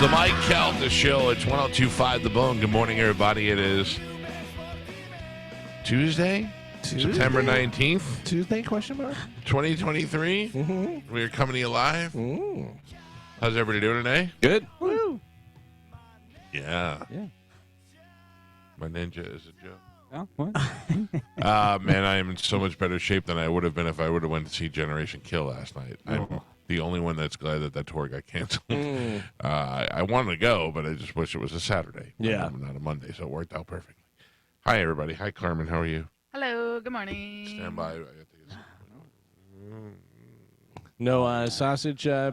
The Mike Calta Show. It's 102.5 The Bone. Good morning, everybody. It is Tuesday? September 19th. Tuesday, question mark? 2023. Mm-hmm. We're coming to you live. How's everybody doing today? Good. Woo. Yeah. Yeah. My ninja is a joke. Oh, what? Man, I am in so much better shape than I would have been if I would have went to see Generation Kill last night. I'm the only one that's glad that tour got canceled. I wanted to go, but I just wish it was a Saturday. Yeah. Not a Monday, so it worked out perfectly. Hi, everybody. Hi, Carmen. How are you? Hello, good morning. Stand by. No sausage. Yeah,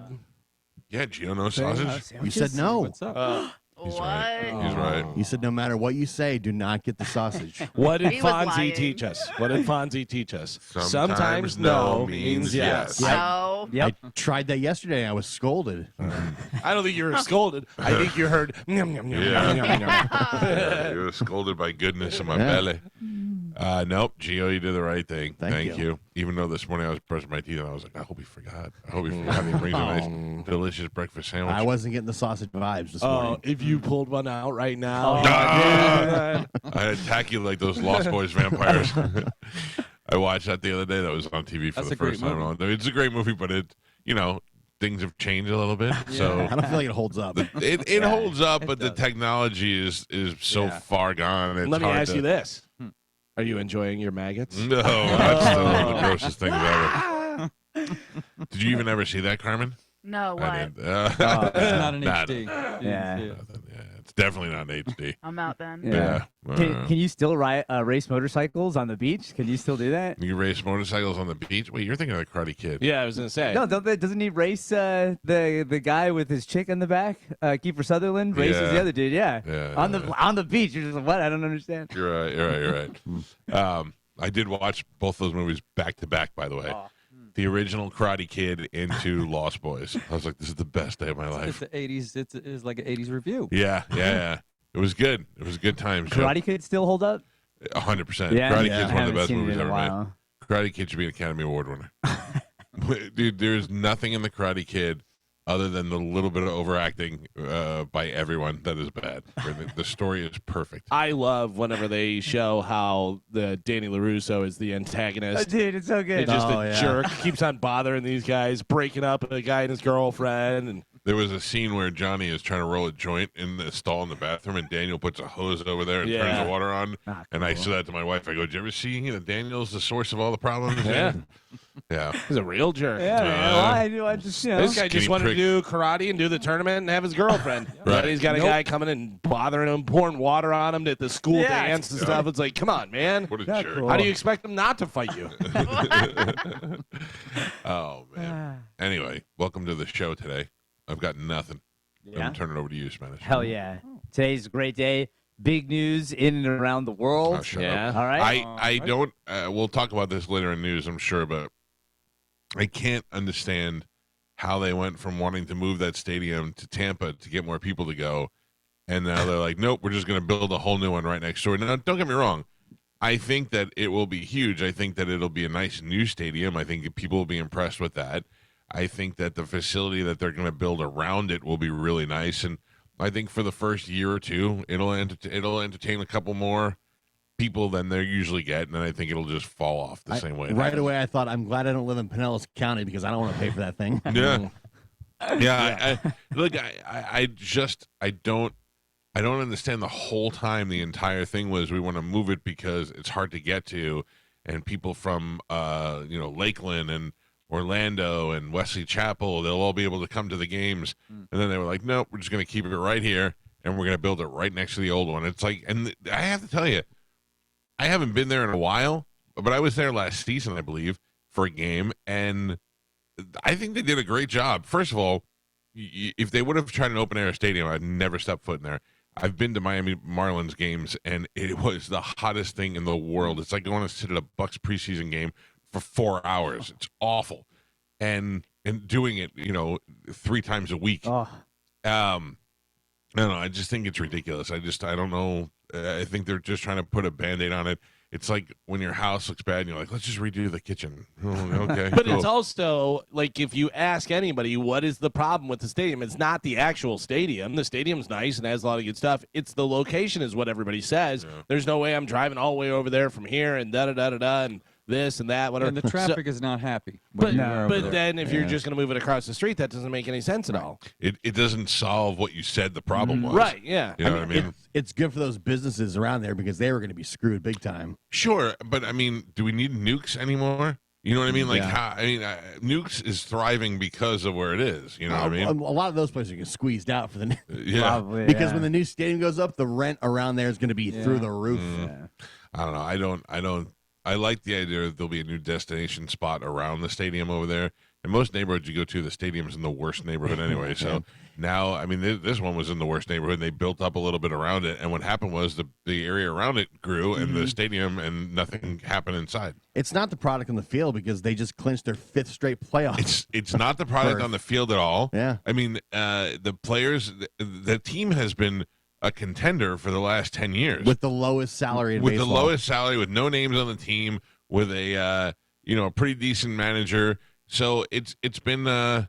Gio, no sausage? You said no. What's up? He's What? right. He's right. You said no matter what you say, do not get the sausage. What did He was Fonzie lying. teach us? What did Fonzie teach us? Sometimes no no means means yes. yes. No. I tried that yesterday. I was scolded. I don't think you were scolded. I think you heard. Yum, yum, yum, Yeah. yum, yum, yum. Yeah, you were scolded by goodness in my belly. Nope, Gio, you did the right thing. Thank you. Even though this morning I was brushing my teeth and I was like, I hope he forgot. I hope he forgot. He brings a nice, delicious breakfast sandwich. I wasn't getting the sausage vibes this Oh, morning. if you pulled one out right now. I attack you like those Lost Boys vampires. I watched that the other day. That was on TV for That's the a great first time. It's a great movie, but things have changed a little bit. So I don't feel like it holds up. it holds up, but the does. technology is so Yeah. far gone. It's Let me hard ask to, you this. Are you enjoying your maggots? No, that's still one of the grossest things ever. Did you even ever see that, Carmen? No, I what? did. It's not an Nah, HD. Yeah. Yeah, it's definitely not in HD. I'm out then. Yeah. Yeah. Can you still race motorcycles on the beach? Can you still do that? You race motorcycles on the beach? Wait, you're thinking of the Karate Kid. Yeah, I was gonna say. No, doesn't he race the guy with his chick in the back? Kiefer Sutherland races Yeah. the other dude. Yeah. Yeah, On the beach. You're just like, what? I don't understand. You're right. I did watch both those movies back to back, by the way. The original Karate Kid into Lost Boys. I was like, this is the best day of my It's life. the 80s. It's like an 80s review. Yeah. It was good. It was a good time. Karate Kid still hold up? 100%. Yeah. Karate Yeah. Kid's I one of the haven't best seen it movies in a ever made. while. Karate Kid should be an Academy Award winner. Dude, there's nothing in the Karate Kid other than the little bit of overacting by everyone that is bad. The story is perfect. I love whenever they show how the Danny LaRusso is the antagonist. Dude, it's so good. He's just Oh, a yeah. jerk. Keeps on bothering these guys, breaking up a guy and his girlfriend. And There was a scene where Johnny is trying to roll a joint in the stall in the bathroom, and Daniel puts a hose over there and turns Yeah. the water on. Ah, And I cool. said that to my wife. I go, "Did you ever see that Daniel's the source of all the problems?" Yeah. Yeah. he's a real jerk. Yeah, man. Well, I just, you know. This guy just Skinny wanted prick. to do karate and do the tournament and have his girlfriend. Right. He's got a guy coming and bothering him, pouring water on him at the school Yeah. dance and stuff. It's like, come on, man. What a Yeah, jerk. cool. How do you expect him not to fight you? Oh, man. Anyway, welcome to the show today. I've got nothing. I'm Yeah. going to turn it over to you, Spanish. Hell yeah. Today's a great day. Big news in and around the world. Oh, shut Yeah. up. All right. I don't, we'll talk about this later in news, I'm sure, but I can't understand how they went from wanting to move that stadium to Tampa to get more people to go. And now they're like, nope, we're just going to build a whole new one right next door. Now, don't get me wrong. I think that it will be huge. I think that it'll be a nice new stadium. I think people will be impressed with that. I think that the facility that they're going to build around it will be really nice. And I think for the first year or two, it'll entertain a couple more people than they usually get. And then I think it'll just fall off the same way. Right away, I thought, I'm glad I don't live in Pinellas County because I don't want to pay for that thing. Yeah. Yeah. Look, I don't understand the whole time. The entire thing was we want to move it because it's hard to get to, and people from Lakeland and Orlando and Wesley Chapel, they'll all be able to come to the games. And then they were like, nope, we're just going to keep it right here, and we're going to build it right next to the old one. It's like, and I have to tell you, I haven't been there in a while, but I was there last season, I believe, for a game, and I think they did a great job. First of all, if they would have tried an open-air stadium, I'd never step foot in there. I've been to Miami Marlins games, and it was the hottest thing in the world. It's like going to sit at a Bucks preseason game for 4 hours. It's awful. And doing it, 3 times a week. Oh, I don't know. I just think it's ridiculous. I don't know. I think they're just trying to put a Band-Aid on it. it's like when your house looks bad and you're like, let's just redo the kitchen. Oh, okay, But cool. it's also like if you ask anybody what is the problem with the stadium, it's not the actual stadium. The stadium's nice and has a lot of good stuff. It's the location is what everybody says. Yeah. There's no way I'm driving all the way over there from here and da-da-da-da-da and this and that, whatever. And the traffic is not happy. But, when you're over there. then if you're just going to move it across the street, that doesn't make any sense at all. It doesn't solve what you said the problem was. Right, yeah. You know what I mean? It's good for those businesses around there because they were going to be screwed big time. Sure, but I mean, do we need nukes anymore? You know what I mean? Like, Yeah. Nukes is thriving because of where it is. You know what I mean? A lot of those places are getting squeezed out for the Yeah. Probably, because yeah. when the new stadium goes up, the rent around there is going to be through the roof. Yeah. I don't know. I like the idea that there'll be a new destination spot around the stadium over there. In most neighborhoods you go to, the stadium's in the worst neighborhood anyway. So now, I mean, this one was in the worst neighborhood. And they built up a little bit around it, and what happened was the area around it grew, and the stadium, and nothing happened inside. It's not the product on the field because they just clinched their 5th straight playoff. It's not the product on the field at all. Yeah. I mean, the players, the team has been a contender for the last 10 years with the lowest salary in with baseball. the lowest salary, with no names on the team, with a a pretty decent manager. So it's been a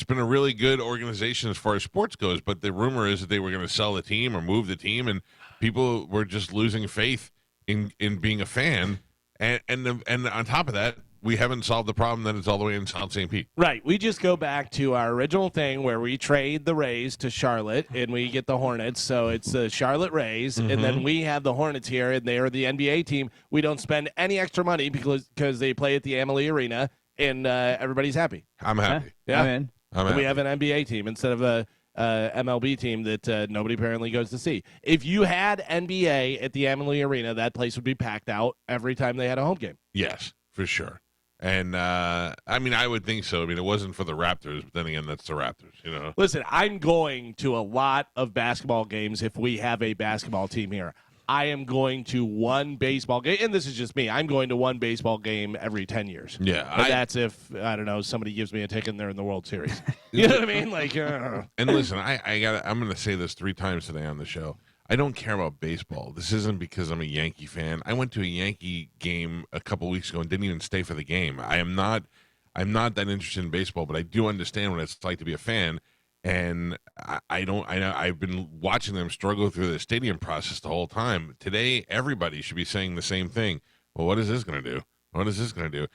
really good organization as far as sports goes. But the rumor is that they were going to sell the team or move the team, and people were just losing faith in being a fan. And on top of that, we haven't solved the problem that it's all the way in South St. Pete. Right. We just go back to our original thing where we trade the Rays to Charlotte and we get the Hornets. So it's the Charlotte Rays, and then we have the Hornets here, and they are the NBA team. We don't spend any extra money because they play at the AAArgh Arena, and everybody's happy. I'm happy. Yeah. I'm in. I'm And happy. we have an NBA team instead of a MLB team that nobody apparently goes to see. If you had NBA at the AAArgh Arena, that place would be packed out every time they had a home game. Yes, for sure. And I mean, I would think so. I mean, it wasn't for the Raptors, but then again, that's the Raptors, you know. Listen, I'm going to a lot of basketball games if we have a basketball team here. I am going to one baseball game, and this is just me. I'm going to one baseball game every 10 years. Yeah, And that's if, I don't know, somebody gives me a ticket and they're in the World Series. You know what I mean? Like, And listen, I'm going to say this 3 times today on the show. I don't care about baseball. This isn't because I'm a Yankee fan. I went to a Yankee game a couple weeks ago and didn't even stay for the game. I'm not that interested in baseball, but I do understand what it's like to be a fan. And I've been watching them struggle through the stadium process the whole time. Today, everybody should be saying the same thing. Well, what is this going to do? What is this going to do?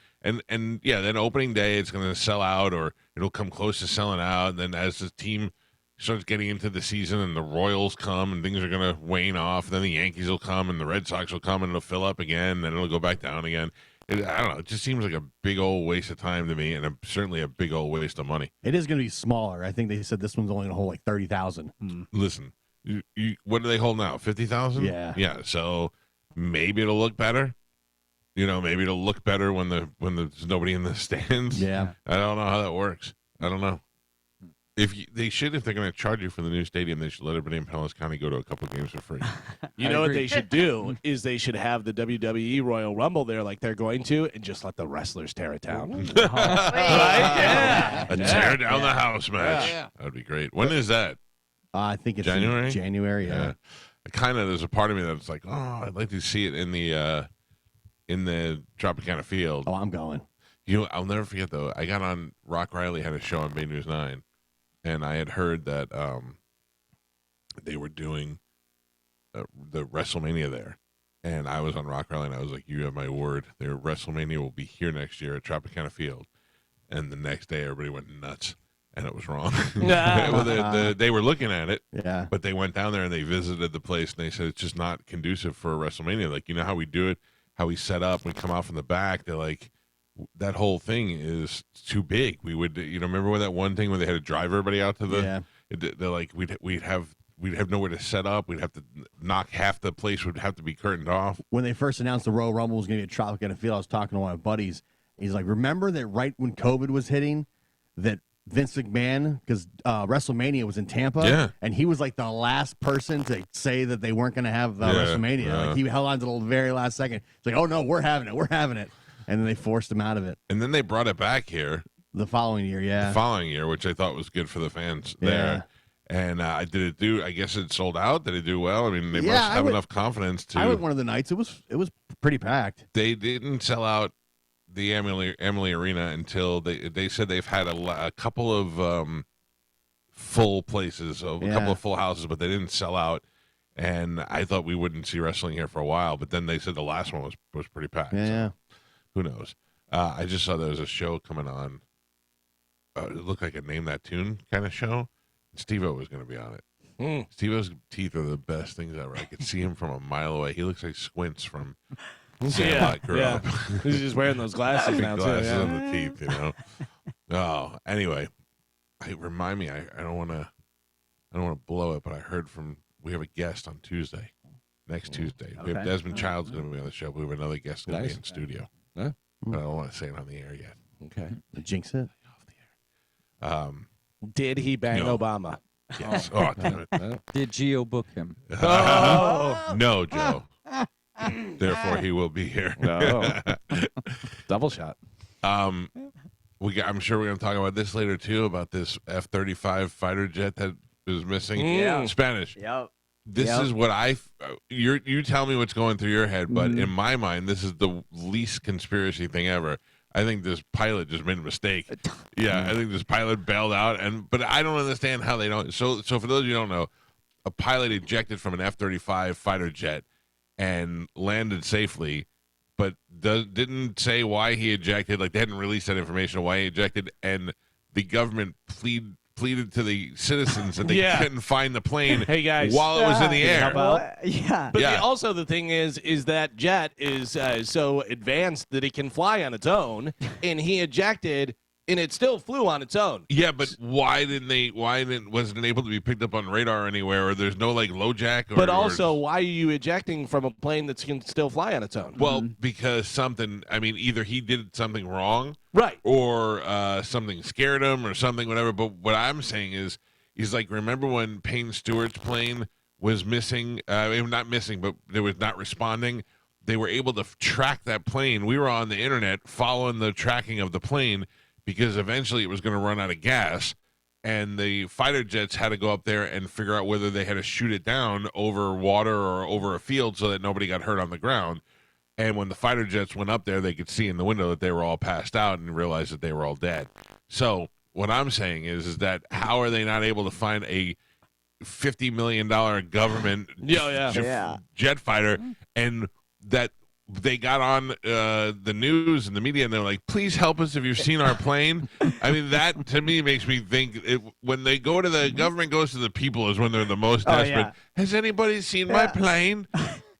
And yeah, then opening day, it's going to sell out, or it'll come close to selling out. And then as the team starts getting into the season and the Royals come and things are going to wane off, then the Yankees will come and the Red Sox will come and it'll fill up again, then it'll go back down again. I don't know. It just seems like a big old waste of time to me, and certainly a big old waste of money. It is going to be smaller. I think they said this one's only going to hold like 30,000. Listen, what do they hold now? 50,000? Yeah. Yeah. So maybe it'll look better. You know, maybe it'll look better when there's nobody in the stands. Yeah. I don't know how that works. I don't know. If they're going to charge you for the new stadium, they should let everybody in Pinellas County go to a couple games for free. you know what they should do is they should have the WWE Royal Rumble there like they're going to, and just let the wrestlers tear it down. Right? Yeah. A tear down the house match. Yeah. That'd be great. When is that? I think it's January? January, yeah. Kind of. There's a part of me that's like, oh, I'd like to see it in the Tropicana field. Oh, I'm going. I'll never forget though. I got on. Rock Riley had a show on Bay News 9, and I had heard that they were doing the WrestleMania there, and I was on Rock Riley, and I was like, "You have my word. Their WrestleMania will be here next year at Tropicana Field." And the next day, everybody went nuts, and it was wrong. Well, they were looking at it, Yeah. but they went down there and they visited the place, and they said it's just not conducive for a WrestleMania. Like, you know how we do it, how we set up, we come out from the back. They're like, that whole thing is too big. We would, remember when that one thing where they had to drive everybody out to the? Yeah. They're like, we'd have nowhere to set up. We'd have to knock half the place would have to be curtained off. When they first announced the Royal Rumble was going to be at Tropicana Field, I was talking to one of my buddies. He's like, remember that right when COVID was hitting, that Vince McMahon, because WrestleMania was in Tampa, Yeah. and he was like the last person to say that they weren't going to have WrestleMania. Yeah. Like, he held on to the very last second. It's like, oh no, we're having it. And then they forced him out of it And then they brought it back here the following year. Yeah. the following year, which I thought was good for the fans there. And did it do? I guess it sold out. Did it do well? I mean, they Yeah, must I have would- enough confidence to. I went one of the nights. It was pretty packed. They didn't sell out the Emily Arena until they said they've had a couple of full places, a couple of full houses, but they didn't sell out. And I thought we wouldn't see wrestling here for a while, but then they said the last one was pretty packed. Yeah. So who knows? I just saw there was a show coming on. It looked like a Name That Tune kind of show. Steve-O was going to be on it. Steve-O's teeth are the best things ever. I could see him from a mile away. He looks like Squints from Sandlot grew up. He's just wearing those glasses Big now glasses too. on the teeth, you know. Oh, anyway, remind me. I don't want to blow it, but I heard we have a guest on Tuesday, next Tuesday. We have Okay. Desmond Child's going to be on the show. But we have another guest going to be Nice. in studio. Huh? But I don't want to say it on the air yet. Okay. Jinx it. Did he bang No. Obama? Yes. Oh, damn it. Did Geo book him? No, Joe. Therefore, he will be here. No. Double shot. I'm sure we're going to talk about this later too. About this F-35 fighter jet that is missing. Yeah. Spanish. Yep. This Yep. is what you tell me what's going through your head, but in my mind, this is the least conspiracy thing ever. I think this pilot just made a mistake. Yeah, I think this pilot bailed out, but I don't understand how they don't. So for those of you who don't know, a pilot ejected from an F-35 fighter jet and landed safely, but didn't say why he ejected. Like, they hadn't released that information on why he ejected, and the government pleaded to the citizens that they couldn't find the plane Hey, guys. while it was in the Can you air. help out? Yeah. But Yeah. also the thing is that jet is so advanced that it can fly on its own, and he ejected, and it still flew on its own. Yeah, but wasn't it able to be picked up on radar anywhere, or there's no like low jack? But also, why are you ejecting from a plane that can still fly on its own? well, because either he did something wrong, Right. or something scared him, or something, whatever. But what I'm saying is like, remember when Payne Stewart's plane was missing? Not missing, but it was not responding. They were able to track that plane. We were on the internet following the tracking of the plane, because eventually it was going to run out of gas, and the fighter jets had to go up there and figure out whether they had to shoot it down over water or over a field so that nobody got hurt on the ground. And when the fighter jets went up there, they could see in the window that they were all passed out and realized that they were all dead. So what I'm saying is that how are they not able to find a $50 million government jet fighter, and that they got on the news and the media, and they're like, please help us if you've seen our plane. I mean, that to me makes me think when they go to the government goes to the people is when they're the most desperate. yeah. Has anybody seen my plane?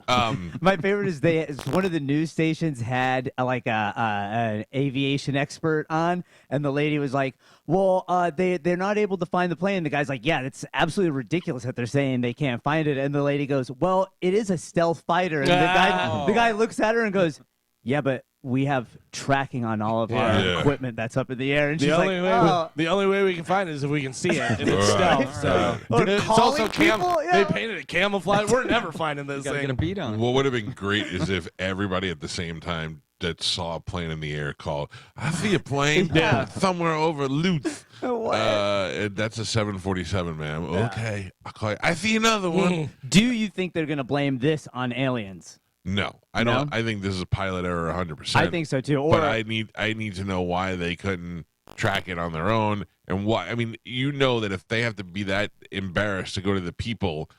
My favorite is one of the news stations had an aviation expert on, and the lady was like, "Well, they're not able to find the plane." The guy's like, "Yeah, it's absolutely ridiculous that they're saying they can't find it." And the lady goes, "Well, it is a stealth fighter." And the guy looks at her and goes, "Yeah, but we have tracking on all of our Yeah. equipment that's up in the air." And she's The like, only, "Oh." way we can find it is if we can see it, and it's Right. stealth. So Or it's calling also people, yeah. They painted it camouflage. We're never finding this Got to get a thing. beat on. What would have been great is if everybody at the same time that saw a plane in the air called, I see a plane somewhere over Lutz. That's a 747, ma'am. Okay. I'll call you. I see another one. Do you think they're going to blame this on aliens? No, I No? don't. I think this is a pilot error 100%. I think so too. Or But I need to know why they couldn't track it on their own, and why. I mean, that if they have to be that embarrassed to go to the people,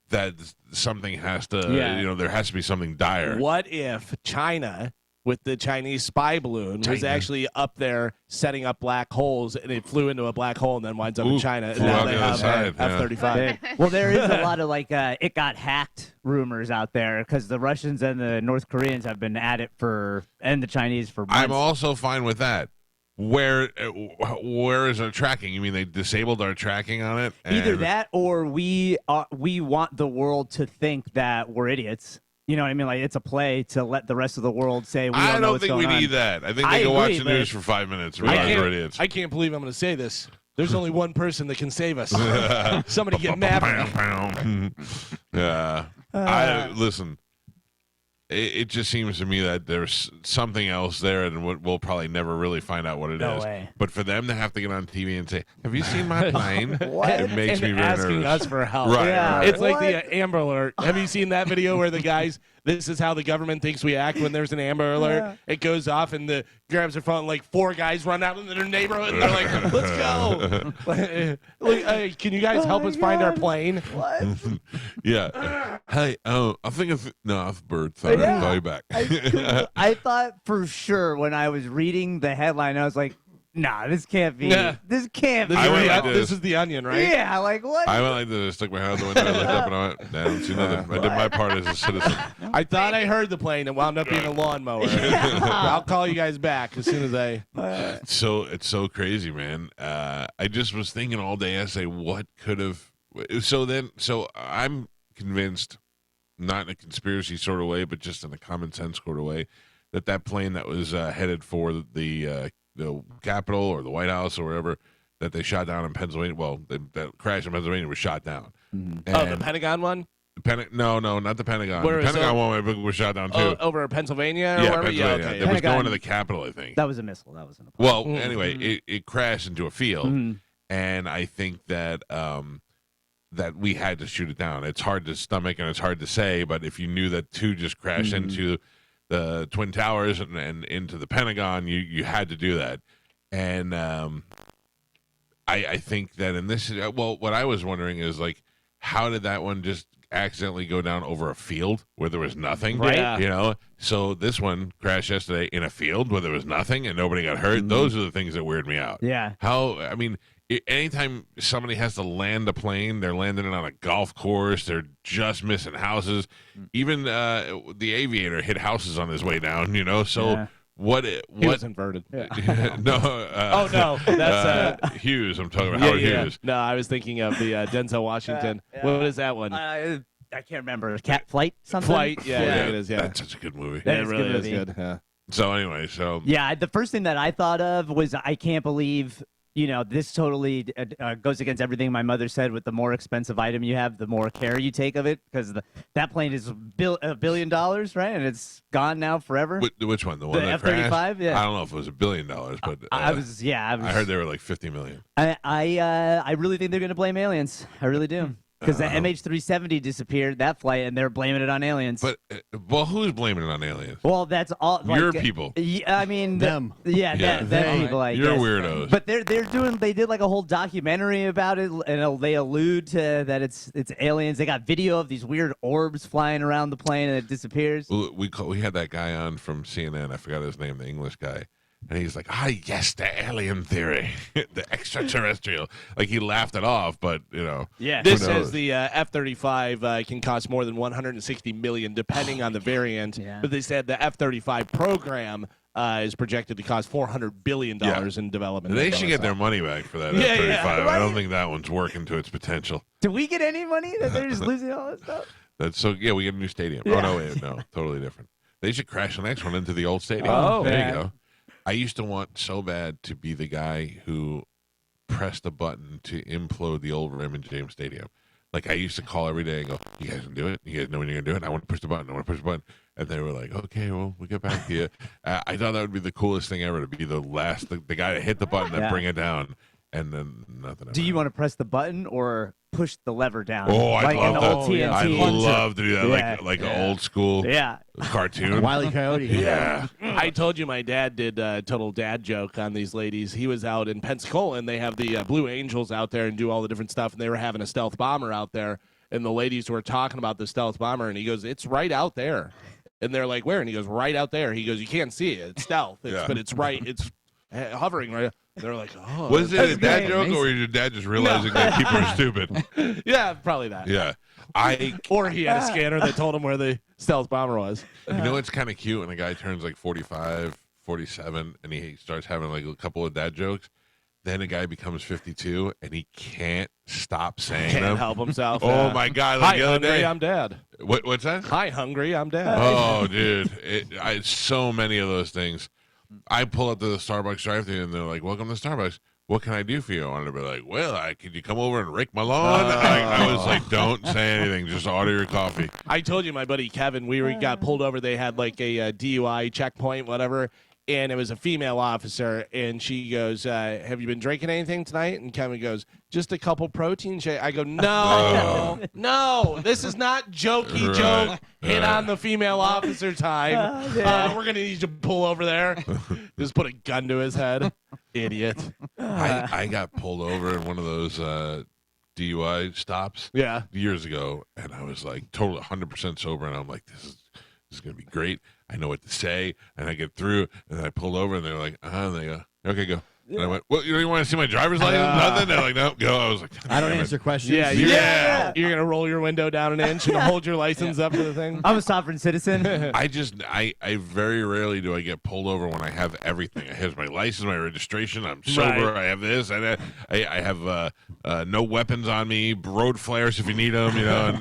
that something has to, there has to be something dire. What if China, with the Chinese spy balloon, was China. actually up there setting up black holes, and it flew into a black hole and then winds up in Ooh, China, and flew now out they the other have side, yeah. F-35. well, there is a lot of it got hacked rumors out there because the Russians and the North Koreans have been at it and the Chinese for months. I'm also fine with that. Where is our tracking? You mean they disabled our tracking on it? Either And- that or we want the world to think that we're idiots. You know what I mean? Like, it's a play to let the rest of the world say we I don't know don't what's think we going on. need that. I think I they can watch agree, the but- news for 5 minutes. I Realize we're can't, idiots. I can't believe I'm going to say this. There's only one person that can save us. Somebody get mad at me. Yeah. Listen. it just seems to me that there's something else there, and we'll probably never really find out what it is. No way. But for them to have to get on TV and say, "Have you seen my plane?" It makes and me very asking nervous. us for help. Right, Yeah. right. It's like What? the Amber Alert. Have you seen that video where the guys, this is how the government thinks we act when there's an Amber Alert? It goes off and the grabs their phone, and like 4 guys run out into their neighborhood and they're like, let's go. Like, hey, can you guys help my us find our God. plane? What? Yeah. Hey, I think it's bird. Sorry, Yeah. I'll call you back. I thought for sure when I was reading the headline, I was like, nah, this can't be. Yeah. This can't be. This, I is, went the, like this this. is the Onion, right? Yeah, like what? I went like this, stuck my head out the window, I looked up, and I went, I don't see nothing. I did my part as a citizen. I thought I heard the plane and wound up being a lawnmower. I'll call you guys back as soon as I. It's so crazy, man. I just was thinking all day. I say, what could have? So I'm convinced, not in a conspiracy sort of way, but just in a common sense sort of way, that plane that was headed for the Capitol or the White House or wherever that they shot down in Pennsylvania. Well, that crash in Pennsylvania was shot down. Oh, the And Pentagon one? No, not the Pentagon. Where The is Pentagon it? one was shot down too. Oh, over Pennsylvania or yeah, wherever? Pennsylvania. Yeah, okay. It was Pentagon. going to the Capitol, I think. That was a missile. That wasn't a. Well, Mm. anyway, it crashed into a field, and I think that that we had to shoot it down. It's hard to stomach and it's hard to say, but if you knew that 2 just crashed into the Twin Towers and into the Pentagon, you had to do that. And I think that in this, well, what I was wondering is like, how did that one just accidentally go down over a field where there was nothing? Right. Yeah. You know, so this one crashed yesterday in a field where there was nothing and nobody got hurt. Those are the things that weird me out. Yeah. How, I mean, anytime somebody has to land a plane, they're landing it on a golf course. They're just missing houses. Even the aviator hit houses on his way down, you know? So Yeah. what? He What? was inverted. no. Oh, no. That's. Hughes. I'm talking about Howard Hughes. No, I was thinking of the Denzel Washington. What is that one? I can't remember. Cat flight something. Flight. Yeah, yeah, it is. Yeah, That's such a good movie. That it is a really good is movie. good. Yeah. So anyway, so Yeah, the first thing that I thought of was I can't believe, this totally goes against everything my mother said with the more expensive item you have, the more care you take of it, because that plane is $1 billion, right? And it's gone now forever. which one? The one The that crashed? F-35? Yeah. I don't know if it was $1 billion, but I was. I heard they were like 50 million. I really think they're going to blame aliens. I really do. Because the MH370 disappeared, that flight, and they're blaming it on aliens. But well, who's blaming it on aliens? well, that's all. Your like, people. Yeah, I mean, Them. Yeah, Yeah. them They. people. I You're guess. weirdos. But they did like a whole documentary about it, and they allude to that it's aliens. They got video of these weird orbs flying around the plane and it disappears. Well, we had that guy on from CNN. I forgot his name, the English guy, and he's like, yes, the alien theory, the extraterrestrial. Like he laughed it off, but Yeah. This Who knows? says the F-35 can cost more than $160 million, depending on the variant. Yeah. But they said the F-35 program is projected to cost $400 billion in development. they should get their money back for that Yeah, F-35. yeah. I don't think that one's working to its potential. Do we get any money that they're just losing all that stuff? That's so. Yeah, we get a new stadium. Yeah. Oh no, wait, no, totally different. They should crash the next one into the old stadium. Oh, there yeah. you go. I used to want so bad to be the guy who pressed the button to implode the old Raymond James Stadium. Like I used to call every day and go, "You guys can do it. You guys know when you're gonna do it. I want to push the button. I want to push the button." And they were like, "Okay, well, we'll get back to you." I thought that would be the coolest thing ever to be the last, the guy to hit the button and Yeah. bring it down, and then nothing. Do you want to press the button or push the lever down? Oh, I'd like in love the that. old TNT. I'd love to do that, Yeah. like an old school Yeah. cartoon. Wile E. Coyote. Yeah. I told you my dad did a total dad joke on these ladies. He was out in Pensacola, and they have the Blue Angels out there and do all the different stuff, and they were having a stealth bomber out there, and the ladies were talking about the stealth bomber, and he goes, "It's right out there." And they're like, "Where?" And he goes, "Right out there." He goes, "You can't see it. It's stealth, Yeah. but it's right. It's hovering right." They're like, "Oh." Was it a dad great. joke, or was your dad just realizing that people are stupid? Yeah, probably that. Yeah. Or he had a scanner that told him where the stealth bomber was. You know what's kind of cute when a guy turns like 45, 47, and he starts having like a couple of dad jokes? Then a guy becomes 52, and he can't stop saying Can't them. help himself. Oh, my God. Like Hi, the other hungry, day. I'm dead. What's that? Hi, hungry, I'm dead. Oh, dude. So many of those things. I pull up to the Starbucks drive-thru, and they're like, "Welcome to Starbucks." what can I do for you? I wanted to be like, well, could you come over and rake my lawn? I was like, don't say anything. Just order your coffee. I told you, my buddy Kevin, we got pulled over. They had like a DUI checkpoint, whatever. And it was a female officer, and she goes, have you been drinking anything tonight? And Kevin goes, just a couple protein shakes. I go, no, this is not jokey joke. Hit on the female officer time. We're going to need you to pull over there. Just put a gun to his head. Idiot. I got pulled over in one of those DUI stops years ago, and I was like totally 100% sober, and I'm like, this is going to be great. I know what to say, and I get through, and then I pulled over, and they're like, and they go, okay, go. And I went, well, you don't want to see my driver's license? Nothing? They're like, no, go. I was like, I don't answer questions. Yeah. You're going to roll your window down an inch and hold your license up to the thing? I'm a sovereign citizen. I very rarely do I get pulled over when I have everything. I have my license, my registration. I'm sober. Right. I have this. I have no weapons on me. Road flares if you need them. You know.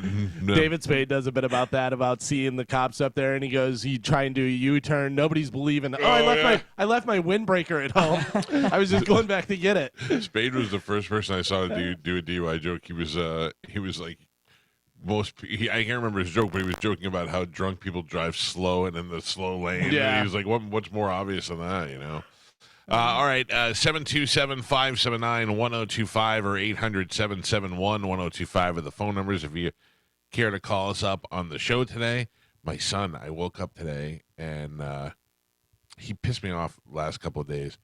David Spade does a bit about that, about seeing the cops up there, and he goes, he try and do a U-turn. Nobody's believing. I left my windbreaker at home. I was just going back to get it. Spade was the first person I saw to do a DUI joke. He was like I can't remember his joke, but he was joking about how drunk people drive slow and in the slow lane. Yeah. And he was like, what's more obvious than that, you know? All right, 727-579-1025 or 800-771-1025 are the phone numbers if you care to call us up on the show today. My son, I woke up today, and he pissed me off last couple of days.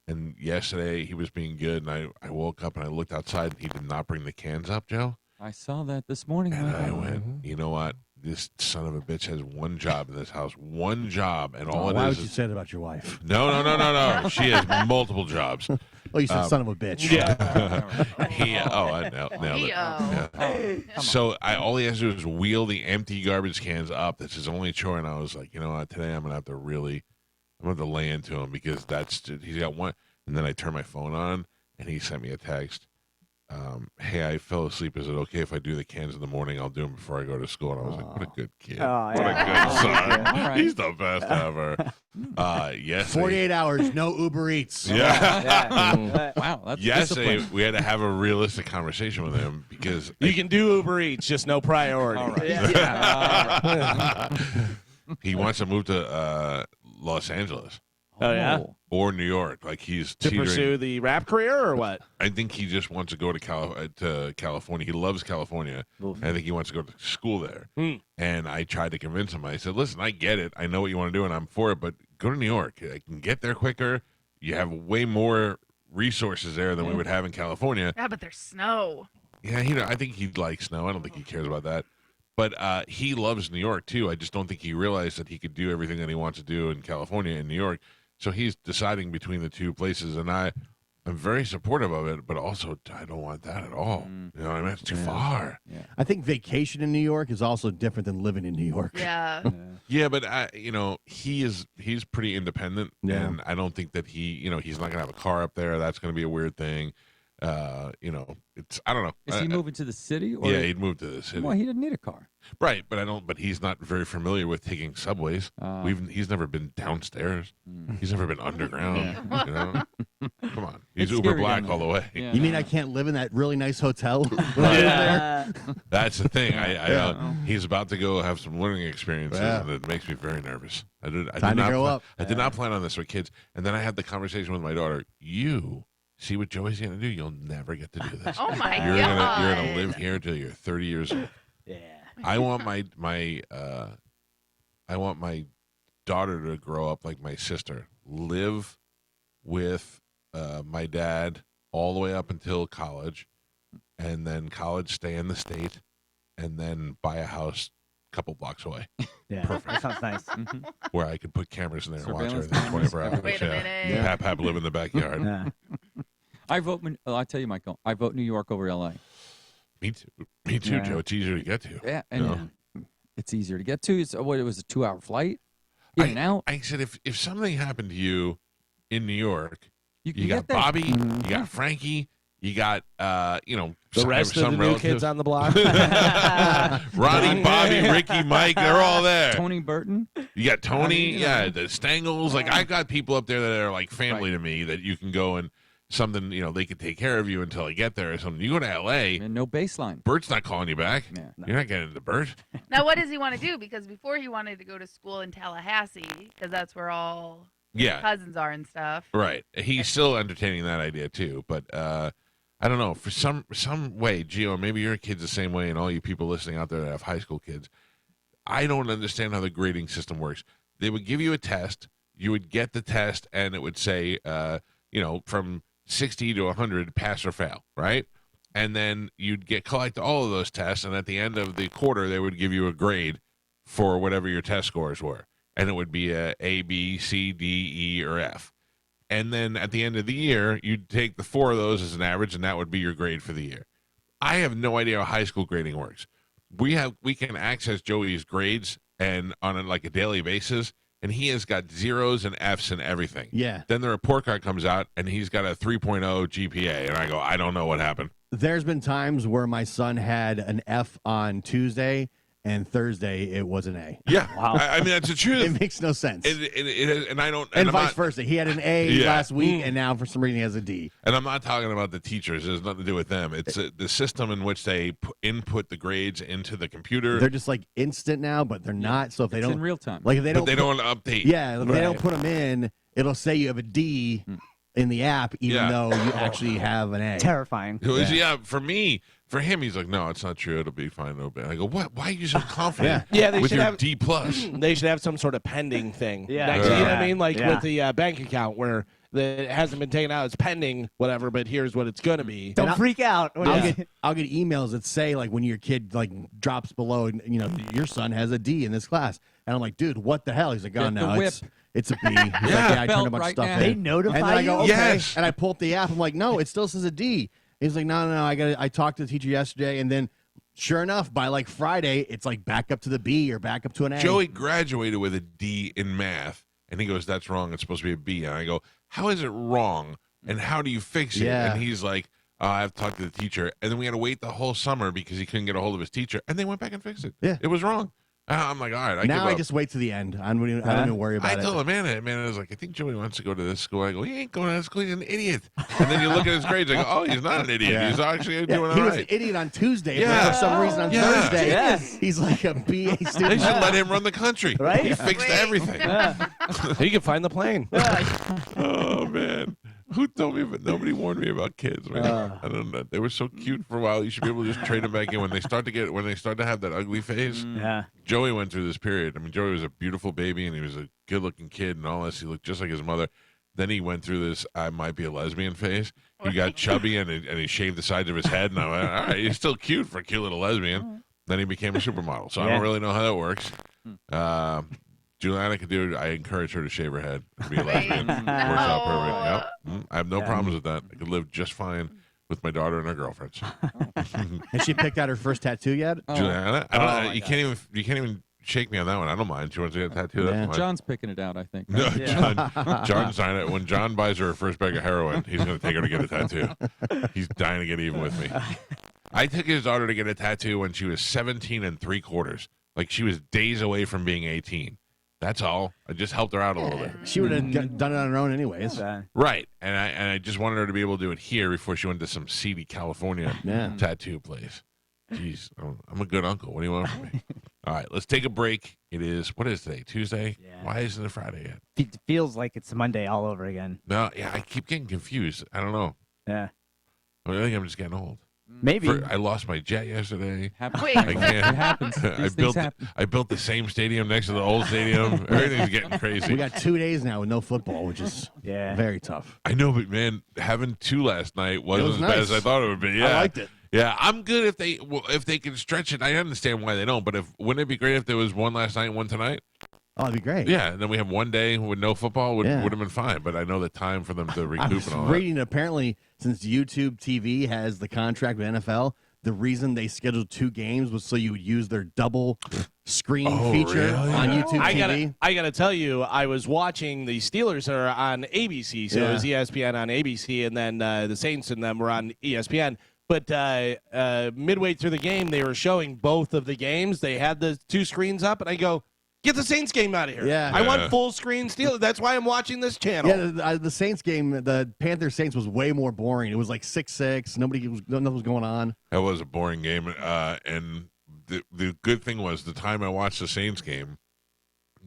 And yesterday he was being good, and I woke up and I looked outside, and he did not bring the cans up, Joe. I saw that this morning. And I went, you know what? This son of a bitch has one job in this house. One job, and all it Why is would you say that about your wife? No. She has multiple jobs. Oh, you said son of a bitch. Yeah. I nailed it. Yeah. So all he has to do is wheel the empty garbage cans up. That's his only chore. And I was like, you know what? Today I'm going to have to lay into him because he's got one. And then I turned my phone on, and he sent me a text. Hey, I fell asleep. Is it okay if I do the cans in the morning? I'll do them before I go to school. And I was like, what a good kid. What a good son. Right. He's the best ever. Yes. 48 hours, no Uber Eats. Yeah. Wow. That's Yesterday, discipline. we had to have a realistic conversation with him because You can do Uber Eats, just no priority. All right. he wants to move to Los Angeles Oh, yeah? or New York. Like he's To teetering. pursue the rap career or what? I think he just wants to go to California. He loves California. Oof. I think he wants to go to school there. Hmm. And I tried to convince him. I said, listen, I get it. I know what you want to do, and I'm for it, but go to New York. I can get there quicker. You have way more resources there than we would have in California. Yeah, but there's snow. Yeah, I think he'd like snow. I don't think he cares about that. But he loves New York, too. I just don't think he realized that he could do everything that he wants to do in California and New York. So he's deciding between the two places, and I'm very supportive of it, but also I don't want that at all. You know, I mean, it's too far. I think vacation in New York is also different than living in New York. Yeah. Yeah, but he's pretty independent, Yeah. and I don't think that he's not gonna have a car up there. That's gonna be a weird thing. It's I don't know. Is he moving to the city? Or Yeah, he'd move to the city. Well, he didn't need a car. Right, but he's not very familiar with taking subways. Oh. He's never been downstairs. He's never been underground. You know? Come on, he's It's Uber scary Black down all the way. Yeah. You mean I can't live in that really nice hotel? when I live there? That's the thing. He's about to go have some learning experiences, Yeah. and it makes me very nervous. I did Time to not grow plan, up. I did not plan on this with kids, and then I had the conversation with my daughter. You see what Joey's gonna do? You'll never get to do this. Oh my You're god. gonna live here until you're 30 years old. Yeah. I want my daughter to grow up like my sister. Live with my dad all the way up until college, and then college stay in the state, and then buy a house a couple blocks away Yeah. That sounds nice. where I could put cameras in there and watch Surveillance everything 24 hours. Wait a minute. Pap live in the backyard. Yeah. I vote. I'll tell you, Michael. I vote New York over L.A. Me too, Yeah. Joe. It's easier to get to. Yeah, and No. it's easier to get to. It was a 2-hour flight in and out. I said if something happened to you in New York, You can you got get there. Bobby, you got Frankie, you got The rest some of the new relatives. kids on the block. Ronnie, Bobby, Ricky, Mike, they're all there. Tony Burton. You got Tony, I mean, the Stangles. Like I got people up there that are like family to me that you can go and something, they could take care of you until I get there or something. You go to L.A., And no baseline. Bert's not calling you back. Yeah. You're not getting into Bert. Now, what does he want to do? Because before he wanted to go to school in Tallahassee, because that's where all his Yeah. cousins are and stuff. Right. He's still entertaining that idea too, but I don't know. For some way, Gio, maybe your kid's the same way, and all you people listening out there that have high school kids, I don't understand how the grading system works. They would give you a test, you would get the test, and it would say, from 60 to 100, pass or fail, right? And then you'd collect all of those tests, and at the end of the quarter, they would give you a grade for whatever your test scores were, and it would be A, B, C, D, E, or F. And then at the end of the year, you'd take the 4 of those as an average, and that would be your grade for the year. I have no idea how high school grading works. We can access Joey's grades and on a daily basis, and he has got zeros and Fs and everything. Yeah. Then the report card comes out, and he's got a 3.0 GPA, and I go, I don't know what happened. There's been times where my son had an F on Tuesday, and Thursday it was an A. Yeah, wow. I mean that's the truth. It makes no sense. And I don't. And I'm vice not, versa. He had an A last week, and now for some reason he has a D. And I'm not talking about the teachers. It has nothing to do with them. It's the system in which they input the grades into the computer. They're just like instant now, but they're not. So if they It's don't in real time. like if they don't, they don't update. Yeah, if they don't put them in, it'll say you have a D in the app, even though you actually have an A. Terrifying. For him, he's like, no, it's not true. It'll be fine. It'll be. I go, what? Why are you so confident? Yeah, they with should your have D plus. They should have some sort of pending thing. Yeah. Next, you know what I Yeah. mean? Like Yeah. with the bank account where it hasn't been taken out, it's pending, whatever. But here's what it's gonna be. Don't freak out. when I'll you- get emails that say like when your kid like drops below, your son has a D in this class, and I'm like, dude, what the hell? He's like, oh Get the no, whip. it's a B. He's like, yeah, I turned a Belt bunch of right stuff now. in. They notify and then I go, you? okay, Yes. and I pull up the app. I'm like, no, it still says a D. He's like, no, I talked to the teacher yesterday, and then sure enough, by like Friday, it's like back up to the B or back up to an A. Joey graduated with a D in math, and he goes, that's wrong. It's supposed to be a B. And I go, how is it wrong? And how do you fix it? Yeah. And he's like, I have to talk to the teacher. And then we had to wait the whole summer because he couldn't get a hold of his teacher. And they went back and fixed it. Yeah. It was wrong. I'm like, all right. now I give up. just wait to the end. I don't even worry about I it. told Amanda was like, I think Joey wants to go to this school. I go, he ain't going to that school. He's an idiot. And then you look at his grades. I go, oh, he's not an idiot. Yeah. He's actually Yeah, doing he all was an right. idiot on Tuesday, Yeah. but for some reason on Yeah. Thursday, Yes. he's like a BA They student. should let him run the country. Right? He fixed Wait. everything. You can find the plane. Oh man, who told me? But nobody warned me about kids, man. I don't know. They were so cute for a while. You should be able to just trade them back in when they start to have that ugly phase. Yeah. Joey went through this period. I mean, Joey was a beautiful baby and he was a good-looking kid and all this. He looked just like his mother. Then he went through this I might be a lesbian phase. He got chubby and he shaved the sides of his head. And I went, all right, he's still cute for a cute little lesbian. Then he became a supermodel. So I Yeah. don't really know how that works. Juliana could do it. I encourage her to shave her head to be a lesbian. No. Works out perfect. Yep. I have no Yeah. problems with that. I could live just fine with my daughter and her girlfriends. Has she picked out her first tattaoo yet? Juliana, I don't know. my You can't even shake me on that one. I don't mind. She wants to get a tattoo. That's Yeah. fine. John's picking it out, I think. No, John signed it. When John buys her first bag of heroin, he's going to take her to get a tattoo. He's dying to get even with me. I took his daughter to get a tattoo when she was 17 3/4. Like she was days away from being 18. That's all. I just helped her out a little bit. She would have done it on her own anyways. Right. And I just wanted her to be able to do it here before she went to some seedy California Yeah. tattoo place. Jeez, I'm a good uncle. What do you want from me? All right, let's take a break. What is today? Tuesday? Yeah. Why isn't it Friday yet? It feels like it's Monday all over again. No, yeah, I keep getting confused. I don't know. Yeah. I think I'm just getting old. Maybe. I lost my jet yesterday. Happens. Wait. I can't. It happens. These things happen. I built the same stadium next to the old stadium. Everything's getting crazy. We got 2 days now with no football, which is Yeah. very tough. I know, but man, having 2 last night wasn't was as bad as nice. I thought it would be. Yeah, I liked it. Yeah, I'm good if they can stretch it. I understand why they don't, but wouldn't it be great if there was one last night and one tonight? Oh, that'd be great. Yeah, and then we have one day with no football would Yeah. have been fine. But I know the time for them to I recoup was and all that. reading apparently since YouTube TV has the contract with NFL, the reason they scheduled 2 games was so you would use their double screen Oh, feature really? on YouTube TV. I gotta tell you, I was watching the Steelers are on ABC, so it was ESPN on ABC, and then the Saints and them were on ESPN. But midway through the game, they were showing both of the games. They had the 2 screens up, and I go, Get the Saints game out of here. Yeah. I want full screen Steelers. That's why I'm watching this channel. Yeah, the Saints game, the Panthers Saints was way more boring. It was like 6-6. Nothing was going on. That was a boring game. And the good thing was the time I watched the Saints game,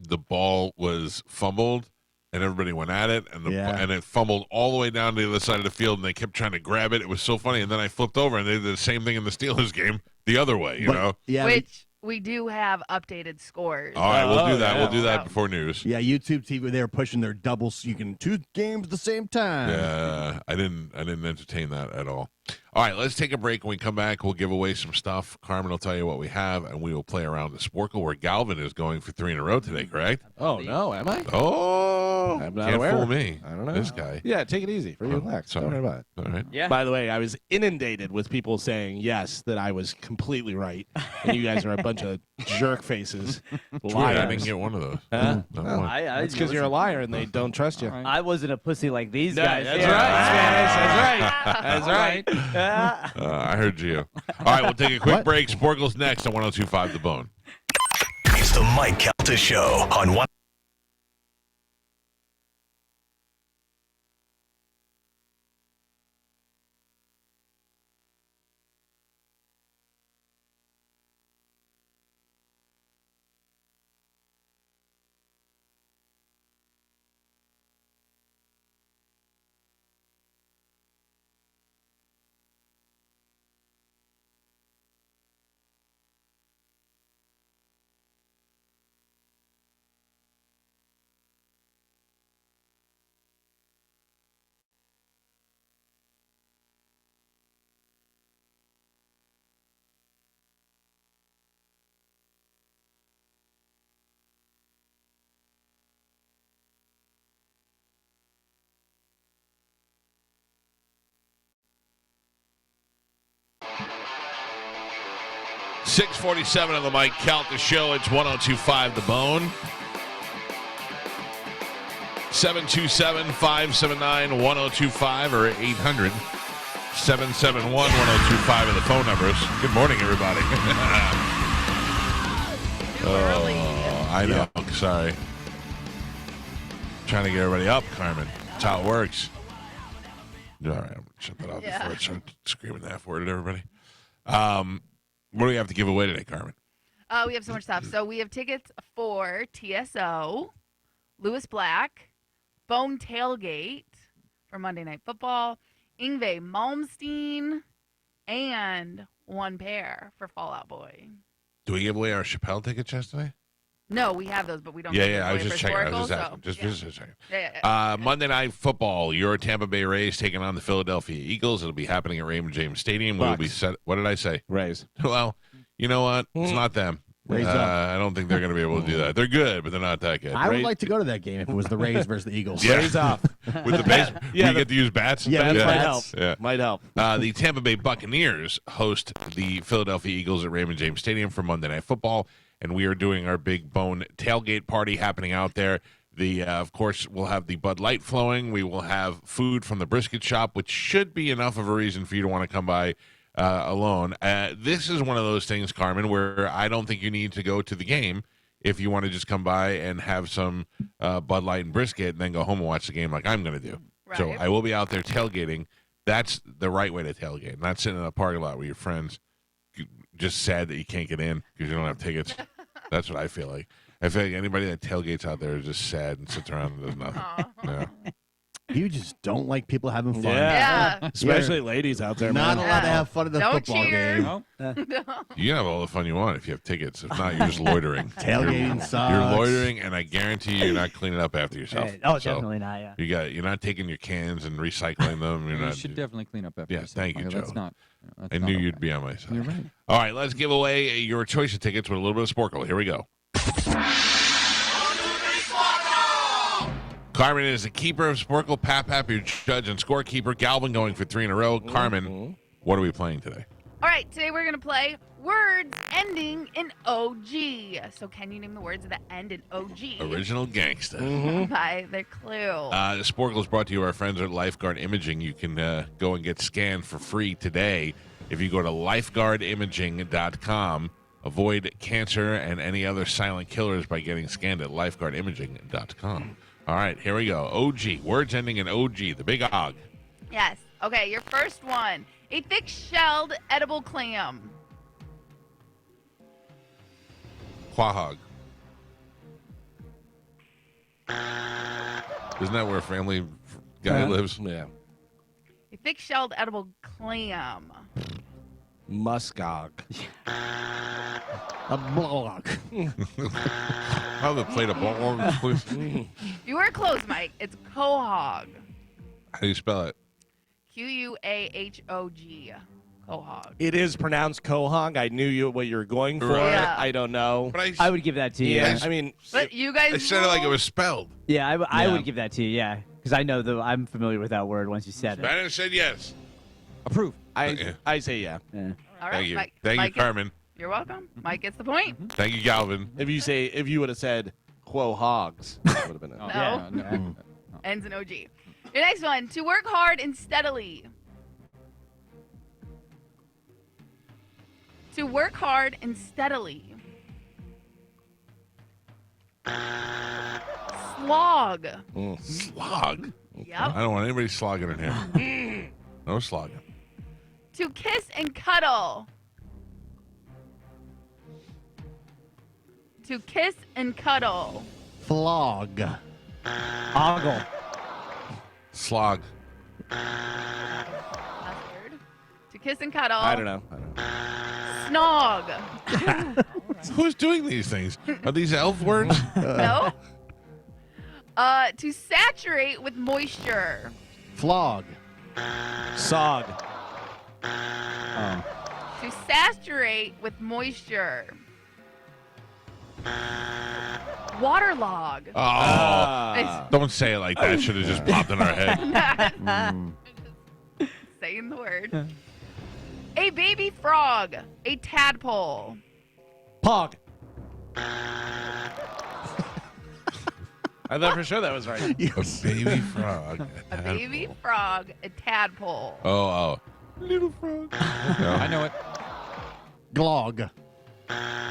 the ball was fumbled and everybody went at it and it fumbled all the way down to the other side of the field and they kept trying to grab it. It was so funny. And then I flipped over and they did the same thing in the Steelers game the other way, you know? Yeah. Which we do have updated scores. All right, we'll do that. yeah. We'll do that before news. Yeah, YouTube TV, they were pushing their doubles. You can 2 games at the same time. Yeah, I didn't entertain that at all. All right, let's take a break. When we come back, we'll give away some stuff. Carmen will tell you what we have, and we will play around the Sporcle, where Galvin is going for 3 in a row today, correct? Oh, no, am I? Oh, I'm not can't aware. fool me. I don't know. This guy. Yeah, take it easy. For you, relax. Sorry. Don't worry about it. All right. Yeah. By the way, I was inundated with people saying, yes, that I was completely right. And you guys are a bunch of jerk faces. It's weird, I didn't Liars. get one of those. Huh? Not Well, one. That's because you're a liar and they don't trust you. All right. I wasn't a pussy like these Yeah, guys. that's Yeah. right, Spanish. That's right. That's right. I heard you. All right, we'll take a quick break. Sporkle's next on 102.5 The Bone. It's the Mike Calta Show on one. .647 on the Mike Calta Show. It's 102.5 The Bone. 727-579-1025 or 800-771-1025 are the phone numbers. Good morning, everybody. Too early. I know. Sorry. Trying to get everybody up, Carmen. That's how it works. All right, I'm going to shut that off before I start screaming the F word at everybody. What do we have to give away today, Carmen? We have so much stuff. So we have tickets for TSO, Lewis Black, Bone Tailgate for Monday Night Football, Yngwie Malmsteen, and one pair for Fall Out Boy. Do we give away our Chappelle tickets yesterday? No, we have those, but we don't. Yeah, give yeah. I was away just for checking. I was Sporcle, just asking. so, Just a second. yeah. Monday Night Football. Your Tampa Bay Rays taking on the Philadelphia Eagles. It'll be happening at Raymond James Stadium. We'll be Bucks. set. What did I say? Raise. Well, you know what? It's not them. Raise up. I don't think they're going to be able to do that. They're good, but they're not that good. I would Raise- like to go to that game if it was the Rays versus the Eagles. Yeah. Raise off. With the base, Yeah, we get to use bats. Yeah, That with might bats. help. Yeah. Might help. The Tampa Bay Buccaneers host the Philadelphia Eagles at Raymond James Stadium for Monday Night Football, and we are doing our big Bone tailgate party happening out there. Of course, we'll have the Bud Light flowing. We will have food from the brisket shop, which should be enough of a reason for you to want to come by alone. This is one of those things, Carmen, where I don't think you need to go to the game if you want to just come by and have some Bud Light and brisket and then go home and watch the game like I'm going to do. So Right. I will be out there tailgating. That's the right way to tailgate, not sitting in a parking lot with your friends, just sad that you can't get in because you don't have tickets. That's what I feel like. I feel like anybody that tailgates out there is just sad and sits around and does nothing. Yeah. You just don't like people having fun. Yeah. Yeah. Especially ladies out there, Not man. allowed to have fun at the Don't football cheer. game. No? You can have all the fun you want if you have tickets. If not, you're just loitering. Tailgating sucks. You're loitering, and I guarantee you're not cleaning up after yourself. Oh, So, definitely not. Yeah. You're not taking your cans and recycling them. You're You not. should definitely clean up after Yeah, yourself. thank you, Michael. That's Joe. not. That's I not knew okay. you'd be on my side. You're right. All right, let's give away your choice of tickets with a little bit of Sporcle. Here we go. Carmen is the keeper of Sporcle. Pap, your judge and scorekeeper. Galvin going for 3 in a row. Carmen, what are we playing today? All right, today we're going to play words ending in OG. So can you name the words that end in OG Original Gangsta. by their clue? The Sporcle is brought to you by our friends at Lifeguard Imaging. You can go and get scanned for free today if you go to lifeguardimaging.com. Avoid cancer and any other silent killers by getting scanned at lifeguardimaging.com. All right, here we go. OG. Words ending in OG. The big AARgh. Yes. Okay, your first one. A thick-shelled edible clam. Quahog. Isn't that where Family Guy lives? Yeah. A thick-shelled edible clam. Muskog. A blog. How the plate of ball, please. You were close, Mike. It's quahog. How do you spell it? Quahog. Quahog. It is pronounced quahog. I knew what you were going for. Right. Yeah. I don't know. But I would give that to you. Yeah. Yeah, I mean, But you guys I said it like it rolled- was spelled. I would give that to you. Yeah, because I know I'm familiar with that word once you said it. Brandon said yes. Approve. I say yeah. Yeah. All right, Thank you. Mike, Thank you, Mike Carmen. You're welcome. Mike gets the point. Thank you, Galvin. If you would have said quahogs, that would have been it. Oh, No. no. Ends in OG. Your next one. To work hard and steadily. To work hard and steadily. Slog. Slog. Yep. I don't want anybody slogging in here. No slogging. To kiss and cuddle. To kiss and cuddle. Flog. Ogle. Slog. Last word. To kiss and cuddle. I don't know. Snog. Who's doing these things? Are these elf words? No. To saturate with moisture. Flog. Sog. To saturate with moisture. Waterlog. Oh, don't say it like that. Should have just popped in our head. Saying the word. A baby frog. A tadpole. Pog. I thought for sure that was right. A baby frog. A baby frog. A tadpole. Oh. Little frog. I know it. Glog.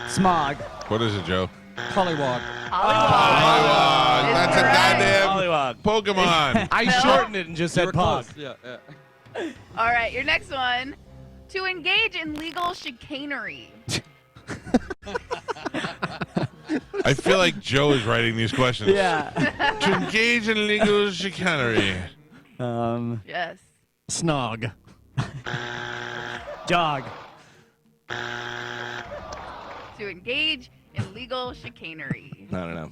Smog. What is it, Joe? Pollywog. Pollywog. Is That's a correct. goddamn Pollywog. Pokemon. I No. shortened it and just You said were pog. close. Yeah. All right, your next one. To engage in legal chicanery. I feel like Joe is writing these questions. Yeah. To engage in legal chicanery. Yes. Snog. Dog. To engage in legal chicanery. I don't know.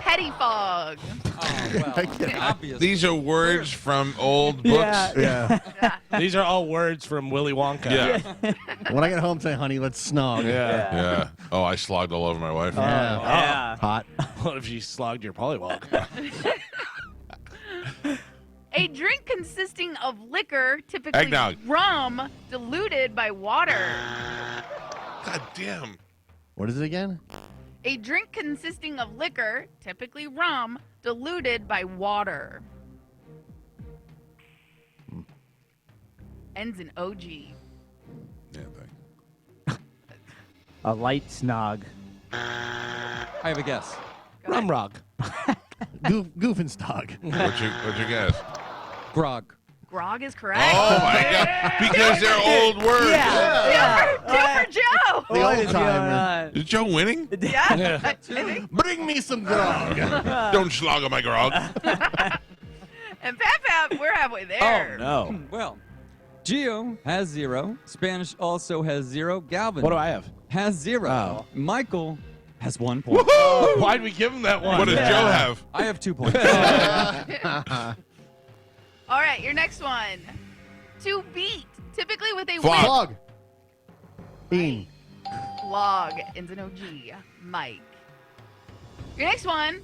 Pettifog. Oh, well, obvious. These are words from old books. Yeah. Yeah. These are all words from Willy Wonka. Yeah. When I get home, say, honey, let's snog. Yeah. Yeah. Oh, I slogged all over my wife. Yeah. Hot. What if she slogged your pollywog? A drink consisting of liquor, typically Eggnog. rum, diluted by water. God damn. What is it again? A drink consisting of liquor, typically rum, diluted by water. Ends in OG. Yeah, thanks. A light snog. I have a guess. Go ahead. Rumrog. Goofenstog. What's your guess? Grog. Grog is correct. Oh my god! Because they're old words. Two for Joe. The What old is going timer. Is Joe winning? Yeah. I think. Bring me some grog. Don't slog on my grog. And Pat, we're halfway there. Oh, no. Well, Gio has 0. Spanish also has 0. Galvin What do I have? has 0. Oh. Michael has 1 point. Why'd we give him that one? What does Joe have? I have 2 points. All right, your next one. To beat, typically with a Flog. whip. Flog. Bean. Log ends in OG. Mike. Your next one.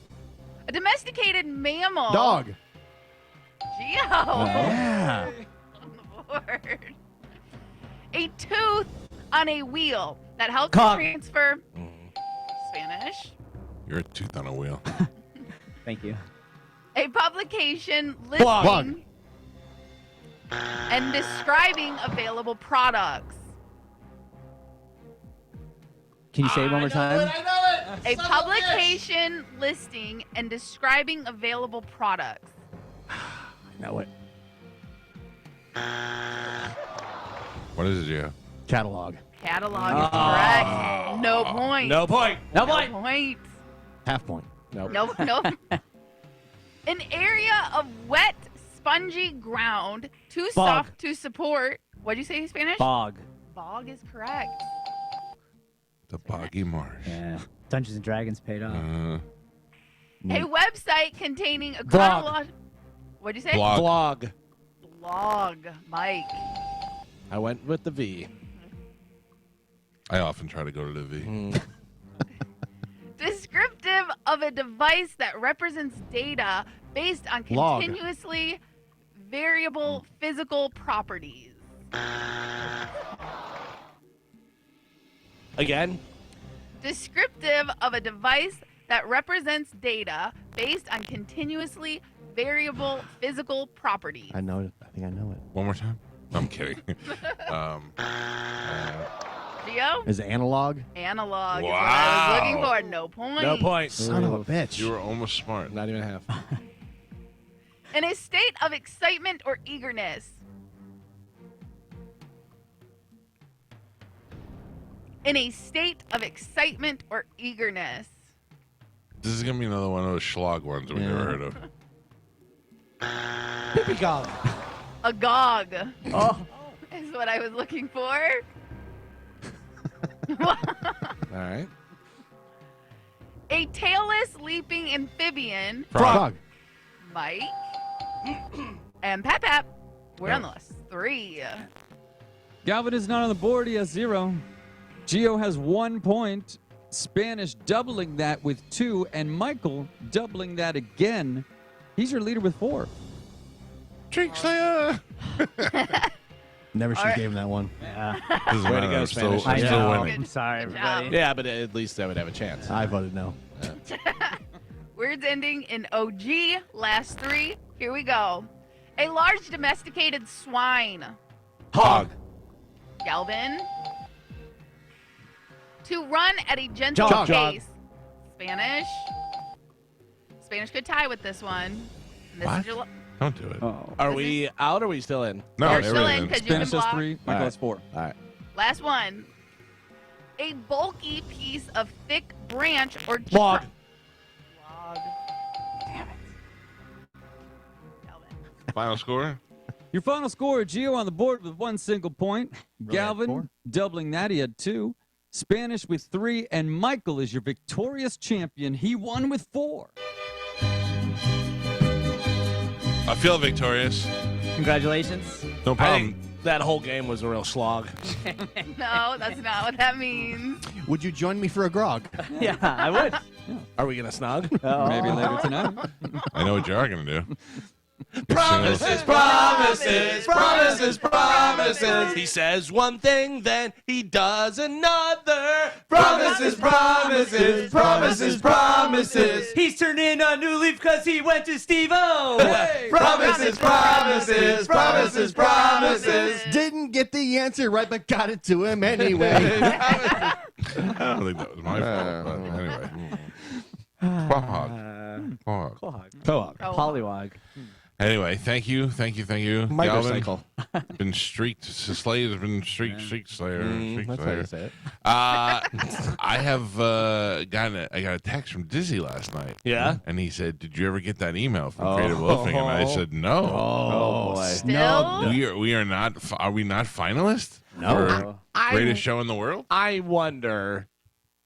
A domesticated mammal. Dog. Geo. Yeah. On the board. A tooth on a wheel that helps Cog. transfer. Spanish. You're a tooth on a wheel. Thank you. A publication listing Blog. and describing available products. Can you say it one more time? A publication listing and describing available products. I know it. What is it, Gio? Catalog. Catalog is correct. No point. No point. No No point. point. Half point. Nope. Nope. Nope. An area of wet, spongy ground, too Bog. soft to support. What'd you say in Spanish? Bog. Bog is correct. The Boggy Marsh. Yeah. Dungeons and Dragons paid off. A website containing a Blog. chronological. What'd you say? Blog. Blog. Blog, Mike. I went with the V. I often try to go to the V. Descriptive of a device that represents data based on Log. continuously variable physical properties. Again. Descriptive of a device that represents data based on continuously variable physical properties. I know it. I think I know it. One more time? I'm kidding. Geo? Is it analog? Analog is what I was looking Wow. for. No point. No point. Son of a bitch. You were almost smart. Not even half. In a state of excitement or eagerness. In a state of excitement or eagerness. This is going to be another one of those schlag ones that we never heard of. Pippi Golf. Agog Oh. is what I was looking for. All right. A tailless leaping amphibian. Frog. Mike. And Pap Pap. We're on the list. 3. Galvin is not on the board. He has 0. Gio has 1 point. Spanish doubling that with 2. And Michael doubling that again. He's your leader with 4. Drink Slayer! Never should All right. have gave him that one. Doesn't Way to matter. go, I'm still, Spanish. I'm I still know. winning. I'm sorry, Good everybody. job. Yeah, but at least I would have a chance. I voted no. Words ending in OG. Last 3. Here we go. A large domesticated swine. Hog. Galvin. To run at a gentle Jog. pace. Spanish. Spanish could tie with this one. And this What? is your Don't do it. Oh. Are This we out or are we still in? No, You're still in everything. because you can Spanish has block. 3. Michael All has 4. All right. Last one. A bulky piece of thick branch or Log. Log. Damn it. Galvin. Final score? Your final score, Gio on the board with 1 single point. Really had Galvin 4? doubling that. He had 2. Spanish with 3. And Michael is your victorious champion. He won with 4. I feel victorious. Congratulations. No I problem. think that whole game was a real slog. No, that's not what that means. Would you join me for a grog? Yeah, I would. Are we going to snog? Maybe later tonight. I know what you are going to do. Promises, promises, promises, promises. He says one thing, then he does another. Promises, promises, promises, promises. He's turned in a new leaf because he went to Steve-O. Hey! Promises, promises, promises, promises. Didn't get the answer right, but got it to him anyway. I don't think that was my fault. But anyway. Quahog. Quahog. Co-op. Oh, Pollywog. Anyway, thank you. Galvin. Motorcycle. Been streaked. Slade has been streak Slayer. Streak That's how Slayer. you say it. I have gotten I got a text from Dizzy last night. Yeah? And he said, "Did you ever get that email from Oh. Creative Loafing?" And I said, "No." Oh, boy. Still? We are not. Are we not finalists? No. For greatest show in the world. I wonder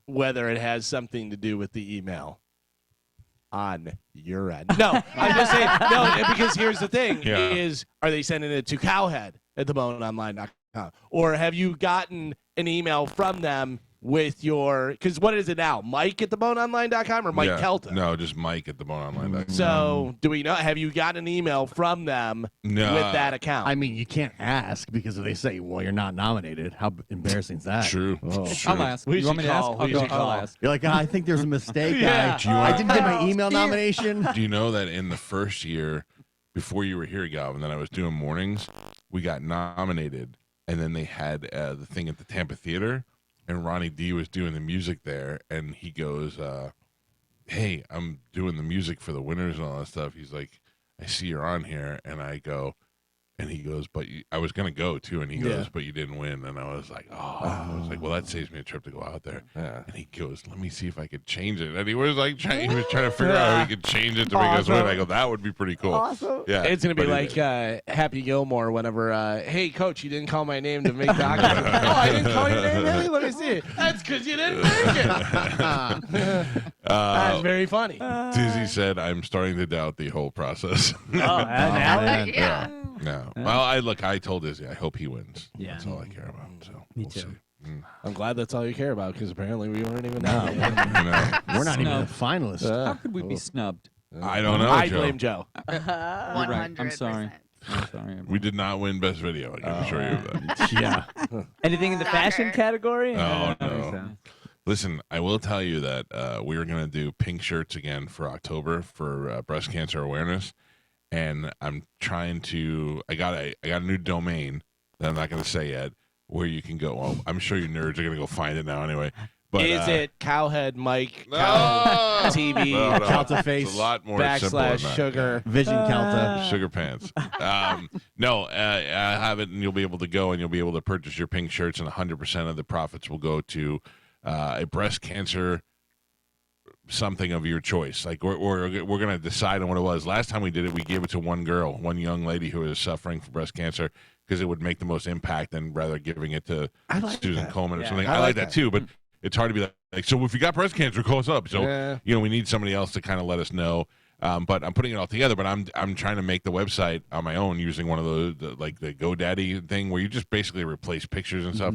whether it has something to do with the email on your end. No, I'm just saying. No, because here's the thing: Yeah. is are they sending it to Cowhead at theboneonline.com, or have you gotten an email from them with your? Because what is it now? Mike at theboneonline.com or Mike Yeah. Calta? No, just Mike at theboneonline.com. So do we know? Have you got an email from them No. with that account? I mean, you can't ask because if they say, well, you're not nominated, how embarrassing is that? True. Oh. True. I'll ask. We You want me should to ask? call. I'll We go. should I'll call. ask. You're like, I think there's a mistake. Yeah. I didn't get my email nomination. Do you know that in the first year, before you were here, Galvin, that I was doing mornings, we got nominated, and then they had the thing at the Tampa Theater and Ronnie D was doing the music there, and he goes, "Hey, I'm doing the music for the winners and all that stuff." He's like, "I see you're on here," and I go. And he goes, but I was going to go, too. And he goes, but you didn't win. And I was like, I was like, well, that saves me a trip to go out there. Yeah. And he goes, let me see if I could change it. And he was like, he was trying to figure out how he could change it to make us win. I go, that would be pretty cool. Awesome. Yeah, It's going to be but like Happy Gilmore whenever, hey, coach, you didn't call my name to make the octagon. Oh, I didn't call your name, really? Let me see it. That's because you didn't make it. That's very funny. Dizzy said, I'm starting to doubt the whole process. Yeah. No. Well, I told Dizzy, I hope he wins. Yeah. That's all I care about. So Me we'll too. see. I'm glad that's all you care about because apparently we weren't even there. I know. We're not even Snub. a finalist. How could we be snubbed? I don't know, I Joe. blame Joe. 100%. right. I'm sorry. I'm sorry. We did not win Best Video. I can assure you of that. Yeah. Anything in the fashion Shocker. category? Oh, I don't think no. so. Listen, I will tell you that we were going to do pink shirts again for October for breast cancer awareness, and I'm trying to. I got a new domain that I'm not going to say yet, where you can go. Well, I'm sure you nerds are going to go find it now anyway. But Is it Cowhead Mike No! TV No, no. Calta face, It's a lot more simple than / that. sugar? Vision Calta. Sugar pants. No, I have it, and you'll be able to go and you'll be able to purchase your pink shirts, and 100% of the profits will go to a breast cancer something of your choice. Like we're going to decide on what it was. Last time we did it, we gave it to one girl, one young lady who is suffering from breast cancer because it would make the most impact than rather giving it to Susan Coleman or something. I like that too, but it's hard to be like, so if you got breast cancer, call us up. So, we need somebody else to kind of let us know. But I'm putting it all together, but I'm trying to make the website on my own using one of those, like the GoDaddy thing where you just basically replace pictures and stuff.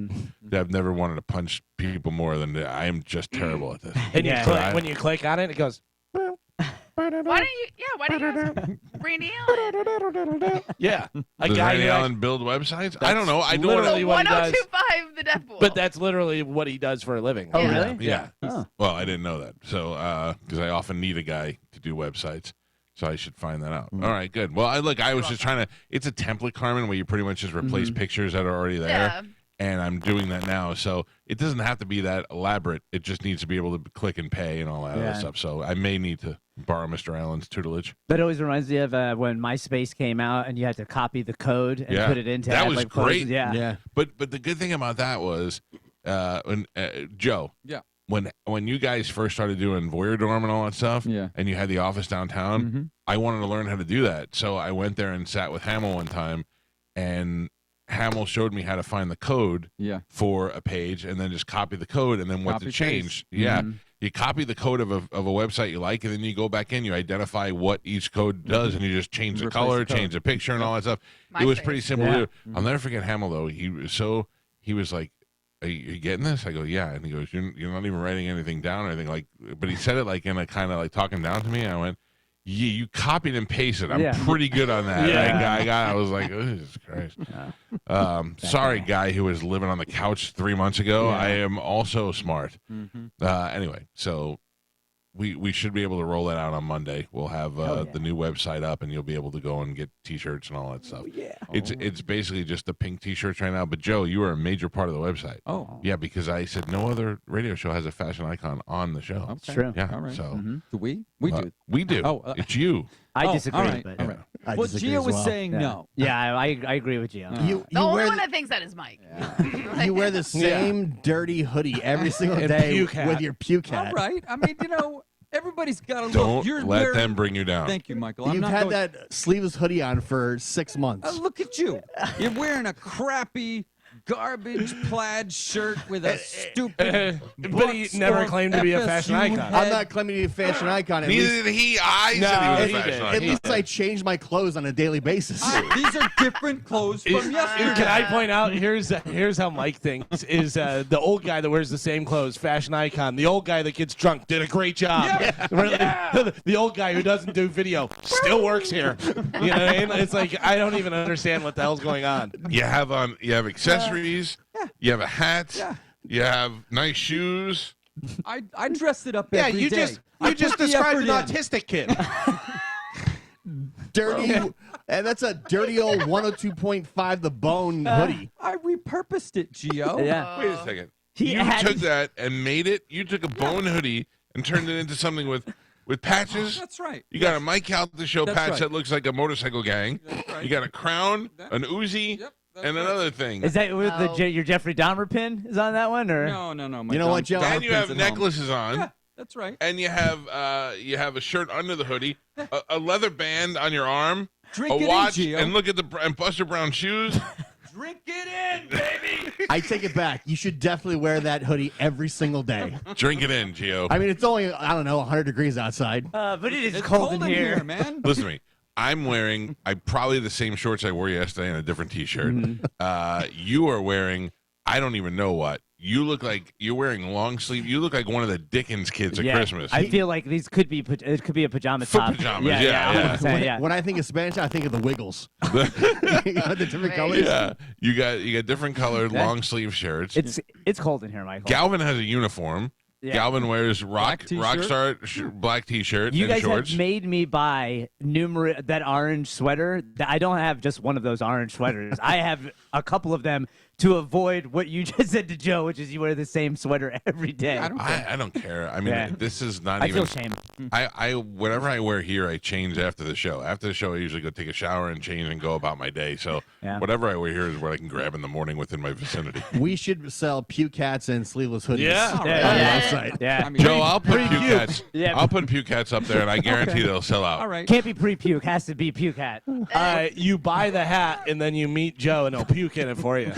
I've never wanted to punch people more than I am just terrible at this. And Yeah. when you click on it, it goes. Why don't you ask Randy Allen? Yeah, a Does guy Randy who Allen build websites? I don't know. I don't literally what he does. 1025 the Death Pool. But that's literally what he does for a living. Oh, Yeah. really? Yeah. Oh. Well, I didn't know that. So, because I often need a guy to do websites. So I should find that out. All right, good. Well, I was just trying to, it's a template, Carmen, where you pretty much just replace pictures that are already there. Yeah. And I'm doing that now. So it doesn't have to be that elaborate. It just needs to be able to click and pay and all that other stuff. So I may need to borrow Mr. Allen's tutelage. That always reminds me of when MySpace came out and you had to copy the code and put it into that add, was like, great. photos. Yeah. Yeah. But the good thing about that was, when Joe, Yeah. when you guys first started doing Voyeur Dorm and all that stuff, Yeah. and you had the office downtown, I wanted to learn how to do that. So I went there and sat with Hamill one time, and Hamill showed me how to find the code Yeah. for a page, and then just copy the code, and then what to Copy, change. paste. Yeah, you copy the code of a website you like, and then you go back in, you identify what each code does, and you just change the Replace color, the code. change the picture, and all that stuff. My it was face. pretty simple Yeah. to do. I'll never forget Hamill though. He was like, are you getting this? I go, yeah. And he goes, you're not even writing anything down or anything. Like, but he said it like in a kind of like talking down to me. And I went, yeah, you copied and pasted. I'm Yeah. pretty good on that. Yeah. I was like, oh, Jesus Christ. Sorry, guy who was living on the couch 3 months ago. Yeah. I am also smart. Anyway, so we should be able to roll that out on Monday. We'll have the new website up, and you'll be able to go and get T-shirts and all that stuff. It's basically just the pink T-shirts right now. But Joe, you are a major part of the website. Oh. Yeah, because I said no other radio show has a fashion icon on the show. Okay. True. Yeah, All right. so Do we? We do. we do. Oh, it's you. I disagree. All right. But, All right. I Well, disagree Gio as was well. saying no. Yeah, I agree with you. You the only wear one the, that thinks that is Mike. you wear the same dirty hoodie every single And day puke hat. with your puke hat. All right. I mean, everybody's got a look. Don't You're let wearing- them bring you down. Thank you, Michael. I'm You've not had going- that sleeveless hoodie on for 6 months. Look at you. You're wearing a crappy garbage plaid shirt with a stupid. But he Bucks never or claimed to be a FSU fashion icon. I'm head. not claiming to be a fashion icon. At Neither least, did he. I No, said he was he a did. fashion at icon. least I change my clothes on a daily basis. These are different clothes from yesterday. Can I point out? Here's how Mike thinks: is the old guy that wears the same clothes, fashion icon. The old guy that gets drunk did a great job. The old guy who doesn't do video still works here. You know what I mean? It's like I don't even understand what the hell's going on. You have accessories. You have a hat. You have nice shoes. I dressed it up Yeah, every you day. just I just put the described an effort in. autistic kid. dirty, and that's a dirty old 102.5 The Bone hoodie. I repurposed it, Gio. Yeah. Wait a second. You took that and made it. You took a bone hoodie and turned it into something with patches. That's right. You got a Mike Calta show That's patch right. that looks like a motorcycle gang. That's right. You got a crown, an Uzi, Yep, that's and right. another thing. Is that with Oh. your Jeffrey Dahmer pin is on that one, or No. You know what, Joe? And you have necklaces on. Yeah, that's right. And you have a shirt under the hoodie, a leather band on your arm, Drink a it watch, in, Gio. and look at and Buster Brown shoes. Drink it in, baby. I take it back. You should definitely wear that hoodie every single day. Drink it in, Gio. I mean, it's only, I don't know, 100 degrees outside. but it is It's cold in here. man. Listen to me. I'm wearing probably the same shorts I wore yesterday and a different T-shirt. You are wearing I don't even know what. You look like you're wearing long sleeve. You look like one of the Dickens kids at Christmas. I feel like these could be it could be a pajama Foot top. pajamas, Yeah, yeah. 100%, yeah. When I think of Spanish, I think of the Wiggles. You know, the different Right. colors. yeah, you got different colored long sleeve shirts. It's cold in here, Michael. Galvin has a uniform. Yeah. Galvin wears Black t-shirt. rockstar black T-shirt You and guys shorts. have made me buy that orange sweater. I don't have just one of those orange sweaters. I have a couple of them to avoid what you just said to Joe, which is you wear the same sweater every day. I don't care. I mean, Yeah. this is not I even. feel shame. I whatever I wear here, I change after the show. After the show, I usually go take a shower and change and go about my day. So Yeah. whatever I wear here is what I can grab in the morning within my vicinity. We should sell puke hats and sleeveless hoodies. Yeah. on Yeah, the yeah. website. Yeah. I mean, Joe, I'll put puke hats. Yeah. I'll put puke hats up there, and I guarantee they'll sell out. all right. Can't be pre-puke. Has to be puke hat. You buy the hat and then you meet Joe and he'll puke in it for you.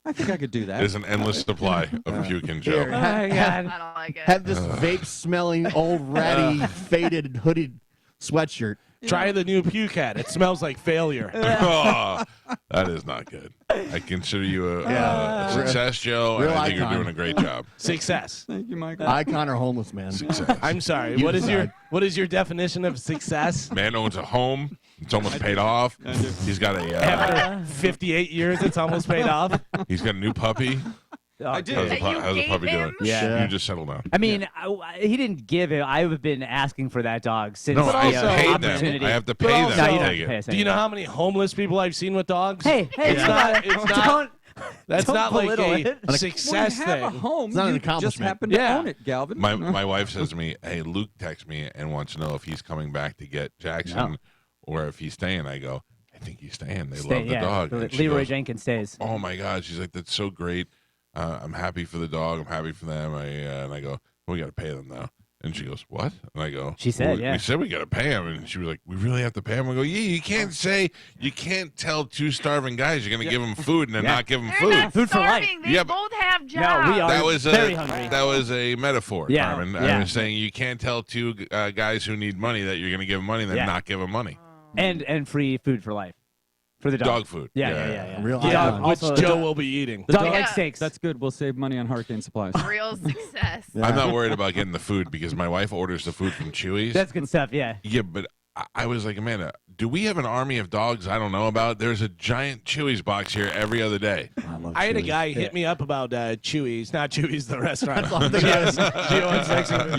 I think I could do that. There's an endless supply of puke and Joe. Oh my God. I don't like it. Have this vape-smelling, old, ratty, faded, hooded sweatshirt. Try the new puke hat. It smells like failure. Oh, that is not good. I consider you a success, Joe, and Real I think icon. you're doing a great job. Success. Thank you, Michael. Icon or homeless man? Success. I'm sorry. You What is decide. what is your definition of success? Man owns a home. It's almost paid off. He's got a After 58 years, it's almost paid off. he's got a new puppy. I did. How's the, That you how's the gave puppy him? doing? Yeah. You just settle down. I mean, he didn't give it. I've been asking for that dog since No, the I also- paid them. opportunity. I have to pay But them also- No, to you don't take have to pay it. us Do you anything. know how many homeless people I've seen with dogs? Hey, It's not- it's not- Don't, That's don't not like belittle a it. When success you have a thing. home, It's not an you just accomplishment. happen to Yeah. own it, Galvin. My wife says to me, "Hey, Luke texts me and wants to know if he's coming back to get Jackson No. or if he's staying." I go, "I think he's staying. They Stay- love the yeah, dog." And she Leroy goes, Jenkins stays. "Oh my God!" She's like, "That's so great. I'm happy for the dog. I'm happy for them." And I go, "We got to pay them now." And she goes, "What?" And I go, She said, "Well, yeah. We said we got to pay him." And she was like, "We really have to pay him?" I go, "Yeah, you can't tell two starving guys you're going to give them food and then not give them They're food." not Food for life. starving. They Yeah, but- both have jobs. No, we are That was very hungry. that was a metaphor, Yeah, Carmen. yeah. I was saying you can't tell two guys who need money that you're going to give them money and then Yeah. not give them money. And free food for life for the dog. Dog food. Yeah. Real The icon. dog Which also Joe will be eating. dog Yeah. like steaks. That's good. We'll save money on hurricane supplies. Real success. I'm not worried about getting the food because my wife orders the food from Chewy's. That's good stuff. Yeah. Yeah, but I was like, Amanda, do we have an army of dogs I don't know about? There's a giant Chewy's box here every other day. I had a guy hit me up about Chewy's, not Chewy's, the restaurant.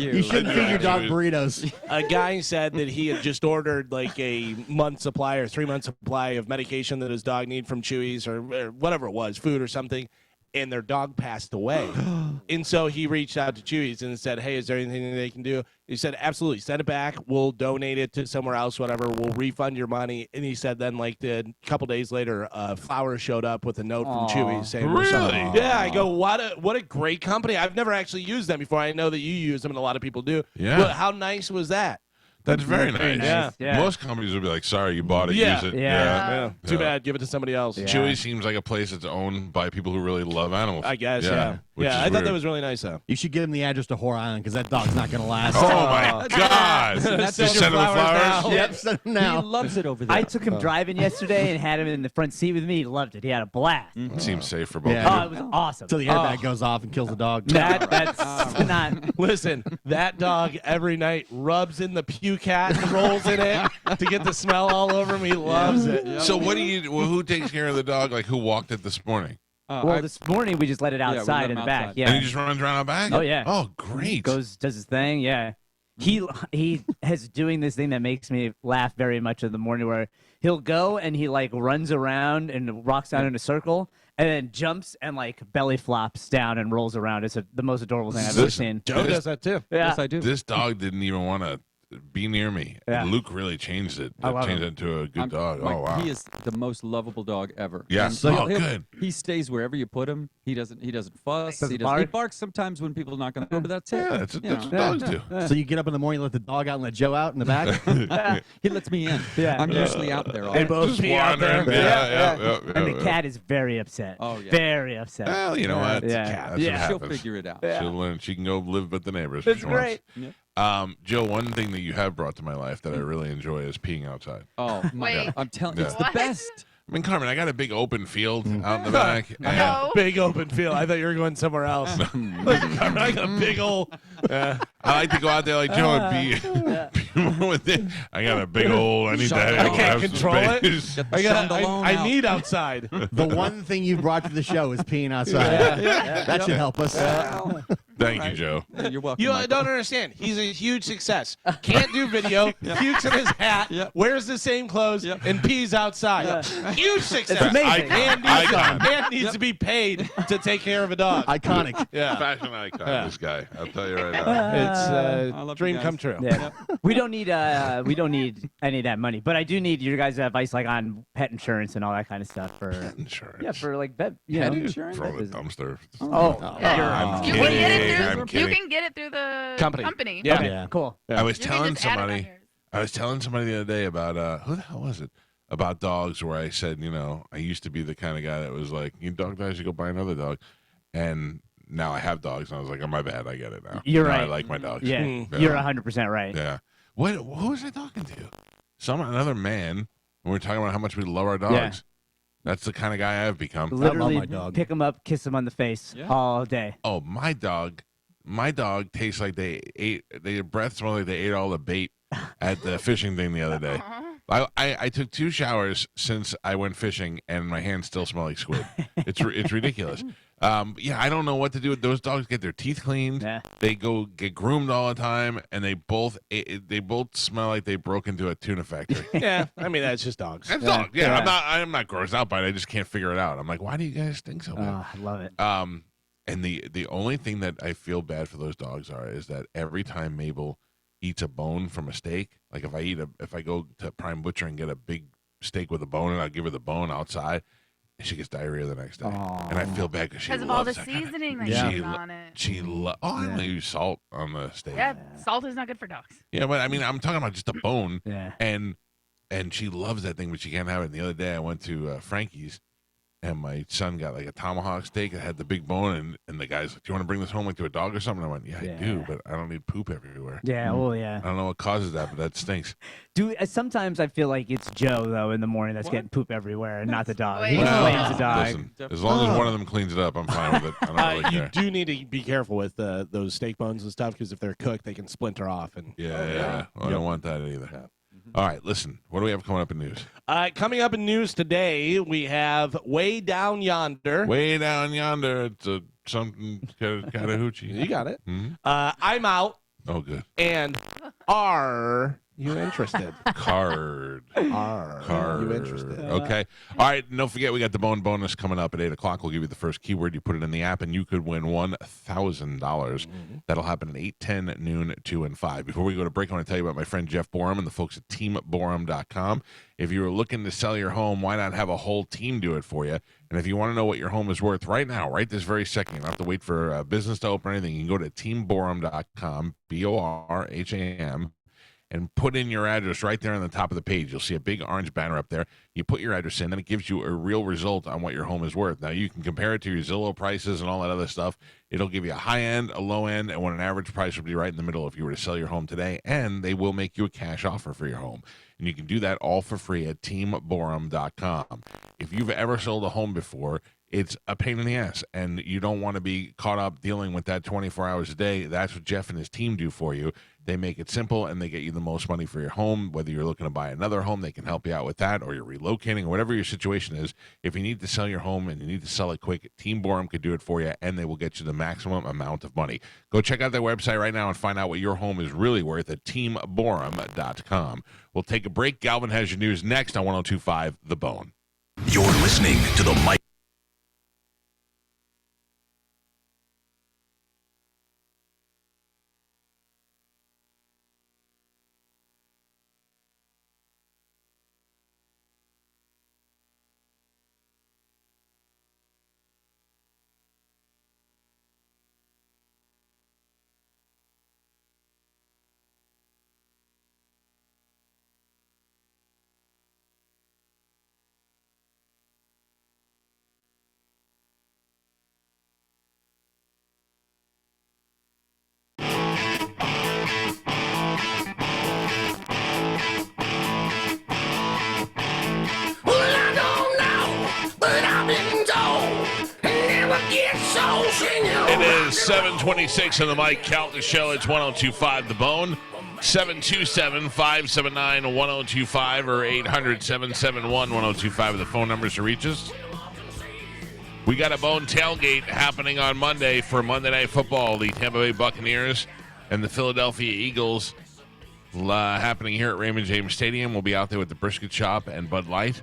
You shouldn't feed your dog burritos. A guy said that he had just ordered like a month supply or 3 month supply of medication that his dog need from Chewy's or whatever it was, food or something, and their dog passed away. And so he reached out to Chewy's and said, "Hey, is there anything they can do?" He said, "Absolutely, send it back. We'll donate it to somewhere else, whatever. We'll refund your money." And he said then like a couple days later, Flower showed up with a note from Chewy's saying, "We're sorry." Really? Yeah, I go, what a great company. I've never actually used them before. I know that you use them and a lot of people do. Yeah. But how nice was that? That's very nice. Yeah. Yeah. Most companies would be like, sorry, you bought it, Yeah. use it. Yeah. Too Yeah. bad. Give it to somebody else. Yeah. Chewy seems like a place that's owned by people who really love animals. I guess, yeah. which is I thought weird. that was really nice, though. You should give him the address to Whore Island because that dog's not going to last. Oh my God! That's Just your send him the flowers flowers. now. Yep, send him now. He loves it over there. I took him driving yesterday and had him in the front seat with me. He loved it. He had a blast. It seems safe for both Yeah. Oh, of it you. was awesome. Until the airbag goes off and kills the dog. That's not. Listen, that dog every night rubs in the puke hat and rolls in it to get the smell all over him. He loves it. So what do you? Well, who takes care of the dog? Like who walked it this morning? Well, this morning we just let it we let outside him in the back. outside. Yeah. And he just runs around out back. Oh, yeah. Oh great. Does his thing. Yeah. He has doing this thing that makes me laugh very much in the morning where he'll go and he like runs around and rocks down in a circle and then jumps and like belly flops down and rolls around. It's the most adorable thing I've ever seen. Joe does that too. Yeah. Yes, I do. This dog didn't even want to be near me. Yeah. Luke really changed it. I love Changed him. it to a good dog. Mike, Oh wow. He is the most lovable dog ever. Yes. And Oh, good. He stays wherever you put him. He doesn't fuss. Doesn't He bark? barks sometimes when people are not going to go, but that's it. Yeah, that's You what know. dogs do. So you get up in the morning, let the dog out, and let Joe out in the back. He lets me in. Yeah. I'm usually out there all They day. both Just pee out there. wandering. Yeah. And the cat is very upset. Oh, yeah. Very upset. Well, you know what? Yeah. That's what Yeah. She'll happens. figure it out. Yeah. She'll learn. She can go live with the neighbors. It's if she wants. great. Yep. Joe, one thing that you have brought to my life that I really enjoy is peeing outside. Oh, my Wait. God. I'm telling you, Yeah. it's the What? best. I mean, Carmen, I got a big open field out in the back. and- No. Big open field. I thought you were going somewhere else. I got a big old. I like to go out there like Joe and pee with it. I got a big old. I need to Shut have, up. I can't have some control it. space. Get the I got. Chandalone I out. need outside. The one thing you brought to the show is peeing outside. That should help us. Thank you, Joe. You're welcome. You Michael. don't understand. He's a huge success. Can't do video. Pukes in his hat. Yep. Wears the same clothes Yep. and pees outside. Huge success. It's amazing. And needs to be paid to take care of a dog. Iconic. Yeah. Fashion icon, Yeah. this guy. I'll tell you right now. It's I love you dream guys. come true. Yeah. We don't need any of that money, but I do need your guys' advice like on pet insurance and all that kind of stuff for Insurance. for like vet Pet know. insurance? Throw the business. dumpster. Oh, I'm You kidding. can get it I'm through. You kidding. can get it through the Company. Yeah. okay, Yeah. cool. I was You can telling just add it on somebody. yours. I was telling somebody the other day about who the hell was it? About dogs, where I said, I used to be the kind of guy that was like, "You dog dies, you go buy another dog," and now I have dogs, and I was like, "Oh, my bad, I get it now." You're Now I right. like my dogs. Yeah, Mm. you're 100% right. Yeah. What? Who was I talking to? Another man. And we're talking about how much we love our dogs. That's the kind of guy I've become. Literally, my dog. pick them up, kiss them on the face Yeah. all day. Oh, my dog tastes like their breath smells like they ate all the bait at the fishing thing the other day. I took 2 showers since I went fishing, and my hands still smell like squid. It's ridiculous. I don't know what to do with those dogs. Get their teeth cleaned. Yeah. They go get groomed all the time, and they both smell like they broke into a tuna factory. Yeah. I mean, that's just dogs. That's dog. Yeah, Yeah. I'm not grossed out by it. I just can't figure it out. I'm like, why do you guys stink so bad? Oh, I love it. And the only thing that I feel bad for those dogs is that every time Mabel eats a bone from a steak, like if I go to Prime Butcher and get a big steak with a bone and I'll give her the bone outside, and she gets diarrhea the next day. And I feel bad because she Because of all the loves that kind of- seasoning that Yeah. you put on it. I don't use salt on the steak. Yeah, salt is not good for dogs. Yeah, but I mean, I'm talking about just a bone. Yeah. And she loves that thing, but she can't have it. And the other day I went to Frankie's, and my son got like a tomahawk steak that had the big bone, and the guy's like, "Do you want to bring this home like to a dog or something?" I went, "Yeah, I do, but I don't need poop everywhere." Yeah. Oh, yeah. I don't know what causes that, but that stinks. Sometimes I feel like it's Joe though in the morning that's getting poop everywhere and not the dog. Wait. He Well, blames the dog. Listen, as long as one of them cleans it up, I'm fine with it. I don't really You care. do need to be careful with those steak bones and stuff because if they're cooked, they can splinter off. And Yeah. Well, I don't want that either. All right, listen. What do we have coming up in news? Coming up in news today, we have Way Down Yonder. Way down yonder, it's something Chattahoochee. You got it. Mhm. I'm out. Oh, good. And are you interested? Card. Are you interested? Okay. All right. Don't forget, we got the bone bonus coming up at 8 o'clock. We'll give you the first keyword. You put it in the app, and you could win $1,000. That'll happen at 8, 10, noon, 2, and 5. Before we go to break, I want to tell you about my friend Jeff Borum and the folks at teamborum.com. If you're looking to sell your home, why not have a whole team do it for you? And if you want to know what your home is worth right now, right this very second, you don't have to wait for business to open or anything. You can go to teamborum.com, BORHAM, and put in your address right there on the top of the page. You'll see a big orange banner up there. You put your address in, then it gives you a real result on what your home is worth. Now, you can compare it to your Zillow prices and all that other stuff. It'll give you a high end, a low end, and what an average price would be right in the middle if you were to sell your home today. And they will make you a cash offer for your home. And you can do that all for free at teamborum.com. If you've ever sold a home before, it's a pain in the ass, and you don't want to be caught up dealing with that 24 hours a day. That's what Jeff and his team do for you. They make it simple, and they get you the most money for your home. Whether you're looking to buy another home, they can help you out with that, or you're relocating, or whatever your situation is. If you need to sell your home and you need to sell it quick, Team Borum could do it for you, and they will get you the maximum amount of money. Go check out their website right now and find out what your home is really worth at teamborum.com. We'll take a break. Galvin has your news next on 102.5 The Bone. You're listening to the Mike 726 on the Mike Calta Show. It's 102.5 The Bone. 727-579-1025 or 800-771-1025 are the phone numbers to reach us. We got a Bone tailgate happening on Monday for Monday Night Football. The Tampa Bay Buccaneers and the Philadelphia Eagles happening here at Raymond James Stadium. We'll be out there with the brisket shop and Bud Light.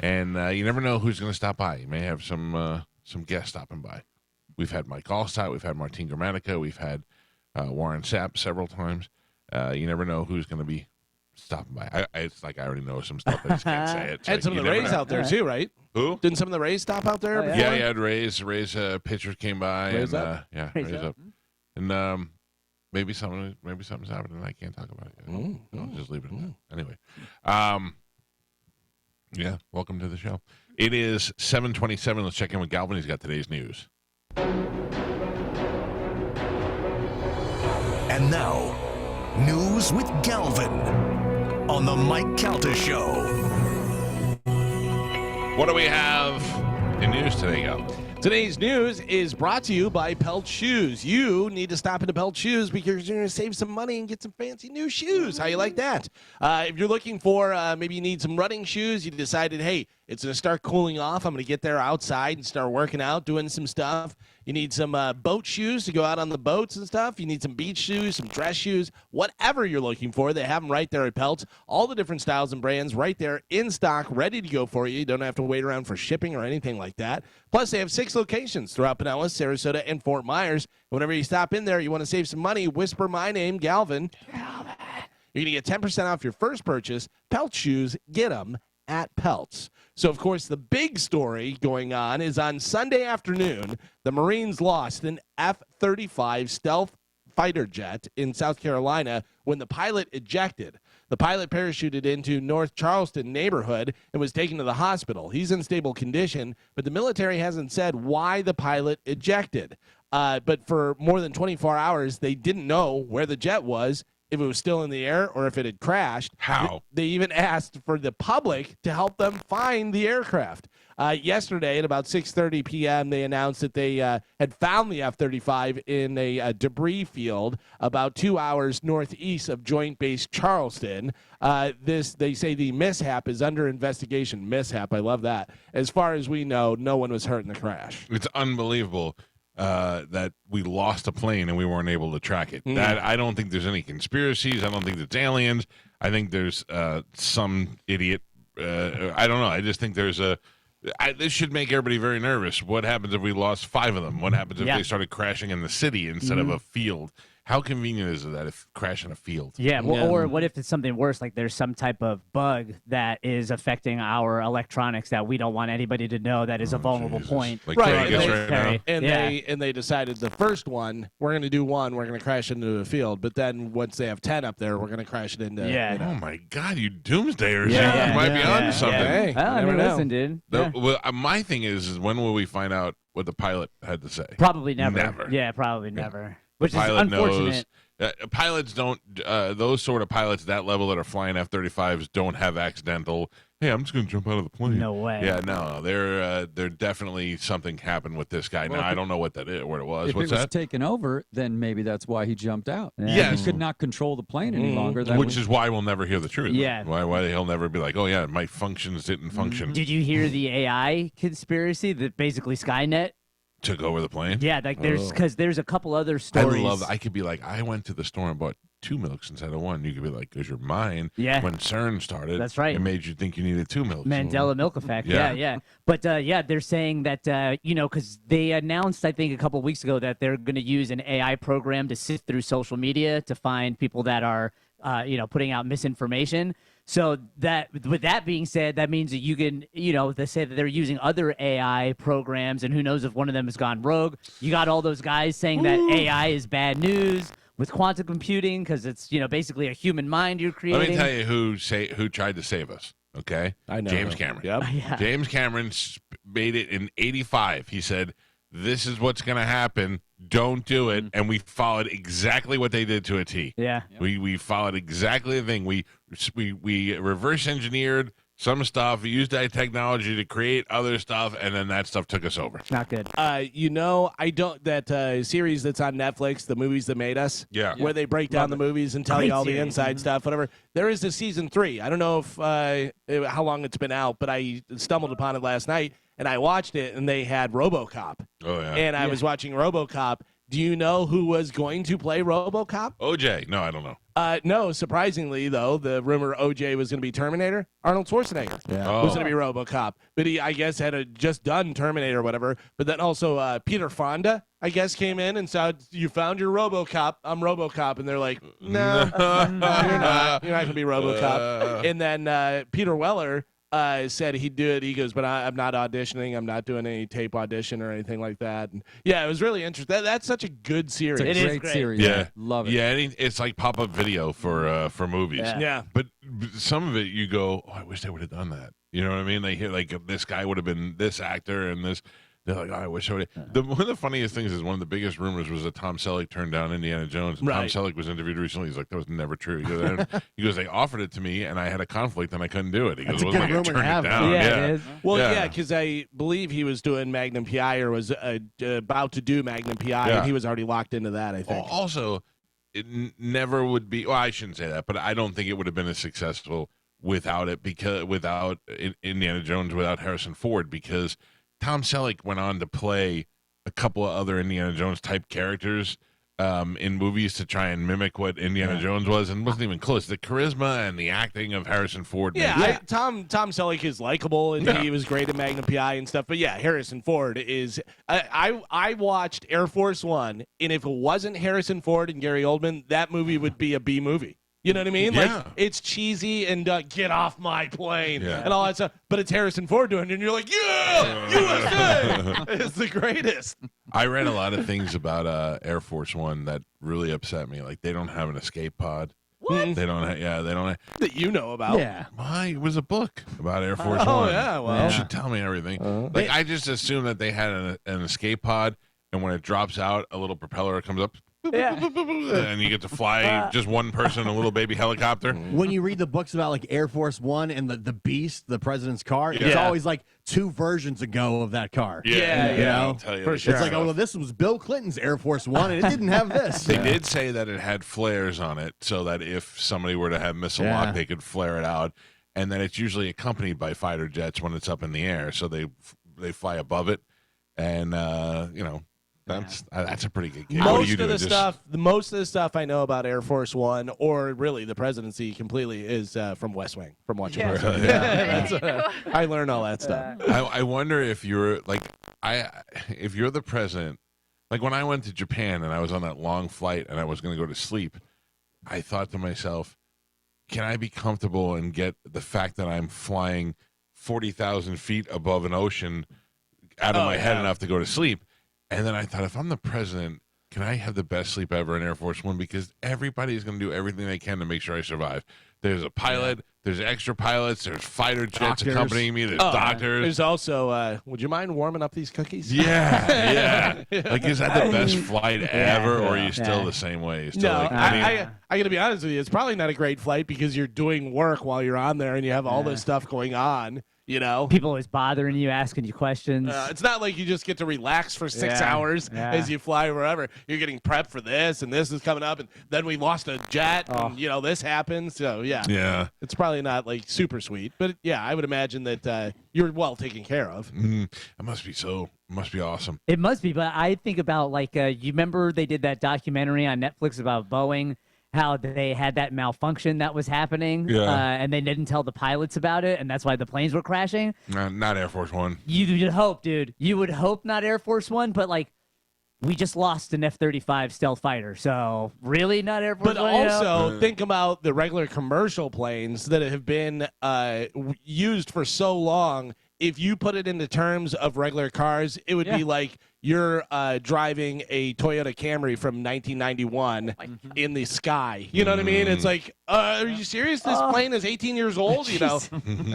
And you never know who's going to stop by. You may have some guests stopping by. We've had Mike Allstott. We've had Martin Gramatica. We've had Warren Sapp several times. You never know who's going to be stopping by. It's like I already know some stuff. I just can't say it. And some of the Rays out there, too, right? Who? Didn't some of the Rays stop out there? Oh, Yeah, you had Rays. Rays pitchers came by. Rays and, up? Rays up. And maybe something's happening. I can't talk about it yet. I'll just leave it at that. Anyway, yeah, welcome to the show. It is 7:27. Let's check in with Galvin. He's got today's news. And now, news with Galvin on the Mike Calta Show. What do we have in news today, Galvin? Today's news is brought to you by Pelt Shoes. You need to stop into Pelt Shoes because you're going to save some money and get some fancy new shoes. How you like that? If you're looking for, maybe you need some running shoes, you decided, hey, it's going to start cooling off. I'm going to get there outside and start working out, doing some stuff. You need some boat shoes to go out on the boats and stuff. You need some beach shoes, some dress shoes, whatever you're looking for. They have them right there at Pelts. All the different styles and brands right there in stock, ready to go for you. You don't have to wait around for shipping or anything like that. Plus, they have 6 locations throughout Pinellas, Sarasota, and Fort Myers. Whenever you stop in there, you want to save some money, whisper my name, Galvin. Galvin. You're going to get 10% off your first purchase. Pelt Shoes, get them at Pelts. So, of course, the big story going on is on Sunday afternoon, the Marines lost an F-35 stealth fighter jet in South Carolina when the pilot ejected. The pilot parachuted into North Charleston neighborhood and was taken to the hospital. He's in stable condition, but the military hasn't said why the pilot ejected. But for more than 24 hours, they didn't know where the jet was, if it was still in the air or if it had crashed. How? They even asked for the public to help them find the aircraft. Yesterday at about 6:30 p.m., they announced that they had found the F-35 in a debris field about 2 hours northeast of Joint Base Charleston. They say the mishap is under investigation. Mishap, I love that. As far as we know, no one was hurt in the crash. It's unbelievable that we lost a plane and we weren't able to track it. That I don't think there's any conspiracies. I don't think it's aliens. I think there's some idiot. I don't know. I just think there's this should make everybody very nervous. What happens if we lost 5 of them? What happens if they started crashing in the city instead of a field? How convenient is it that if crash in a field? Yeah, well, or what if it's something worse, like there's some type of bug that is affecting our electronics that we don't want anybody to know that is a vulnerable point. Like Right, Vegas and right now. And they decided the first one, we're going to do one, we're going to crash into a field, but then once they have 10 up there, we're going to crash it into. Oh my God, you doomsdayers! Yeah, You might be onto something. Hey, Well, I you mean, never know. listen, dude. Well, my thing is when will we find out what the pilot had to say? Probably never. Never. Yeah, probably never. Which is Pilot unfortunate. knows. Pilots don't. Those sort of pilots, that level that are flying F-35s, don't have accidental. Hey, I'm just going to jump out of the plane. No way. Yeah, no, they're definitely something happened with this guy. Well, now I don't know what that is, what it was. If What's it was that? taken over, then maybe that's why he jumped out. Yes. He could not control the plane any longer. Which is why we'll never hear the truth. Yeah. Why he'll never be like, oh yeah, my functions didn't function. Did you hear the AI conspiracy that basically Skynet? Took over the plane. Yeah, like there's a couple other stories. I could be like, I went to the store and bought 2 milks instead of 1. You could be like, because you're mine. Yeah. When CERN started, That's right. It made you think you needed 2 milks. Mandela milk effect. Yeah. Yeah. But they're saying that because they announced, I think, a couple of weeks ago that they're going to use an AI program to sift through social media to find people that are putting out misinformation. So that, with that being said, that means that you can, they say that they're using other AI programs, and who knows if one of them has gone rogue. You got all those guys saying that AI is bad news with quantum computing because it's, basically a human mind you're creating. Let me tell you who tried to save us. Okay, I know. James Cameron. Yep. Yeah. James Cameron made it in '85. He said, "This is what's going to happen. Don't do it." And we followed exactly what they did to a T. Yeah. We followed exactly the thing. We reverse engineered some stuff, used that technology to create other stuff, and then that stuff took us over. Not good. I don't that series that's on Netflix, The Movies That Made Us. Yeah. Where they break down the movies and tell Great you all the series. inside stuff, whatever. There is a season 3. I don't know if how long it's been out, but I stumbled upon it last night and I watched it, and they had RoboCop. Oh, yeah. And I was watching RoboCop. Do you know who was going to play RoboCop? OJ. No, I don't know. No, surprisingly, though, the rumor OJ was going to be Terminator. Arnold Schwarzenegger was going to be RoboCop. But he, I guess, had just done Terminator or whatever. But then also Peter Fonda, I guess, came in and said, you found your RoboCop. I'm RoboCop. And they're like, no, you're not. You're not going to be RoboCop. And then Peter Weller said he'd do it. He goes, but I'm not auditioning. I'm not doing any tape audition or anything like that. And yeah, it was really interesting. That's such a good series. It's a It is great great. series. Yeah. Love it. Yeah, it's like pop-up video for movies. Yeah. Yeah. But some of it, you go, oh, I wish they would have done that. You know what I mean? They hear like this guy would have been this actor and this. They're like, oh, I wish I would have. One of the funniest things is one of the biggest rumors was that Tom Selleck turned down Indiana Jones. And Right. Tom Selleck was interviewed recently. He's like, that was never true. He goes, they offered it to me and I had a conflict and I couldn't do it. He goes, That's a it good wasn't like I rumor to turned have. it down. Yeah, it is. Well, Yeah. yeah, because I believe he was doing Magnum PI or was about to do Magnum PI, Yeah. and he was already locked into that, I think. Also, it never would be. Well, I shouldn't say that, but I don't think it would have been as successful without it, because without Indiana Jones, without Harrison Ford, because Tom Selleck went on to play a couple of other Indiana Jones type characters in movies to try and mimic what Indiana Jones was, and wasn't even close. The charisma and the acting of Harrison Ford. Yeah, made it. Tom Selleck is likable, and he was great at Magnum PI and stuff. But yeah, Harrison Ford is. I watched Air Force One, and if it wasn't Harrison Ford and Gary Oldman, that movie would be a B movie. You know what I mean? Yeah. Like, it's cheesy and get off my plane Yeah. and all that stuff. But it's Harrison Ford doing it, and you're like, yeah, USA! It's the greatest. I read a lot of things about Air Force One that really upset me. Like they don't have an escape pod. What? They don't. They don't. That you know about. Yeah. Why? It was a book about Air Force Oh, One. yeah, well. You should tell me everything. Like I just assumed that they had an escape pod, and when it drops out, a little propeller comes up, Yeah. and you get to fly just one person in a little baby helicopter. When you read the books about like Air Force One and the Beast, the president's car, it's Yeah. always like 2 versions ago of that car. Yeah, You know? I'll tell you For the sure. It's like, oh, well, this was Bill Clinton's Air Force One, and it didn't have this. They did say that it had flares on it, so that if somebody were to have missile Yeah. lock, they could flare it out, and then it's usually accompanied by fighter jets when it's up in the air, so they fly above it, and that's a pretty good gig. What do Most you of do? the Just- stuff, most of the stuff I know about Air Force One, or really the presidency, completely is from West Wing, from watching Yeah. West Wing. Yeah. I learn all that stuff. I wonder if you're like if you're the president. Like when I went to Japan and I was on that long flight and I was going to go to sleep, I thought to myself, can I be comfortable and get the fact that I'm flying 40,000 feet above an ocean out of my head enough to go to sleep? And then I thought, if I'm the president, can I have the best sleep ever in Air Force One? Because everybody's going to do everything they can to make sure I survive. There's a pilot, there's extra pilots, there's fighter jets Doctors. accompanying me, there's doctors. There's also, would you mind warming up these cookies? Yeah. Like, is that the best flight ever, or are you still Yeah. the same way? You're still No, like, I got to be honest with you. It's probably not a great flight because you're doing work while you're on there and you have all this stuff going on. You know, People always bothering you, asking you questions. it's not like you just get to relax for 6 Yeah. hours Yeah. as you fly wherever. You're getting prepped for this, and this is coming up, and then we lost a jet, and this happens. So yeah. it's probably not like super sweet, but yeah, I would imagine that you're well taken care of. It must be awesome. It must be, but I think about like you remember they did that documentary on Netflix about Boeing, how they had that malfunction that was happening, Yeah. and they didn't tell the pilots about it, and that's why the planes were crashing. Not Air Force One. You would hope, dude. You would hope not Air Force One, but like we just lost an F-35 stealth fighter, so really not Air Force But One. you know? also think about the regular commercial planes that have been used for so long. If you put it into terms of regular cars, it would be like you're driving a Toyota Camry from 1991 in the sky. You know what I mean? It's like, are you serious? This plane is 18 years old. You know,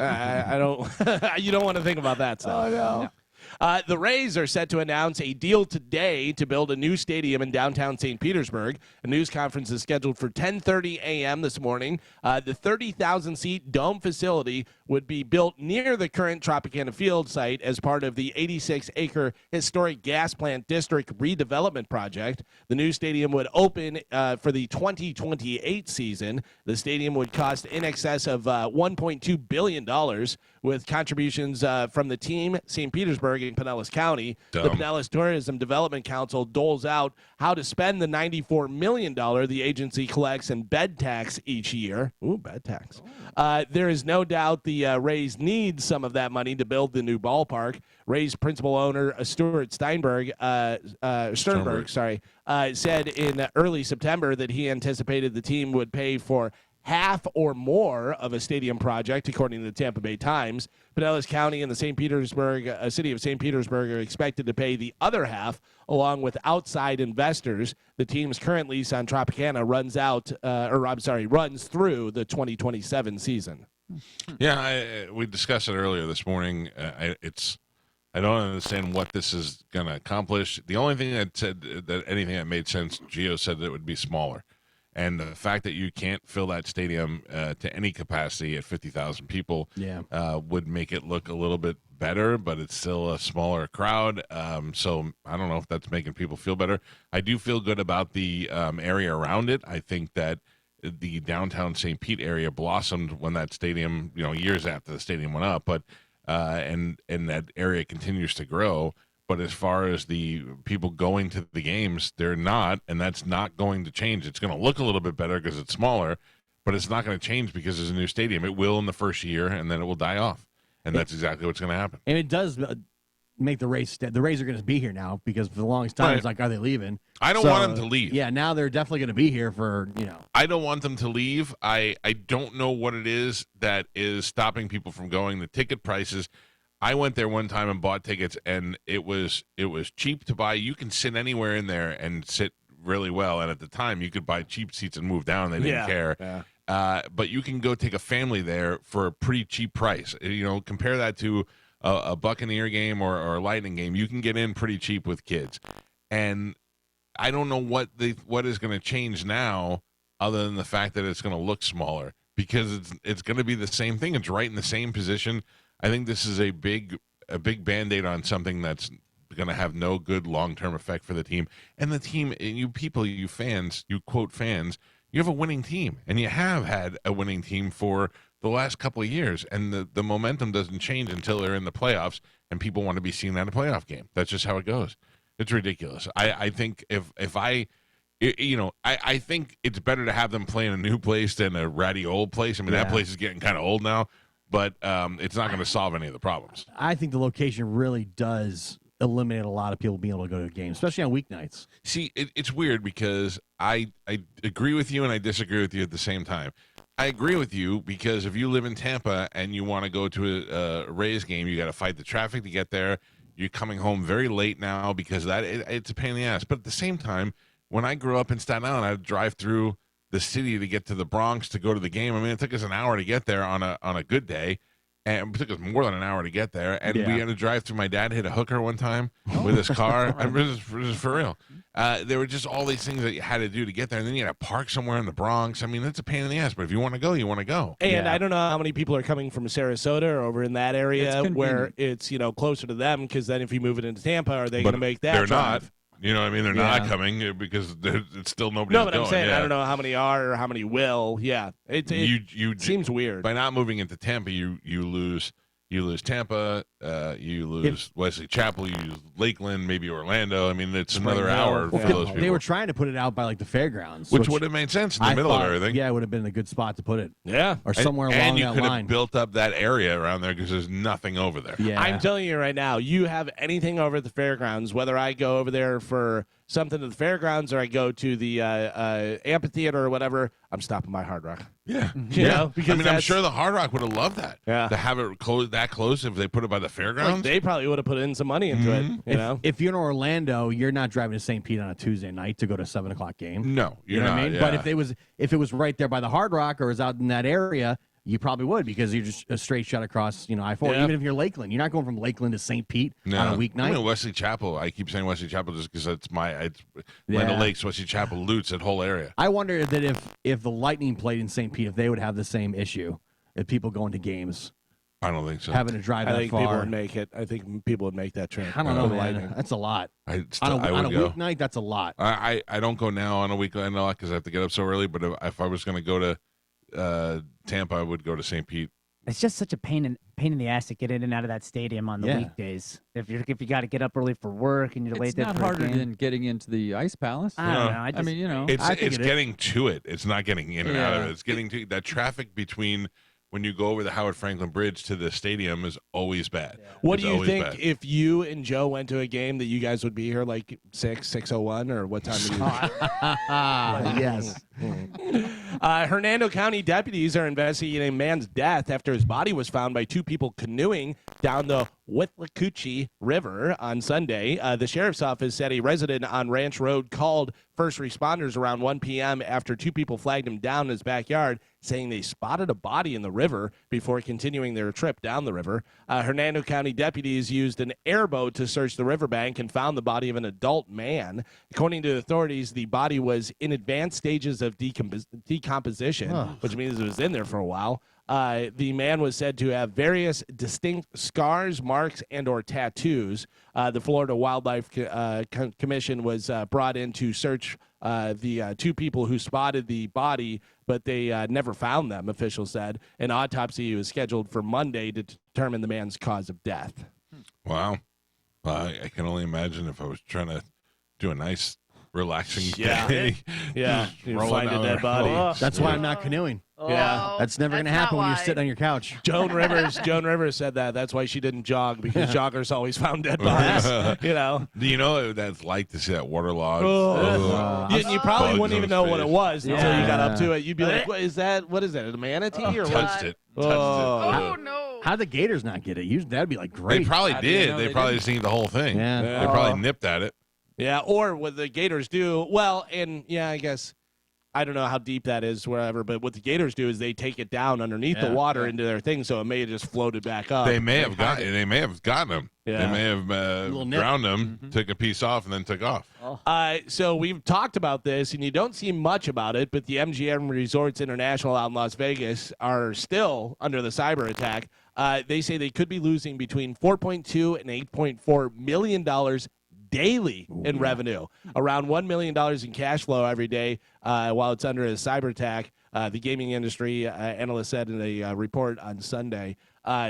I don't. You don't want to think about that stuff. Oh no. The Rays are set to announce a deal today to build a new stadium in downtown St. Petersburg. A news conference is scheduled for 10:30 a.m. this morning. The 30,000-seat dome facility would be built near the current Tropicana Field site as part of the 86-acre historic gas plant district redevelopment project. The new stadium would open for the 2028 season. The stadium would cost in excess of $1.2 billion, with contributions from the team, St. Petersburg, and Pinellas County. The Pinellas Tourism Development Council doles out how to spend the $94 million the agency collects in bed tax each year. Ooh, bed tax. There is no doubt the Rays need some of that money to build the new ballpark. Rays principal owner Stuart Sternberg said in early September that he anticipated the team would pay for half or more of a stadium project, according to the Tampa Bay Times. Pinellas County and the city of St. Petersburg are expected to pay the other half, along with outside investors. The team's current lease on Tropicana runs through the 2027 season. Yeah, we discussed it earlier this morning. I don't understand what this is going to accomplish. The only thing that said that anything that made sense, Gio said that it would be smaller. And the fact that you can't fill that stadium to any capacity at 50,000 people would make it look a little bit better, but it's still a smaller crowd. So I don't know if that's making people feel better. I do feel good about the area around it. I think that the downtown St. Pete area blossomed when that stadium, years after the stadium went up, but and that area continues to grow. But as far as the people going to the games, they're not, and that's not going to change. It's going to look a little bit better because it's smaller, but it's not going to change because there's a new stadium. It will in the first year, and then it will die off, and that's exactly what's going to happen. And it does make the Rays are going to be here now, because for the longest time it's like, are they leaving? I don't want them to leave. Yeah, now they're definitely going to be here for, I don't want them to leave. I don't know what it is that is stopping people from going. The ticket prices. I went there one time and bought tickets, and it was cheap to buy. You can sit anywhere in there and sit really well. And at the time, you could buy cheap seats and move down. They didn't care. Yeah. But you can go take a family there for a pretty cheap price. Compare that to a Buccaneer game or a Lightning game. You can get in pretty cheap with kids. And I don't know what is going to change now, other than the fact that it's going to look smaller, because it's going to be the same thing. It's right in the same position. I think this is a big Band-Aid on something that's going to have no good long-term effect for the team. And the team, you people, you fans, you quote fans, you have a winning team, and you have had a winning team for the last couple of years, and the momentum doesn't change until they're in the playoffs, and people want to be seen at a playoff game. That's just how it goes. It's ridiculous. I think I think it's better to have them play in a new place than a ratty old place. I mean, that place is getting kind of old now. But it's not going to solve any of the problems. I think the location really does eliminate a lot of people being able to go to games, especially on weeknights. See, it's weird because I agree with you and I disagree with you at the same time. I agree with you because if you live in Tampa and you want to go to a Rays game, you got to fight the traffic to get there. You're coming home very late now because it's a pain in the ass. But at the same time, when I grew up in Staten Island, I'd drive through the city to get to the Bronx to go to the game. I mean, it took us an hour to get there on a good day, and it took us more than an hour to get there. And we had to drive through. My dad hit a hooker one time with his car. I mean, this is for real. There were just all these things that you had to do to get there, and then you had to park somewhere in the Bronx. I mean, that's a pain in the ass. But if you want to go, you want to go. And I don't know how many people are coming from Sarasota or over in that area where it's closer to them. Because then if you move it into Tampa, are they going to make that they're drive? Not. You know what I mean? They're not coming because it's still nobody. No, but I'm saying I don't know how many are or how many will. Yeah, it seems weird. By not moving into Tampa, you lose Tampa, you lose Wesley Chapel, you lose Lakeland, maybe Orlando. I mean, it's another hour for those people. They were trying to put it out by like the fairgrounds, which would have made sense in the middle of everything. Yeah, it would have been a good spot to put it. Yeah, or somewhere along that line. And you could have built up that area around there because there's nothing over there. Yeah. I'm telling you right now, you have anything over at the fairgrounds, whether I go over there for something at the fairgrounds or I go to the amphitheater or whatever, I'm stopping by Hard Rock. Yeah. You know, because I'm sure the Hard Rock would have loved that. Yeah. To have it that close if they put it by the fairgrounds. Like, they probably would have put in some money into it. You know? If you're in Orlando, you're not driving to St. Pete on a Tuesday night to go to a 7:00 game. No, you know not. What I mean? Yeah. But if it was right there by the Hard Rock or was out in that area, you probably would, because you're just a straight shot across, I-4. Even if you're Lakeland, you're not going from Lakeland to St. Pete on a weeknight. I mean, Wesley Chapel. I keep saying Wesley Chapel just because it's Land O'Lakes, Wesley Chapel, Lutz, that whole area. I wonder that if the Lightning played in St. Pete, if they would have the same issue, if people going to games. I don't think so. having to drive I that think people far. would make it. I think people would make that trip. I don't know, For the man. Lightning. That's a lot. I On a would go. weeknight, that's a lot. I don't go now on a weekend because I have to get up so early. But if I was going to go to Tampa, I would go to St. Pete. It's just such a pain in the ass to get in and out of that stadium on the Yeah. weekdays. If you got to get up early for work and you're late It's there not for a harder game. than getting into the Ice Palace. I don't know. I mean, you know. It's I think it is. getting to it. It's not getting in and out of Yeah. it. It's getting to that traffic between when you go over the Howard Franklin Bridge to the stadium is always bad. What It's do you always think bad. if you and Joe went to a game that you guys would be here like 6:01, or what time would you? Yes. Hernando County deputies are investigating a man's death after his body was found by two people canoeing down the Withlacoochee River on Sunday. The sheriff's office said a resident on Ranch Road called first responders around 1 p.m. after two people flagged him down in his backyard, saying they spotted a body in the river before continuing their trip down the river. Hernando County deputies used an airboat to search the riverbank and found the body of an adult man. According to authorities, the body was in advanced stages of decomposition, which means it was in there for a while. The man was said to have various distinct scars, marks, and/or tattoos. The Florida Wildlife Commission was brought in to search the two people who spotted the body, but they never found them, officials said. An autopsy was scheduled for Monday to determine the man's cause of death. Wow. I can only imagine if I was trying to do a nice, relaxing day. Yeah, Just you rolling find a out dead there. body. Oh, That's why I'm not canoeing. Yeah. That's never going to That's happen not when you're why. sitting on your couch. Joan Rivers said that. That's why she didn't jog, because joggers always found dead bodies. You know? Do you know what that's like to see that waterlogged? Oh. You probably Bugs wouldn't on even his know what face. it was until you got up to it. You'd be like, Yeah. what is that, a manatee or what? Touched it. Touched Oh, it. no. How'd the Gators not get it? Usually, that'd be like They great. probably How do you did. know They they probably didn't? seen the whole thing. Yeah. They probably nipped at it. Yeah, or what the Gators do, well, and yeah, I guess, I don't know how deep that is, wherever, but what the Gators do is they take it down underneath the Yeah. water into their thing, so it may have just floated back up. They may have gotten him. Yeah. They may have Little nip. drowned him, took a piece off, and then took off. So we've talked about this, and you don't see much about it, but the MGM Resorts International out in Las Vegas are still under the cyber attack. They say they could be losing between $4.2 and $8.4 million daily in revenue, around $1 million in cash flow every day while it's under a cyber attack. The gaming industry analyst said in a report on Sunday.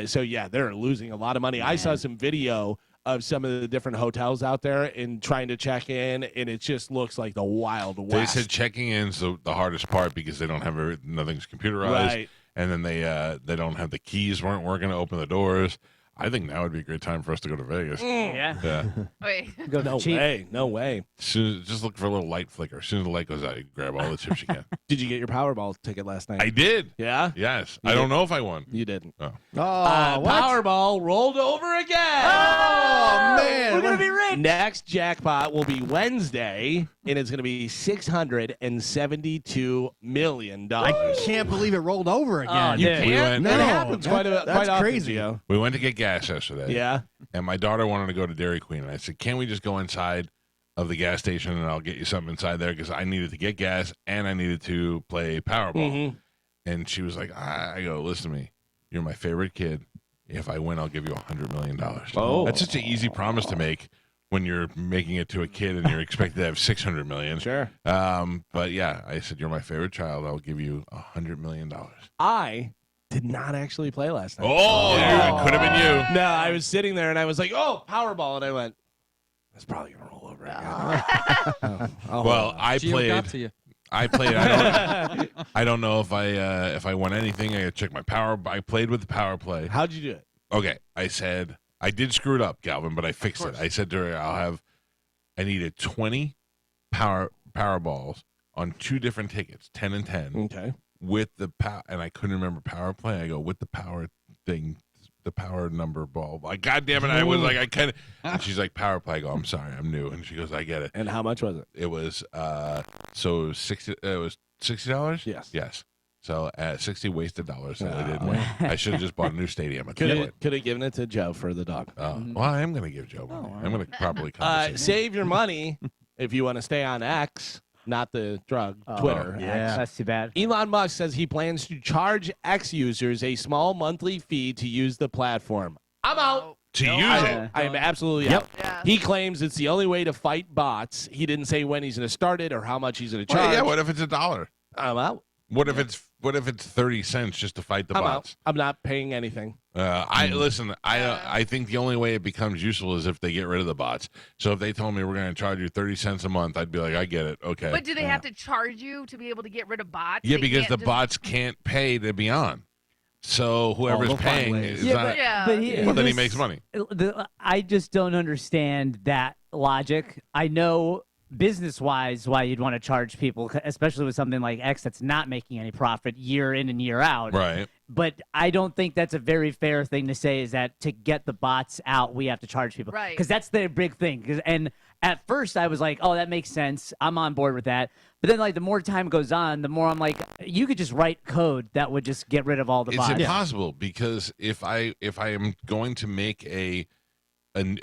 So, yeah, they're losing a lot of money. I saw some video of some of the different hotels out there and trying to check in, and it just looks like the Wild West. They said checking in's the hardest part because they don't have nothing's computerized, Right. and then they don't have the keys weren't working to open the doors. I think now would be a great time for us to go to Vegas. Yeah. Yeah. Wait. Go No cheap. way. No way. Just look for a little light flicker. As soon as the light goes out, you grab all the chips you can. Did you get your Powerball ticket last night? I did. Yeah? Yes. You I don't did. know if I won. You didn't. Oh. Oh, what? Powerball rolled over again. Oh, man. We're gonna be rich. Next jackpot will be Wednesday, and it's going to be $672 million. I can't believe it rolled over again. You can't? We went- That No, happens quite that's often, crazy. Gio. We went to get gas yesterday. Yeah. And my daughter wanted to go to Dairy Queen. And I said, can we just go inside of the gas station and I'll get you something inside there? Because I needed to get gas and I needed to play Powerball. Mhm. And she was like, I go, listen to me. You're my favorite kid. If I win, I'll give you $100 million. Oh. That's such an easy promise to make when you're making it to a kid and you're expected to have $600 million. Sure. But yeah, I said, you're my favorite child. I'll give you $100 million. I did not actually play last night. Oh, it could have been you. No, I was sitting there and I was like, oh, Powerball. And I went, that's probably going to roll over again. Oh, Well, I Gio played. got to you. I played. I don't know if I won anything. I got to check my power. I played with the power play. how'd you do it? Okay, I said I did screw it up, Galvin, but I fixed it. I said to her, I needed 20 power balls on 2 different tickets, 10 and 10, Okay. with the power. And I couldn't remember power play. I go with the power thing, the power number ball. Like, God damn it! I was like, I kind of. And she's like, power play. I go, I'm sorry, I'm new. And she goes, I get it. And how much was it? It was so 60. It was $60. Yes. Yes. So 60 wasted dollars that I didn't win. I should have just bought a new stadium at that point. Could have given it to Joe for the dog. Oh, well, I am going to give Joe money. I'm going to properly compensate. Save your money if you want to stay on X. not the drug, Oh, Twitter. yeah. That's too bad. Elon Musk says he plans to charge X users a small monthly fee to use the platform. I'm out. To use it. I am absolutely Yep. out. Yeah. He claims it's the only way to fight bots. He didn't say when he's going to start it or how much he's going to Well, charge. yeah, what if it's $1? I'm out. What if it's 30 cents just to fight the I'm bots? out. I'm not paying anything. Listen. Yeah. I think the only way it becomes useful is if they get rid of the bots. So if they told me we're going to charge you 30 cents a month, I'd be like, I get it. Okay. But do they have to charge you to be able to get rid of bots? Yeah, They because can't the just- bots can't pay to be on. So whoever's they'll find paying ways. is Yeah, not. Yeah. But Well, then he this- makes money. I just don't understand that logic. I know business-wise why you'd want to charge people, especially with something like X that's not making any profit year in and year out. Right. But I don't think that's a very fair thing to say, is that to get the bots out, we have to charge people. Right. Because that's the big thing. And at first I was like, oh, that makes sense. I'm on board with that. But then, like, the more time goes on, the more I'm like, you could just write code that would just get rid of all the It's bots. impossible because if I am going to make a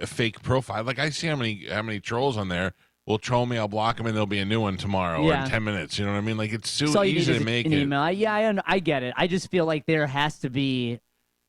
fake profile, like I see how many trolls on there will troll me, I'll block them, and there'll be a new one tomorrow or Yeah. in 10 minutes. You know what I mean? Like it's So so all you need easy is to make an it. email. Yeah, I get it. I just feel like there has to be.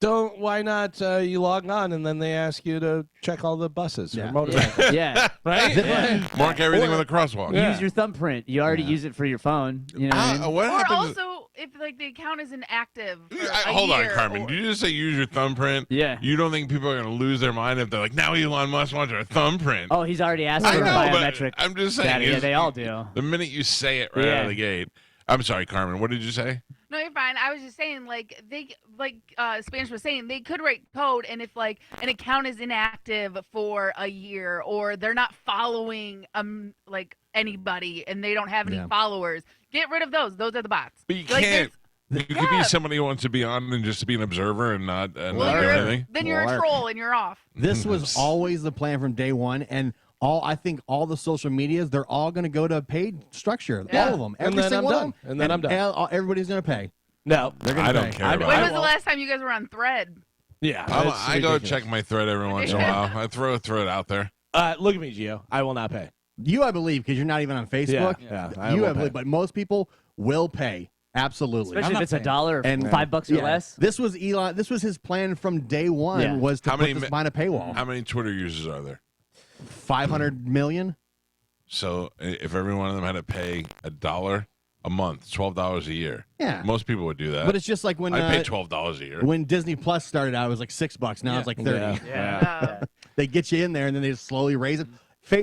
Why not you log on and then they ask you to check all the buses or Yeah. motorcycles, Yeah. right? Yeah. Mark everything with a crosswalk. Yeah. Use your thumbprint. You already use it for your phone. You know what I mean? What Or happens? also, if like the account is inactive. For Hold on, year, Carmen. or- Did you just say use your thumbprint? Yeah. You don't think people are going to lose their mind if they're like, now Elon Musk wants our thumbprint? Oh, he's already asked I for a know, but biometric. I'm just saying. data. Yeah, is- they all do. The minute you say it right out Yeah. of the gate. I'm sorry, Carmen. What did you say? No, you're fine. I was just saying, like Spanish was saying, they could write code, and if like an account is inactive for a year, or they're not following like anybody, and they don't have any Yeah. followers, get rid of those. Those are the bots. But you Like, can't. You could be Yeah. somebody who wants to be on and just to be an observer and not Well, not do anything. then you're a Lark. troll and you're off. This was always the plan from day one, and I think all the social medias, they're all going to go to paid structure. Yeah. All of them. And Every then single I'm one of done. them. And then I'm done. Everybody's going to pay. No. They're going to I don't pay. care I- about When it. was the last time you guys were on Thread? Yeah. I go check my thread every once in a while. I throw it out there. Look at me, Gio. I will not pay. You, I believe, because you're not even on Facebook. Yeah. I You, will I believe, pay. but most people will pay. Absolutely. Especially if it's $1 or And- $5 or Yeah. less. This was Elon. This was his plan from day one. Yeah. Was to How put many this mi- behind a paywall. How many Twitter users are there? 500 million. So if every one of them had to pay $1 a month, $12 a year, Yeah. most people would do that. But it's just like when I pay $12 a year. when Disney Plus started out, it was like $6. Now it's like 30. Yeah. They get you in there and then they just slowly raise it.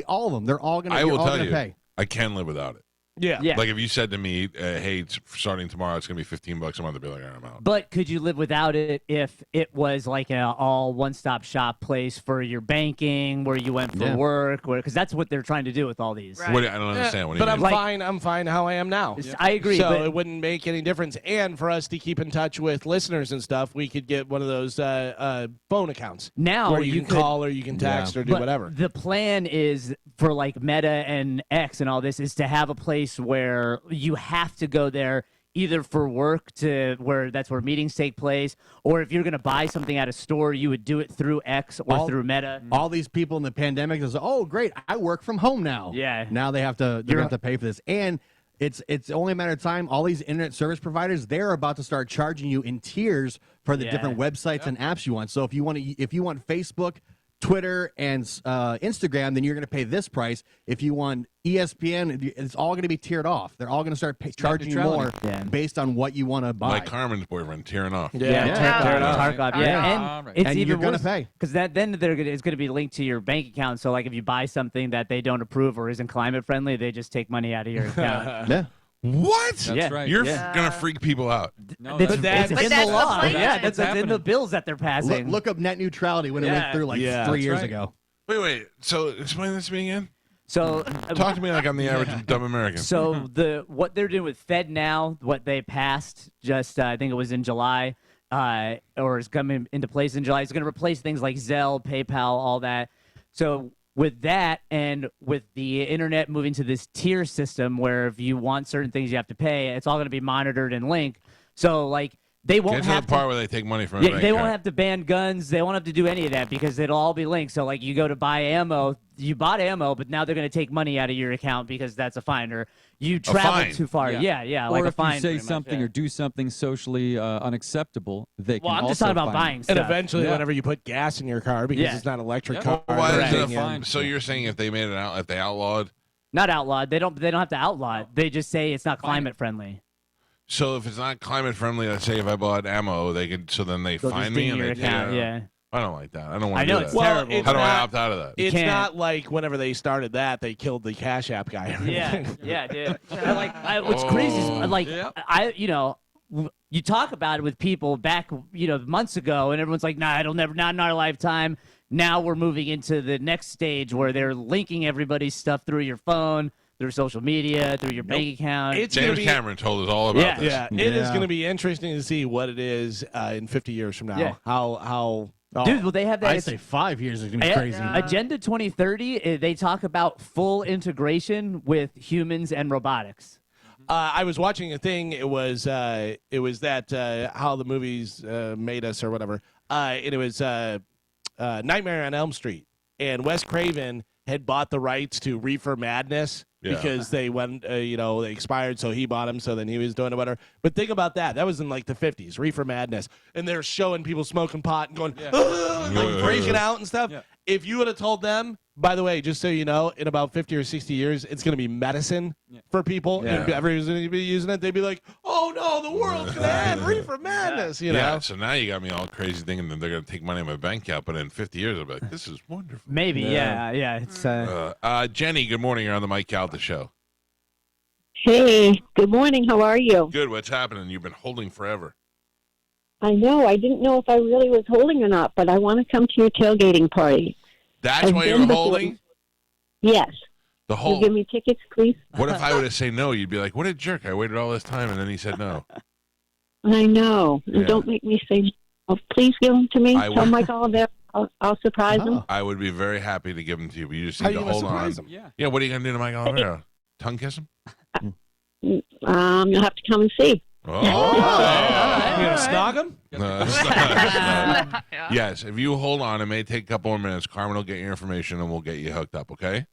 All of them. They're all gonna. I you're will all tell gonna you, pay. I can live without it. Yeah. Yeah. Like if you said to me, "Hey, starting tomorrow, it's gonna be $15 a month," I'd be like, "I'm out." But could you live without it if it was like a all one-stop shop place for your banking, where you went for Yeah. work, because that's what they're trying to do with all these. Right. What, I don't understand. What do you But I'm mean? fine. I'm fine how I am now. I agree. So but it wouldn't make any difference. And for us to keep in touch with listeners and stuff, we could get one of those phone accounts now where you can could, call or you can text or do but whatever. The plan is for like Meta and X and all this is to have a place where you have to go there either for work to where that's where meetings take place, or if you're going to buy something at a store, you would do it through X or through Meta. All these people in the pandemic is, oh great, I work from home now. Yeah. Now they have to pay for this, and it's only a matter of time. All these internet service providers, they're about to start charging you in tiers for the Yeah. different websites and apps you want. So if you want Facebook, Twitter, and Instagram, then you're going to pay this price. If you want ESPN, it's all going to be tiered off. They're all going to start charging you more neutrality. Yeah. based on what you want to buy. Like Carmen's boyfriend tearing off. Yeah. Tarkov, yeah, Yeah. and it's And even you're gonna worse pay. because then it's going to be linked to your bank account. So like if you buy something that they don't approve or isn't climate friendly, they just take money out of your account. Yeah. What? That's Yeah. right. You're Yeah. gonna freak people out. No, It's, that's, it's But in that's the the law. plan. Yeah, It's that's in the happening. bills that they're passing. Look up net neutrality when it went Yeah. through like Yeah. 3 years right. ago. Wait. So explain this to me again. So Talk to me like I'm the average dumb American. So what they're doing with Fed now, what they passed just I think it was in July, or is coming into place in July, is going to replace things like Zelle, PayPal, all that. So with that and with the internet moving to this tier system where if you want certain things you have to pay, it's all going to be monitored and linked. So like they won't Get to have the part where they take money from a Yeah, bank they won't account. have to ban guns. They won't have to do any of that because it'll all be linked. So, like, you go to buy ammo, you bought ammo, but now they're going to take money out of your account because that's a fine. Or you travel fine. too far. Yeah. Yeah, Or like a if fine. you say pretty much, something yeah. or do something socially unacceptable, they can Well, I'm just also talking about fine buying you. stuff. And eventually, Yeah. whenever you put gas in your car because Yeah. it's not an electric Yep. car, Why they're is it a taking in- fine? So you're saying if they made it out, if they outlawed? Not outlawed. They don't have to outlaw it. They just say it's not climate friendly. So if it's not climate friendly, let's say if I bought ammo, they could. So then they They'll fine just me ding and your they account. take it out. Yeah. I don't like that. I don't want I to know do it's that. Well, terrible. it's How do I not- opt out of that? It's can't. not like whenever they started that, they killed the Cash App guy. Yeah, dude. And, like, what's crazy is, like, you talk about it with people back, months ago, and everyone's like, nah, it'll never, not in our lifetime. Now we're moving into the next stage where they're linking everybody's stuff through your phone, through social media, through your bank account. It's gonna James be- Cameron told us all about Yeah. this. Yeah, it is Yeah. going to be interesting to see what it is in 50 years from now. Yeah. How Dude, well, they have that. I'd say 5 years is going to be crazy. Agenda 2030, they talk about full integration with humans and robotics. I was watching a thing. It was that how the movies made us or whatever. And it was Nightmare on Elm Street, and Wes Craven had bought the rights to Reefer Madness Yeah. because they went, they expired, so he bought them. So then he was doing it, whatever. But think about that. That was in like the 50s, Reefer Madness, and they're showing people smoking pot and going, "Ah," like freaking out and stuff. Yeah. If you would have told them, by the way, just so you know, in about 50 or 60 years, it's going to be medicine for people, and everyone's going to be using it, they'd be like, "Oh no, the world's going to end Reefer Madness," you know. Yeah, so now you got me all crazy thinking that they're going to take money in my bank account, but in 50 years I'll be like, this is wonderful. Maybe, yeah. It's Jenny, good morning. You're on the Mike Calta show. Hey, good morning. How are you? Good. What's happening? You've been holding forever. I know. I didn't know if I really was holding or not, but I want to come to your tailgating party. That's I've why been you're before. holding? Yes. The You whole. give me tickets, please? What if I would have said no? You'd be like, what a jerk. I waited all this time, and then he said no. I know. Yeah. And don't make me say, oh, please give them to me. I Tell will. Mike all there. I'll surprise him. I would be very happy to give them to you, but you just How need you to gonna hold on. surprise him? Yeah. Yeah, what are you going to do to Mike Oliveira? Tongue kiss him? You'll have to come and see. Oh. You gonna snog him? No. Yes, if you hold on, it may take a couple more minutes. Carmen will get your information, and we'll get you hooked up, okay?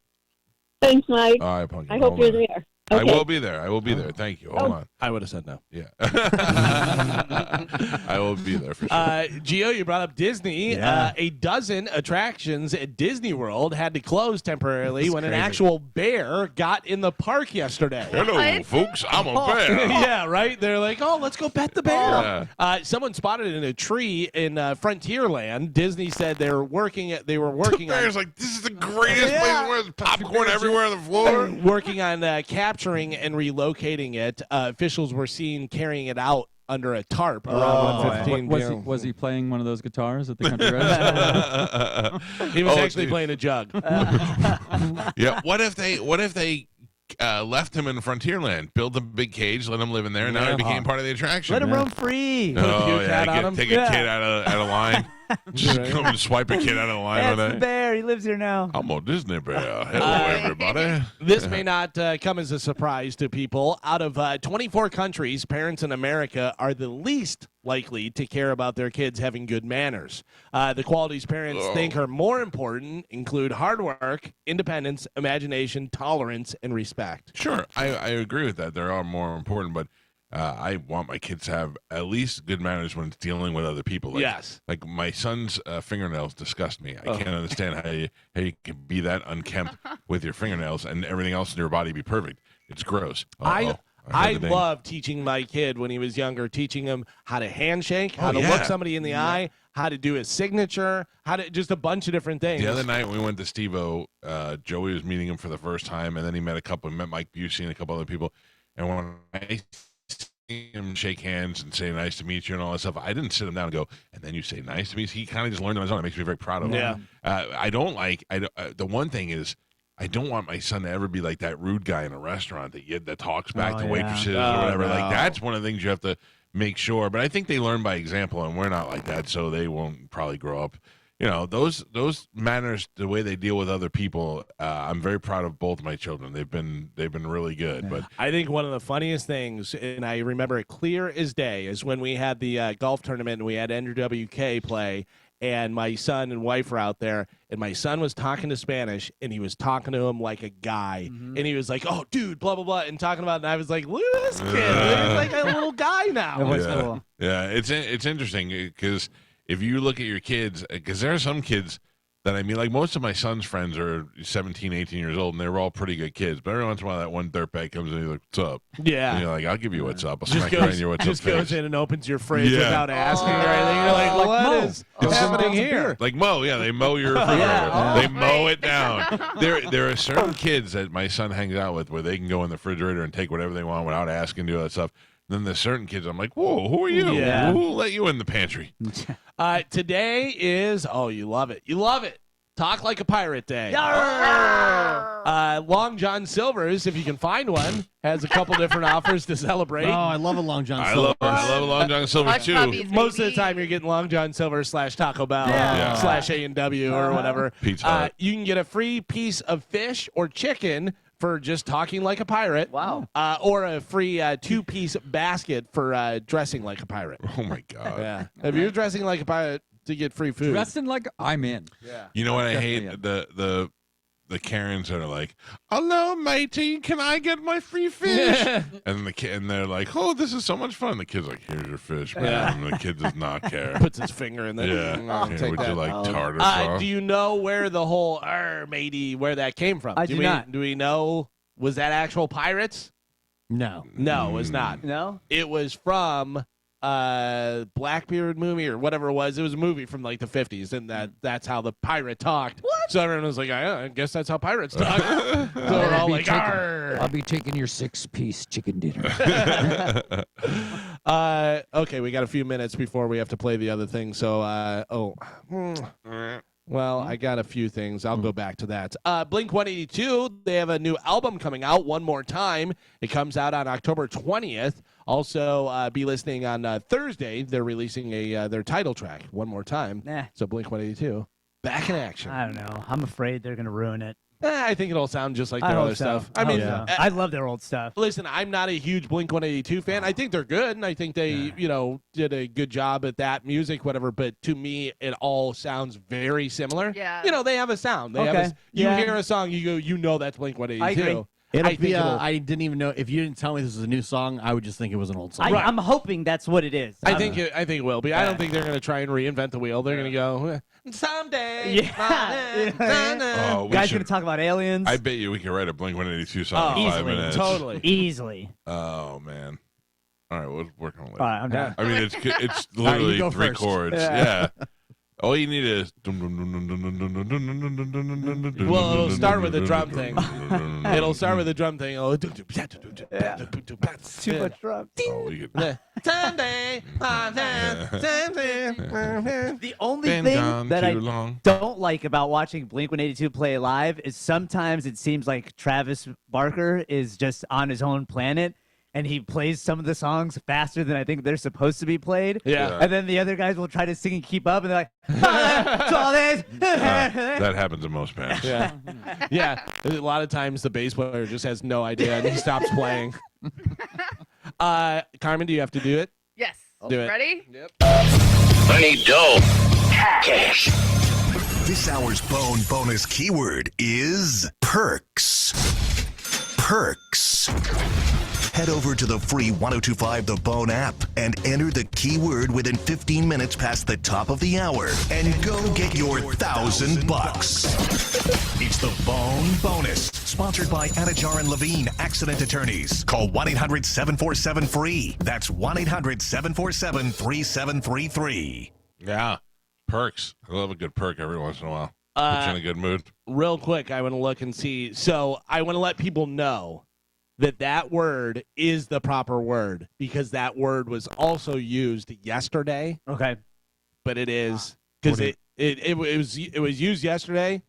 Thanks, Mike. All right, Punky. I hope hold you're on. there. I Okay. will be there. I will be there. Thank you. Hold on. I would have said no. Yeah. I will be there for sure. Gio, you brought up Disney. Yeah. A dozen attractions at Disney World had to close temporarily when an crazy. actual bear got in the park yesterday. Hello, What? folks. I'm a bear. Yeah, right? They're like, oh, let's go pet the bear. Yeah. Someone spotted it in a tree in Frontierland. Disney said they were working The on bear's like, this is the greatest place. There's popcorn everywhere on the floor. working on capturing and relocating it. Officials were seen carrying it out under a tarp around 115. Was he playing one of those guitars at the country road? He was Oh, actually geez. playing a jug. Yeah. What if they left him in Frontierland, build a big cage, let him live in there, and now he became part of the attraction? let them roam free. Oh, Puke yeah. cat on him? Take a kid out of line. Just come and swipe a kid out of the line That's with the it. bear. He lives here now. I'm a Disney bear. Hello, everybody. This may not come as a surprise to people. Out of 24 countries, parents in America are the least likely to care about their kids having good manners. The qualities parents think are more important include hard work, independence, imagination, tolerance, and respect. Sure, I agree with that. There are more important, but I want my kids to have at least good manners when dealing with other people. Like, Yes. Like my son's fingernails disgust me. I can't understand how you can be that unkempt with your fingernails and everything else in your body be perfect. It's gross. I heard the ding. love teaching my kid when he was younger, teaching him how to handshake, how to yeah. look somebody in the eye, how to do his signature, how to just a bunch of different things. The other night when we went to Steve-O, Joey was meeting him for the first time, and then he met Mike Busey and a couple other people. And when I see him shake hands and say nice to meet you and all that stuff, I didn't sit him down and go, and then you say nice to me. He kind of just learned on his own. It makes me very proud of him. Yeah. The one thing is, I don't want my son to ever be like that rude guy in a restaurant that talks back to waitresses or whatever. Like, that's one of the things you have to make sure. But I think they learn by example, and we're not like that, so they won't probably grow up those manners, the way they deal with other people. I'm very proud of both my children. They've been really good. But I think one of the funniest things, and I remember it clear as day, is when we had the golf tournament and we had NWK play, and my son and wife were out there, and my son was talking to Spanish, and he was talking to him like a guy, and he was like, "Oh, dude, blah blah blah," and talking about it, and I was like, "Look at this kid, he's like a little guy now." It was cool. Yeah, it's interesting because if you look at your kids, because there are some kids that, I mean, like most of my son's friends are 17, 18 years old, and they were all pretty good kids. But every once in a while, that one dirtbag comes in and he's like, "What's up?" Yeah. And you're like, "I'll give you what's up. I'll Just smack you right in your goes, what's just up goes face." in and opens your fridge Yeah. without asking or anything. You're like, Like what Mo. is happening here? Like mow, yeah, they mow your refrigerator. Yeah. They mow it down. There are certain kids that my son hangs out with where they can go in the refrigerator and take whatever they want without asking, do all that stuff. Then there's certain kids I'm like, "Whoa, who are you? Yeah. Who let you in the pantry?" Today is, you love it. You love it. Talk Like a Pirate Day. Long John Silver's, if you can find one, has a couple different offers to celebrate. Oh, I love a Long John I Silver. love Long John Silver Hush too. puppies, Most of the baby. time, you're getting Long John Silver / Taco Bell Yeah. / A&W or whatever. Pizza Hut. You can get a free piece of fish or chicken for just talking like a pirate. Wow. Or a free 2-piece basket for dressing like a pirate. Oh my god. Yeah. If you're dressing like a pirate to get free food. Dressing like I'm in. Yeah. You know what I Definitely hate? The Karens that are like, "Hello, matey, can I get my free fish?" and they're like, "Oh, this is so much fun." The kid's like, "Here's your fish, man." Yeah. And the kid does not care. Puts his finger in there. Yeah. I'll Here, take would that. you like tartar sauce? Do you know where the whole matey, where that came from? I do not. Do we know? Was that actual pirates? No. No, it was not. No? It was from Blackbeard movie or whatever it was. It was a movie from like the 50s, and that's how the pirate talked. What? So everyone was like, I guess that's how pirates talk. So we're all like, "Arr!" I'll be taking your 6-piece chicken dinner. Okay, we got a few minutes before we have to play the other thing. So, well, I got a few things. I'll go back to that. Blink-182, they have a new album coming out, One More Time. It comes out on October 20th. Also, be listening on Thursday. They're releasing their title track, One More Time. Nah. So Blink-182, back in action. I don't know. I'm afraid they're going to ruin it. I think it'll sound just like I their hope other so. stuff. I hope so. I love their old stuff. Listen, I'm not a huge Blink-182 fan. I think they're good, and I think they, did a good job at that music, whatever. But to me, it all sounds very similar. Yeah. They have a sound. They Okay. have you Yeah. hear a song, you go, that's Blink-182. I agree. It'll be. I didn't even know if you didn't tell me this was a new song. I would just think it was an old song. I'm hoping that's what it is. I think it will be. I don't think they're going to try and reinvent the wheel. They're going to go someday. Yeah. Oh, we Guys should- going to talk about aliens? I bet you we could write a Blink-182 song in 5 easily. minutes. Totally. Easily. Oh man. All right, we'll work on it later. All right, I'm done. I mean, it's you literally go 3 first. chords. Yeah. Yeah. All you need is. Well, it'll start with the drum thing. It'll start with the drum thing. Oh, Too much drum. Oh, we could. someday. The only Been thing gone that I too long. don't like about watching Blink-182 play live is sometimes it seems like Travis Barker is just on his own planet and he plays some of the songs faster than I think they're supposed to be played. Yeah. And then the other guys will try to sing and keep up and they're like, "Oh, this." That happens in most bands. Yeah. Yeah. A lot of times the bass player just has no idea and he stops playing. Carmen, do you have to do it? Yes. Do it. Ready? Yep. I need dough. Cash. This hour's bone bonus keyword is perks. Perks. Head over to the free 1025 The Bone app and enter the keyword within 15 minutes past the top of the hour and go get your $1,000. It's the Bone Bonus, sponsored by Anajar and Levine Accident Attorneys. Call 1-800-747-FREE. That's 1-800-747-3733. Yeah. Perks. I love a good perk every once in a while. Puts you in a good mood. Real quick, I want to look and see. So I want to let people know that word is the proper word because that word was also used yesterday, Okay. but it is because it was used yesterday,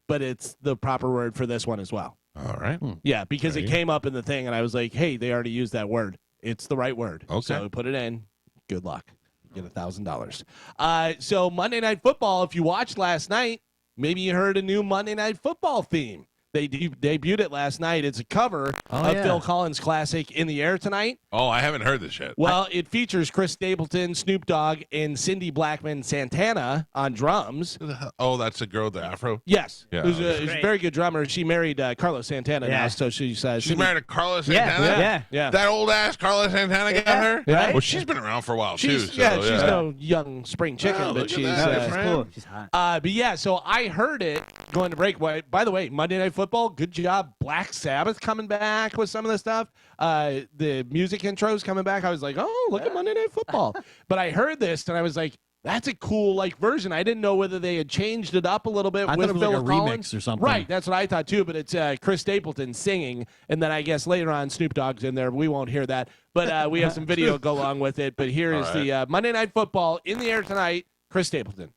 but it's the proper word for this one as well. All right. Yeah, because it Okay. came up in the thing, and I was like, hey, they already used that word. It's the right word. Okay. So put it in. Good luck. get $1,000. So Monday Night Football, if you watched last night, maybe you heard a new Monday Night Football theme. They debuted it last night. It's a cover of Phil Collins' classic In the Air Tonight. Oh, I haven't heard this yet. Well, it features Chris Stapleton, Snoop Dogg, and Cindy Blackman Santana on drums. Oh, that's the girl with the afro? Yes. Yeah, Who's okay. a very good drummer. She married Carlos Santana now, so she's married to Carlos Santana? Yeah. That old-ass Carlos Santana got her? Yeah. Well, she's been around for a while, too. She's no young spring chicken, but she's cool. She's hot. but yeah, so I heard it going to break. By the way, Monday Night Football, good job. Black Sabbath coming back with some of the stuff. The music intros coming back. I was like, oh, look at Monday Night Football. But I heard this and I was like, that's a cool version. I didn't know whether they had changed it up a little bit. I with thought it was Phil like a Collins. remix or something. Right, that's what I thought too. But it's Chris Stapleton singing, and then I guess later on Snoop Dogg's in there. We won't hear that, but we have some video go along with it. But here is the Monday Night Football In the Air Tonight. Chris Stapleton.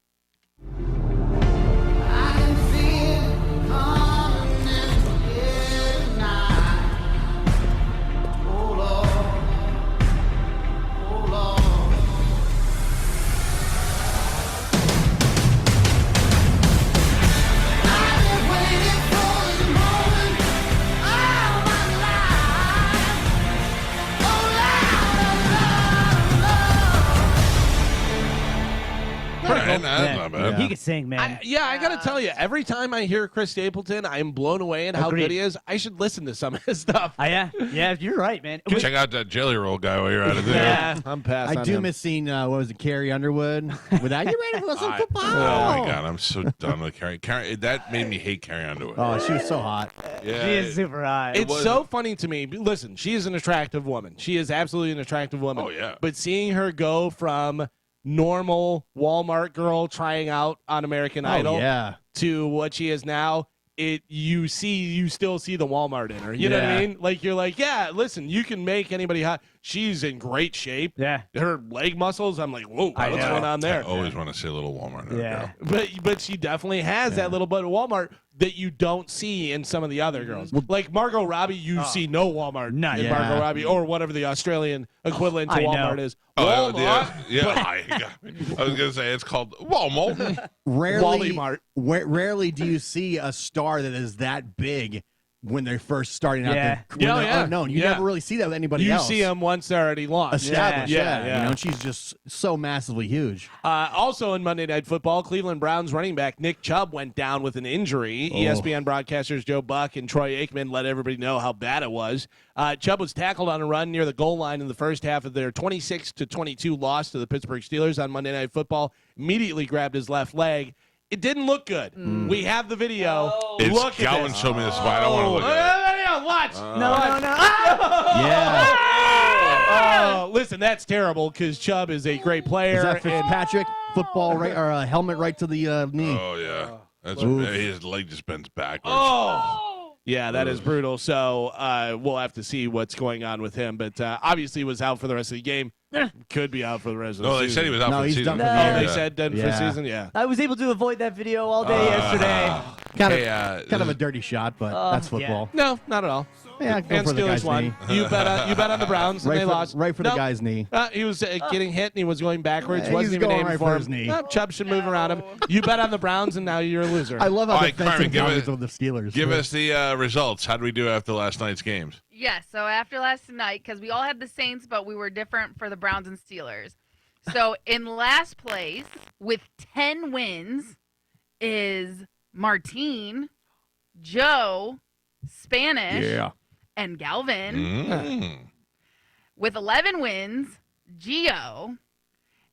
That's not bad. He could sing, man. I got to tell you, every time I hear Chris Stapleton, I am blown away at how Agreed. good he is. I should listen to some of his stuff. Yeah, you're right, man. Check out that Jelly Roll guy while you're out of there. Yeah, I'm passing. I do miss seeing, what was it, Carrie Underwood? Without you ready for some football? Oh, my God. I'm so done with Carrie. That made me hate Carrie Underwood. Oh, she was so hot. Yeah. She is super hot. It's so funny to me. Listen, she is an attractive woman. She is absolutely an attractive woman. Oh, yeah. But seeing her go from normal Walmart girl trying out on American Idol to what she is now, you still see the Walmart in her. You know what I mean? Like, you're like, yeah, listen, you can make anybody hot. She's in great shape. Yeah. Her leg muscles, I'm like, whoa, what's going on there? I always want to see a little Walmart. Yeah. But she definitely has that little bit of Walmart that you don't see in some of the other girls. Like Margot Robbie, you see no Walmart in Margot Robbie, or whatever the Australian equivalent to Walmart is. Walmart. I was gonna say it's called Walmart. Rarely do you see a star that is that big when they're first starting out. Unknown. You never really see that with anybody else. You see them once they're already launched. Established. Yeah. You know, she's just so massively huge. Also in Monday Night Football, Cleveland Browns running back Nick Chubb went down with an injury. ESPN broadcasters Joe Buck and Troy Aikman let everybody know how bad it was. Chubb was tackled on a run near the goal line in the first half of their 26-22 loss to the Pittsburgh Steelers on Monday Night Football. Immediately grabbed his left leg. It didn't look good. We have the video. Look at Galvin this. showed me this, but I don't want to look at it. Watch. Yeah. Oh, listen, that's terrible because Chubb is a great player. Is that Fitzpatrick? Football right or a helmet right to the knee. Oh yeah, his leg just bends backwards. Yeah, that is brutal. So we'll have to see what's going on with him. But obviously, he was out for the rest of the game. Could be out for the rest of the season. No, they said he was out for the he's season. done for the year. They said done for the season. Yeah. I was able to avoid that video all day yesterday. Kind of a dirty shot, but that's football. No, not at all. Yeah, go And for the Steelers guy's won. knee. You bet on the Browns, and they lost. Right for the Nope. guy's knee. He was getting hit, and he was going backwards. He's Wasn't even going aiming right for for him. his knee. No, Chubb should move around him. You bet on the Browns, and now you're a loser. I love how All right, defensive Carmen, with the Steelers. Give us the results. How did we do after last night's games? Yes, so after last night, because we all had the Saints, but we were different for the Browns and Steelers. So in last place with 10 wins is Martine, Joe, Spanish, and Galvin. With 11 wins, Gio.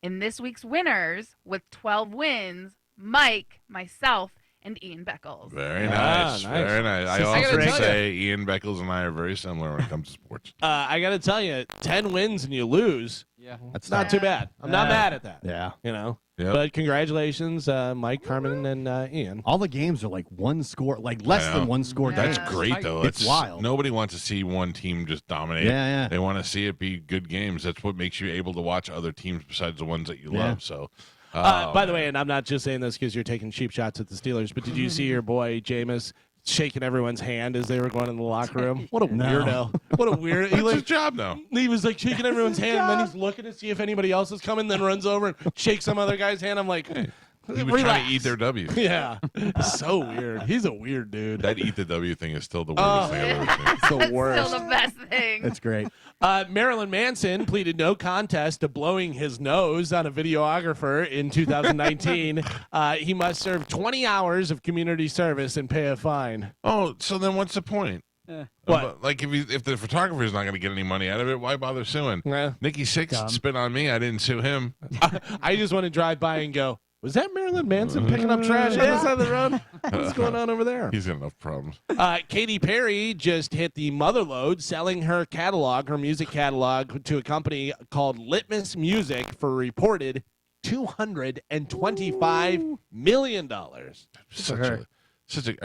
In this week's winners with 12 wins, Mike, myself, and Ian Beckles. Very nice. Very nice. I gotta also tell say Ian Beckles and I are very similar when it comes to sports. I got to tell you, 10 wins and you lose. Yeah. That's Not too bad. I'm not mad at that. Yeah. You know. Yep. But congratulations, Mike, Carmen, and Ian. All the games are like one score, like less I know. than one score. Yeah. That's games. great, though. It's wild. Nobody wants to see one team just dominate. Yeah. They want to see it be good games. That's what makes you able to watch other teams besides the ones that you love. So, By the way, and I'm not just saying this because you're taking cheap shots at the Steelers, but did you see your boy Jameis shaking everyone's hand as they were going in the locker room. What a weirdo. What a weird. That's his job now. He was like shaking everyone's hand, and then he's looking to see if anybody else is coming, then runs over and shakes some other guy's hand. I'm like, He was trying to eat their W. Yeah. So weird. He's a weird dude. That eat the W thing is still the weirdest thing I've ever seen. It's the worst. Still the best thing. That's great. Marilyn Manson pleaded no contest to blowing his nose on a videographer in 2019. He must serve 20 hours of community service and pay a fine. Oh, so then what's the point? What? Like if the photographer's not going to get any money out of it, why bother suing? Yeah. Nikki Sixx spit on me. I didn't sue him. I just want to drive by and go, was that Marilyn Manson picking up trash on the side of the road? What's going on over there? He's got enough problems. Katy Perry just hit the mother lode selling her catalog, her music catalog, to a company called Litmus Music for a reported $225 million. I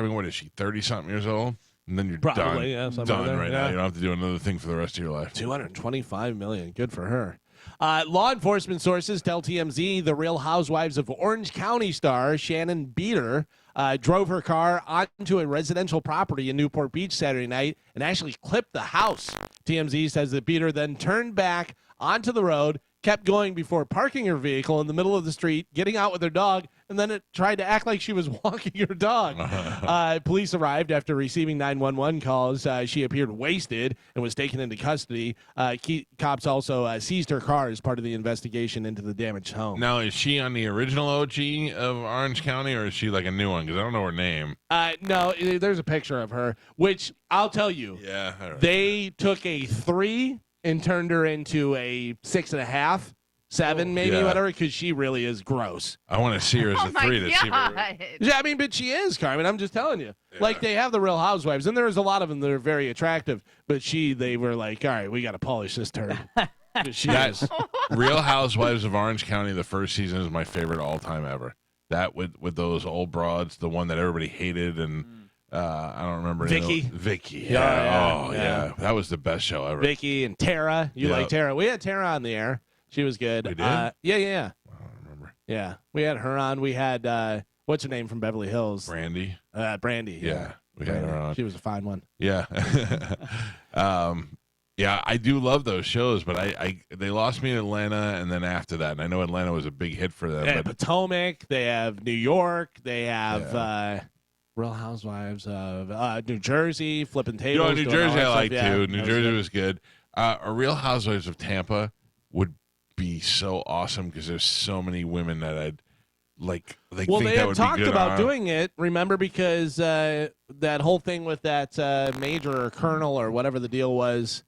mean, what is she, 30-something years old? And then you're Probably, yeah, done. something like Done that, right yeah. now. You don't have to do another thing for the rest of your life. $225 million. Good for her. Law enforcement sources tell TMZ the Real Housewives of Orange County star Shannon Beater drove her car onto a residential property in Newport Beach Saturday night and actually clipped the house. TMZ says that Beater then turned back onto the road, kept going before parking her vehicle in the middle of the street, getting out with her dog, and then it tried to act like she was walking her dog. Police arrived after receiving 911 calls. She appeared wasted and was taken into custody. Cops also seized her car as part of the investigation into the damaged home. Now, is she on the original OG of Orange County, or is she like a new one? Because I don't know her name. No, there's a picture of her, which I'll tell you. Yeah. All right. They took a 3 and turned her into a 6.5, 7 maybe, Yeah. whatever, because she really is gross. I want to see her as Oh a my 3 to see her. God. Yeah, I mean, but she is, Carmen. I'm just telling you. Yeah. Like, they have the Real Housewives, and there's a lot of them that are very attractive, but they were like, all right, we got to polish this turd. She is. Real Housewives of Orange County, the first season is my favorite all-time ever. That with those old broads, the one that everybody hated, and I don't remember. Vicky. Vicky. Yeah, Oh, yeah. yeah. That was the best show ever. Vicky and Tara. You Yeah. like Tara. We had Tara on the air. She was good. We did? Yeah. I don't remember. Yeah. We had her on. We had, what's her name from Beverly Hills? Brandy. Brandy. Yeah. We had her on. She was a fine one. Yeah. Yeah, I do love those shows, but they lost me in Atlanta, and then after that, and I know Atlanta was a big hit for them. They have But Potomac. They have New York. They have Real Housewives of New Jersey, flipping tables. New doing all Jersey that I like stuff. Yeah, too. that New was Jersey good. was good. A Real Housewives of Tampa would be so awesome because there's so many women that I'd like. Well, think they that had would talked be good about on. doing it. Remember, because that whole thing with that major or colonel or whatever the deal was.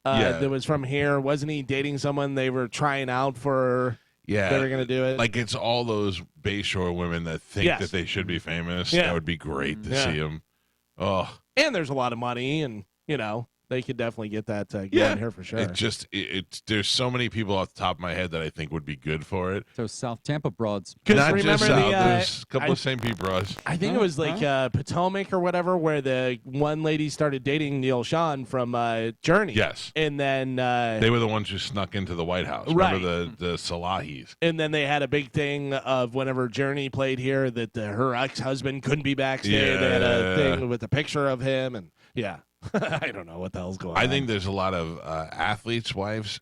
Yeah. That was from here. Wasn't he dating someone they were trying out for? Yeah, They were going to do it. Like it's all those Bayshore women that think Yes. that they should be famous. Yeah. That would be great to Yeah. see them. Oh, And there's a lot of money, and, they could definitely get that going here for sure. It just it's there's so many people off the top of my head that I think would be good for it. Those South Tampa broads. Because Not remember just South, the there's a couple of St. Pete bros. I think it was like Potomac or whatever, where the one lady started dating Neil Sean from Journey. Yes. And then They were the ones who snuck into the White House. Right. Remember the Salahis? and then they had a big thing of whenever Journey played here that her ex-husband couldn't be backstage. They had a Yeah. thing with a picture of him, and I don't know what the hell's going on. I think there's a lot of athletes' wives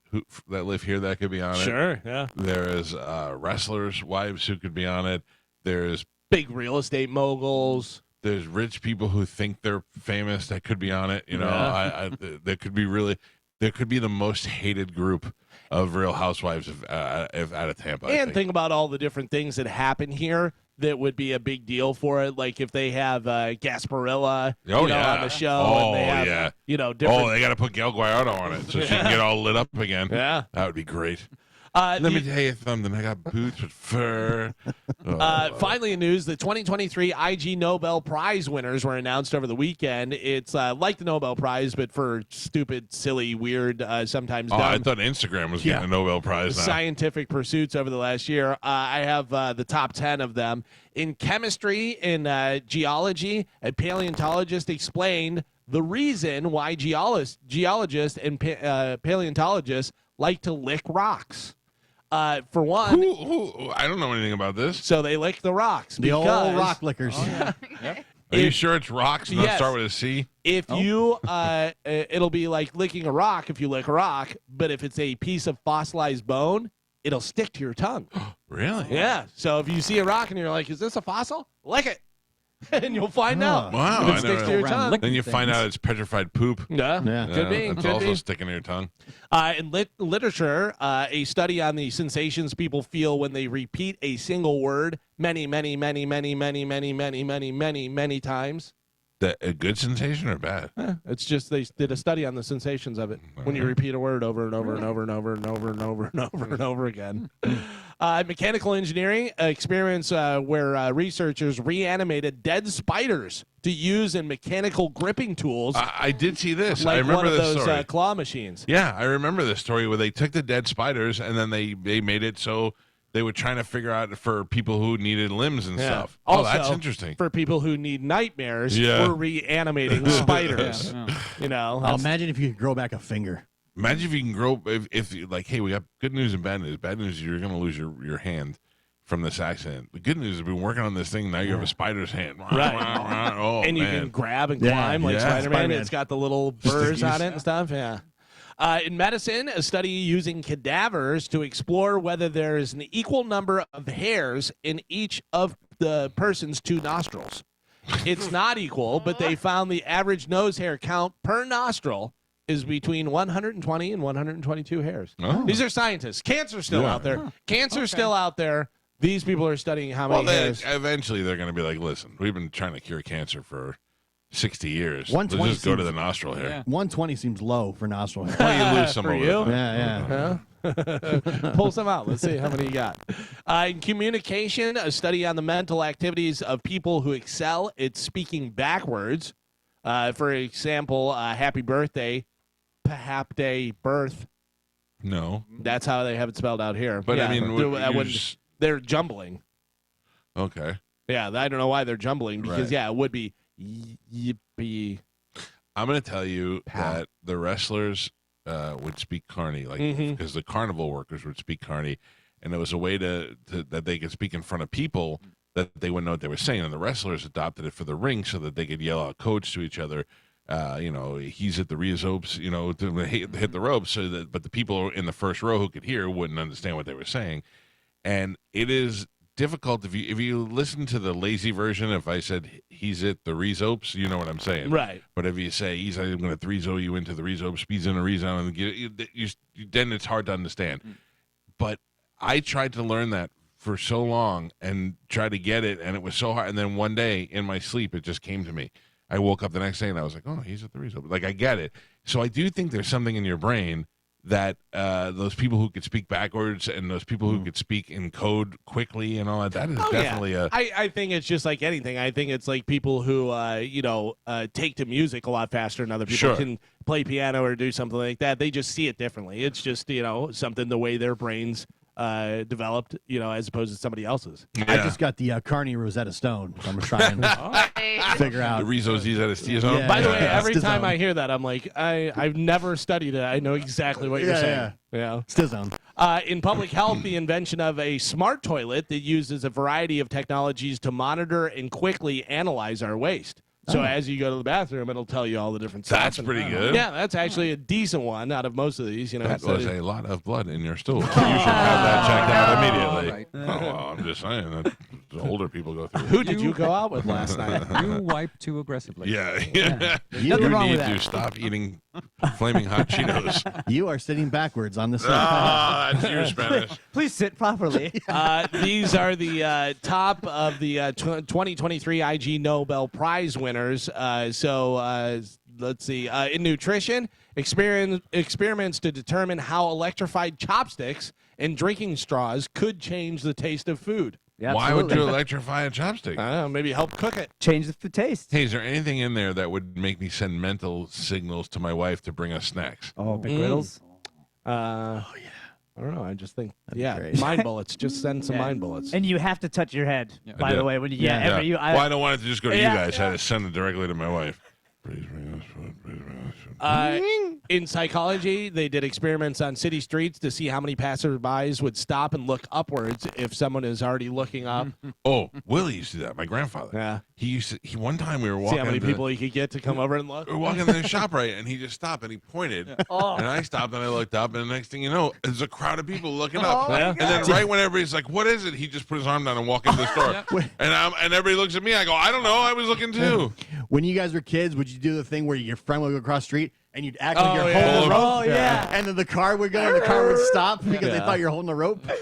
that live here that could be on it. Sure, yeah. There's wrestlers' wives who could be on it. There's Big real estate moguls. rich people who think they're famous that could be on it. You know, Yeah. there could be the most hated group of Real Housewives out of Tampa. I And think. think about all the different things that happen here that would be a big deal for it. Like if they have Gasparilla on the show. Oh, and they have, yeah. different. Oh, they got to put Gail Guayardo on it so she can get all lit up again. Yeah. That would be great. Uh, Let the- me tell you something. I got boots with fur. Oh, Finally, in news, the 2023 IG Nobel Prize winners were announced over the weekend. It's like the Nobel Prize, but for stupid, silly, weird, sometimes dumb I thought Instagram was getting a Nobel Prize now. scientific pursuits over the last year. I have the top 10 of them. In chemistry, in geology, a paleontologist explained the reason why geologists and paleontologists like to lick rocks. For one, Who? I don't know anything about this. so they lick the rocks. The old because- rock lickers. Are you sure it's rocks? Not Yes. start with a C. If you, it'll be like licking a rock if you lick a rock, but if it's a piece of fossilized bone, it'll stick to your tongue. Really? Yeah. So if you see a rock and you're like, is this a fossil? Lick it. And you'll find out. Wow, If I it sticks never- to your Around tongue. lick- Then you find things. out it's petrified poop. Yeah. Yeah. Could be. It's Could also be. sticking to your tongue. In literature, a study on the sensations people feel when they repeat a single word many times. A good sensation or bad? It's just they did a study on the sensations of it when you repeat a word over and over and over and over and over and over and over and over again. Mechanical engineering experiments where researchers reanimated dead spiders to use in mechanical gripping tools, I did see this. I like remember one of this those story. claw machines. Yeah, I remember this story where they took the dead spiders and then they made it so they were trying to figure out for people who needed limbs and stuff. Also, That's interesting. For people who need nightmares, Yeah. we're reanimating spiders. Yeah. You know, Oh, imagine if you could grow back a finger. Imagine if you can grow. If you like, hey, we got good news and bad news. Bad news, you're going to lose your hand from this accident. The good news is we've been working on this thing. Now you have a spider's hand. Right. Oh, and you man. can grab and Yeah, climb like yeah. Spider-Man. Spider-Man. It's got the little burrs on it and stuff. Yeah. In medicine, a study using cadavers to explore whether there is an equal number of hairs in each of the person's two nostrils. It's not equal, but they found the average nose hair count per nostril is between 120 and 122 hairs. Oh. These are scientists. Cancer's still Yeah. out there. Cancer's still out there. These people are studying how many Well, hairs. eventually they're going to be like, listen, we've been trying to cure cancer for 60 years. Let's 120 just go to seems- the nostril hair. Yeah. 120 seems low for nostril hair. Why you lose some For over you? the Yeah, yeah. Pull some out. Let's see how many you got. In communication, a study on the mental activities of people who excel at speaking backwards. For example, happy birthday, pahapte birth. No. That's how they have it spelled out here. But, I mean, they're jumbling. okay. Yeah, I don't know why they're jumbling because, Right. yeah, it would be yippee. I'm going to tell you Pow. that the wrestlers would speak Carney, like because the carnival workers would speak Carney, and it was a way to that they could speak in front of people that they wouldn't know what they were saying. And the wrestlers adopted it for the ring so that they could yell out codes to each other. He's at the ropes, to hit the ropes, so that but the people in the first row who could hear wouldn't understand what they were saying. And it is difficult if you listen to the lazy version. If I said he's at the ropes, you know what I'm saying, Right. But if you say I'm going to 3-0 you into the ropes, speeds in a rezone, and then it's hard to understand. But I tried to learn that for so long and try to get it, and it was so hard. And then one day in my sleep, it just came to me. I woke up the next day and I was like, oh, he's at the ropes. Like, I get it. So I do think there's something in your brain that those people who could speak backwards and those people who could speak in code quickly and all that is definitely I think it's just like anything. I think it's like people who, take to music a lot faster than other people Sure. can play piano or do something like that. They just see it differently. It's just, something the way their brains developed, as opposed to somebody else's. I just got the Carney Rosetta Stone. So I'm trying to figure the out. Rizos he's at his T-zone. Yeah. By the way, Yeah. every It's time his I own. hear that, I'm like, I've never studied it. I know exactly what you're Yeah, saying. Yeah. Stizone. In public health, the invention of a smart toilet that uses a variety of technologies to monitor and quickly analyze our waste. So as you go to the bathroom, it'll tell you all the different stuff. That's pretty good. Yeah, that's actually a decent one out of most of these. That so- was a lot of blood in your stool. You should have that checked out immediately. Right. Oh, well, I'm just saying that the older people go through. Who did you go out with last night? You wipe too aggressively. Yeah. You, Nothing wrong need with to that. stop eating flaming hot Cheetos. you are sitting backwards on the side. That's your Spanish. Please sit properly. These are the top of the 2023 IG Nobel Prize winners. Let's see. In nutrition, experiments to determine how electrified chopsticks and drinking straws could change the taste of food. Yeah, Why would you absolutely. electrify a chopstick? I don't know, maybe help cook it. Change the taste? Hey, is there anything in there that would make me send mental signals to my wife to bring us snacks? Oh, McGriddles. I don't know. I just think, great. mind bullets. Just send some mind bullets. And you have to touch your head. By I the do. way, when you Yeah. every you, Well, I don't want it to just go to Yeah. you guys. I had to send it directly to my wife. Please bring us food. Please bring us food. In psychology, they did experiments on city streets to see how many passersby would stop and look upwards if someone is already looking up. Oh, Willie used to do that. My grandfather. Yeah. He one time we were See walking. how many people he could get to come over and look. We were walking in the shop, right, and he just stopped and he pointed, and I stopped and I looked up, and the next thing you know, there's a crowd of people looking up, and then right when everybody's like, "What is it?" He just put his arm down and walked into the store, and everybody looks at me. I go, "I don't know. I was looking too." When you guys were kids, would you do the thing where your friend would go across the street and you'd act like you're holding Oh, the rope? Oh, yeah. And then the car would go and the car would stop because they thought you were holding the rope. We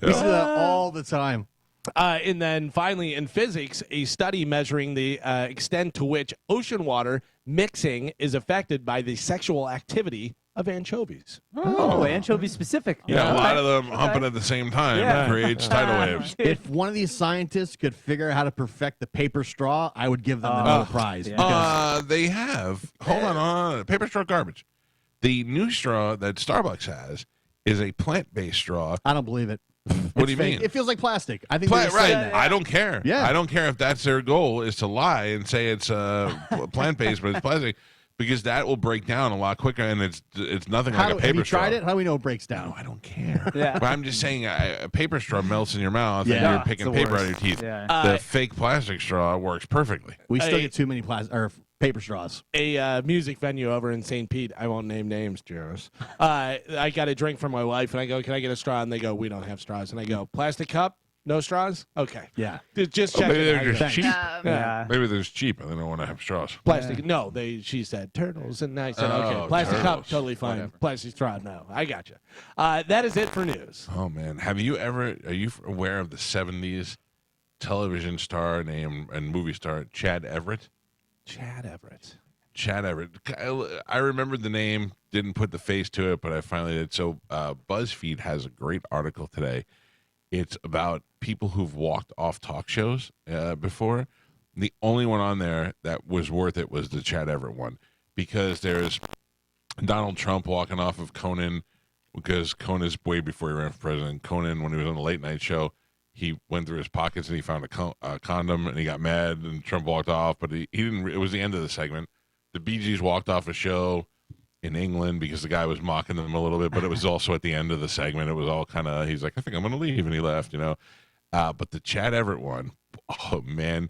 used to do that all the time. And then finally, in physics, a study measuring the extent to which ocean water mixing is affected by the sexual activity of anchovies. Oh, anchovy specific. Yeah, a lot of them humping at the same time creates tidal waves. If one of these scientists could figure out how to perfect the paper straw, I would give them the Nobel Prize. because- They have. Hold on. Paper straw garbage. The new straw that Starbucks has is a plant-based straw. I don't believe it. What do you mean? It feels like plastic. I think they're just saying that. I don't care. Yeah. I don't care if that's their goal is to lie and say it's plant-based, but it's plastic, because that will break down a lot quicker, and it's nothing like a paper Have you straw. tried it? How do we know it breaks down? No, I don't care. Yeah. But I'm just saying, a paper straw melts in your mouth, and Yeah. you're picking It's the paper out worst. of your teeth. Yeah. The fake plastic straw works perfectly. We still Hey. get too many paper straws. A music venue over in St. Pete. I won't name names, Jaros. I got a drink from my wife, and I go, "Can I get a straw?" And they go, "We don't have straws." And I go, "Plastic cup, no straws? Okay." Yeah. Just Oh, check maybe it. they're I just go, cheap. Yeah. Maybe they're just cheap and they don't want to have straws. Plastic. No, she said turtles, and I said, okay, Oh, plastic cup, turtles. totally fine. Plastic straw, no. I got you. That is it for news. Oh man, are you aware of the '70s television star named and movie star Chad Everett? Chad Everett. Chad Everett. I remembered the name, didn't put the face to it, but I finally did. So BuzzFeed has a great article today. It's about people who've walked off talk shows before. The only one on there that was worth it was the Chad Everett one, because there's Donald Trump walking off of Conan, because Conan is way before he ran for president. Conan, when he was on the late night show, he went through his pockets and he found a condom, and he got mad, and Trump walked off, but he didn't. It was the end of the segment. The Bee Gees walked off a show in England because the guy was mocking them a little bit, but it was also at the end of the segment. It was all kind of, he's like, "I think I'm going to leave," and he left, But the Chad Everett one, oh man,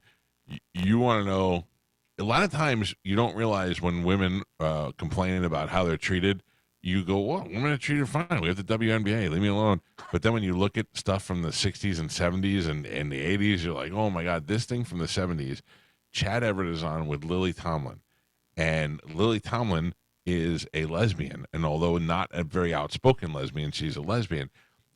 you want to know, a lot of times you don't realize when women complaining about how they're treated, you go, "Well, women are treated fine. We have the WNBA, leave me alone." But then when you look at stuff from the 60s and 70s and the 80s, you're like, "Oh my God, this thing from the 70s, Chad Everett is on with Lily Tomlin." And Lily Tomlin is a lesbian, and although not a very outspoken lesbian, she's a lesbian.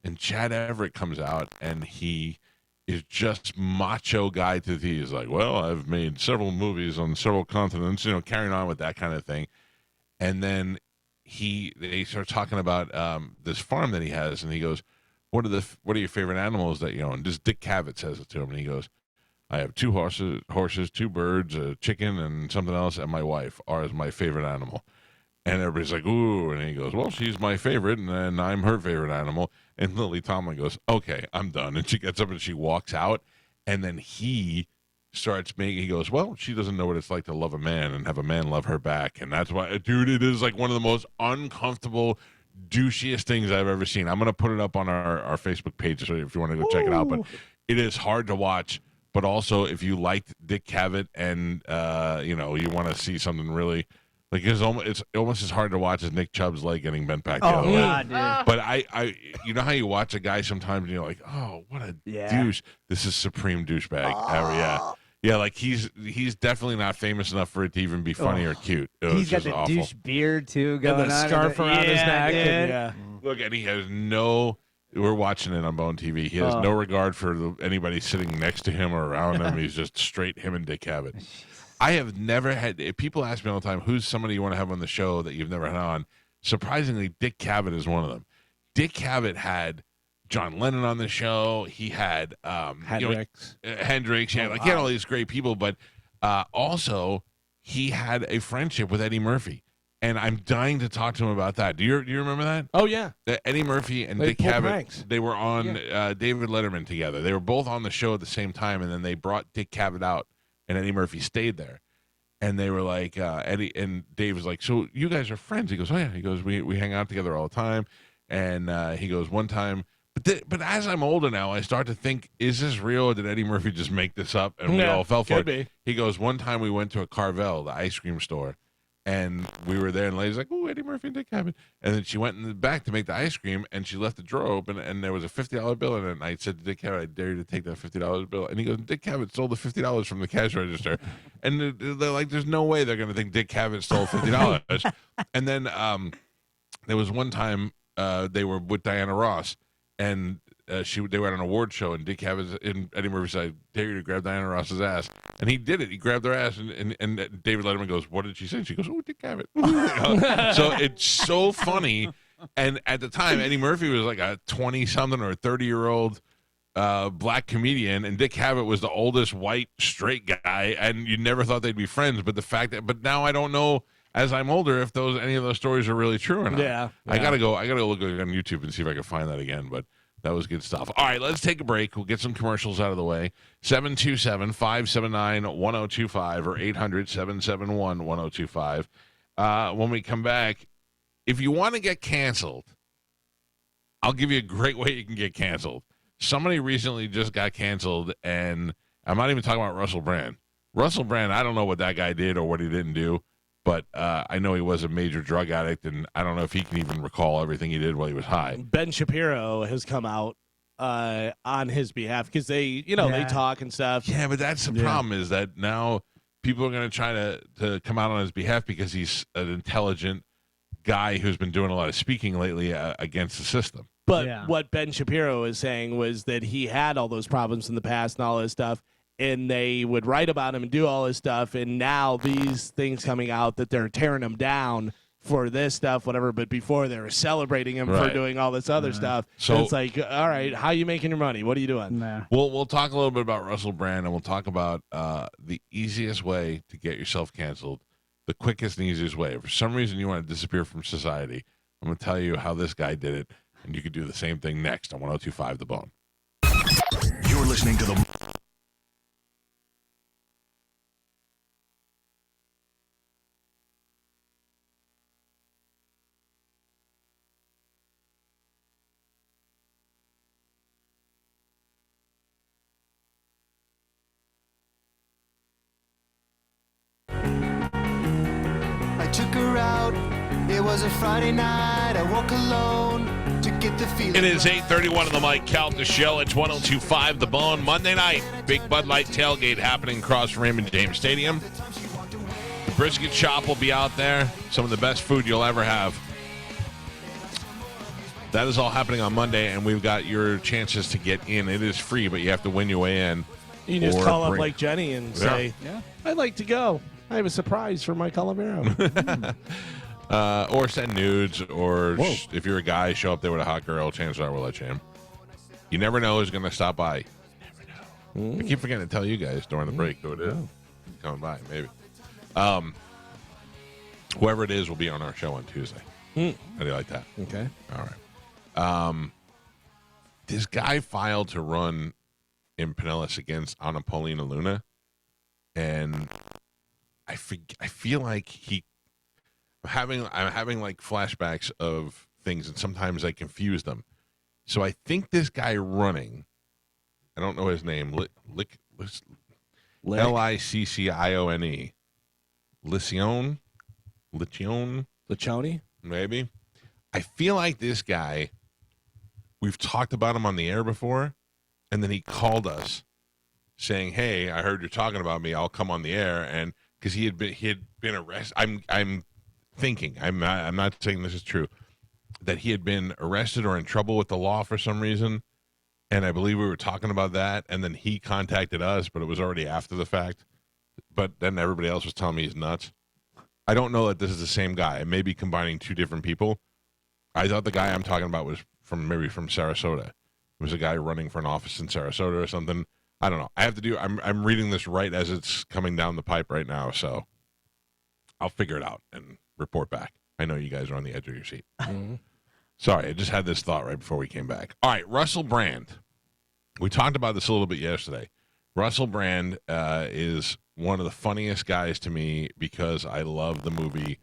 And Chad Everett comes out, and he is just macho guy to the. He's like, "Well, I've made several movies on several continents," carrying on with that kind of thing. And then they start talking about this farm that he has, and he goes, what are your favorite animals that you own?" And just Dick Cavett says it to him, and he goes, "I have 2 horses, 2 birds, a chicken, and something else, and my wife is my favorite animal." And everybody's like, "Ooh," and he goes, "Well, she's my favorite, and then I'm her favorite animal." And Lily Tomlin goes, "Okay, I'm done." And she gets up and she walks out, and then he goes, "Well, she doesn't know what it's like to love a man and have a man love her back." And that's why, dude, it is like one of the most uncomfortable, douchiest things I've ever seen. I'm going to put it up on our Facebook page so if you want to go check it out. But it is hard to watch. But also, if you liked Dick Cavett and, you want to see something really, like, it's almost as hard to watch as Nick Chubb's leg getting bent back the other way. God, dude. But I you know how you watch a guy sometimes and you're like, "Oh, what a douche. This is supreme douchebag." Yeah, like he's definitely not famous enough for it to even be funny or cute. He's got just the awful. douche beard, too, And going the on. scarf around his neck. dude. And, Look, and he has we're watching it on Bone TV. He has no regard for anybody sitting next to him or around him. He's just straight him and Dick Cavett. I have never had, if people ask me all the time, who's somebody you want to have on the show that you've never had on? Surprisingly, Dick Cavett is one of them. Dick Cavett had John Lennon on the show. He had Hendrix. Hendrix. Yeah, he had all these great people, but also he had a friendship with Eddie Murphy. And I'm dying to talk to him about that. Do you remember that? Oh, yeah. Eddie Murphy and They Dick pulled Cavett, pranks. they were on David Letterman together. They were both on the show at the same time, and then they brought Dick Cavett out, and Eddie Murphy stayed there. And they were like, Eddie and Dave was like, so you guys are friends? He goes, oh yeah. He goes, we hang out together all the time. And he goes, one time, but as I'm older now, I start to think, is this real, or did Eddie Murphy just make this up and we all fell for it? Be. He goes, one time we went to a Carvel, the ice cream store, and we were there, and the lady's like, oh, Eddie Murphy and Dick Cavett. And then she went in the back to make the ice cream, and she left the drawer open, and there was a $50 bill in it. And I said to Dick Cavett, I dare you to take that $50 bill. And he goes, Dick Cavett stole the $50 from the cash register. And they're like, there's no way they're going to think Dick Cavett stole $50. And then there was one time they were with Diana Ross, and they were at an award show, and Dick Cavett and Eddie Murphy said, I dare you to grab Diana Ross's ass. And he did it. He grabbed her ass, and David Letterman goes, what did she say? She goes, oh, Dick Cavett. So it's so funny. And at the time, Eddie Murphy was like a 20-something or a 30-year-old black comedian, and Dick Cavett was the oldest white straight guy, and you never thought they'd be friends. But now I don't know, as I'm older, if any of those stories are really true or not. Yeah. I gotta go look on YouTube and see if I can find that again. But that was good stuff. All right, let's take a break. We'll get some commercials out of the way. 727-579-1025 or 800-771-1025. When we come back, if you want to get canceled, I'll give you a great way you can get canceled. Somebody recently just got canceled, and I'm not even talking about Russell Brand. Russell Brand, I don't know what that guy did or what he didn't do, but I know he was a major drug addict, and I don't know if he can even recall everything he did while he was high. Ben Shapiro has come out on his behalf because they talk and stuff. Yeah, but that's the problem, is that now people are going to try to come out on his behalf because he's an intelligent guy who's been doing a lot of speaking lately against the system. But what Ben Shapiro is saying was that he had all those problems in the past and all this stuff, and they would write about him and do all this stuff, and now these things coming out that they're tearing him down for this stuff, whatever, but before they were celebrating him for doing all this other stuff. So it's like, all right, how are you making your money? What are you doing? Nah. We'll talk a little bit about Russell Brand, and we'll talk about the easiest way to get yourself canceled, the quickest and easiest way. If for some reason you want to disappear from society, I'm going to tell you how this guy did it, and you could do the same thing next on 102.5 The Bone. You're listening to the took her out. It was a Friday night. I woke alone to get the feeling. It is 8:31 on the Mike Calta Show. It's 102.5 The Bone. Monday night, big Bud Light tailgate happening across Raymond James Stadium. The brisket shop will be out there. Some of the best food you'll ever have. That is all happening on Monday, and we've got your chances to get in. It is free, but you have to win your way in. You can just call up like Jenny and say, I'd like to go. I have a surprise for Mike Olivero. Or send nudes, or if you're a guy, show up there with a hot girl. Chances are we'll let you in. You never know who's going to stop by. You never know. I keep forgetting to tell you guys during the break who it is. Coming by, maybe. Whoever it is will be on our show on Tuesday. How do you like that? Okay. All right. This guy filed to run in Pinellas against Anna Paulina Luna, and I feel like I'm having like flashbacks of things, and sometimes I confuse them. So I think this guy running, I don't know his name, Liccione, Licione? Maybe. I feel like this guy, we've talked about him on the air before, and then he called us saying, "Hey, I heard you're talking about me. I'll come on the air." And because he had been arrested, I'm thinking, I'm not saying this is true, that he had been arrested or in trouble with the law for some reason, and I believe we were talking about that, and then he contacted us, but it was already after the fact. But then everybody else was telling me he's nuts. I don't know that this is the same guy. I may be combining two different people. I thought the guy I'm talking about was from Sarasota. It was a guy running for an office in Sarasota or something. I don't know. I'm reading this right as it's coming down the pipe right now, so I'll figure it out and report back. I know you guys are on the edge of your seat. Sorry, I just had this thought right before we came back. All right, Russell Brand. We talked about this a little bit yesterday. Russell Brand is one of the funniest guys to me because I love the movie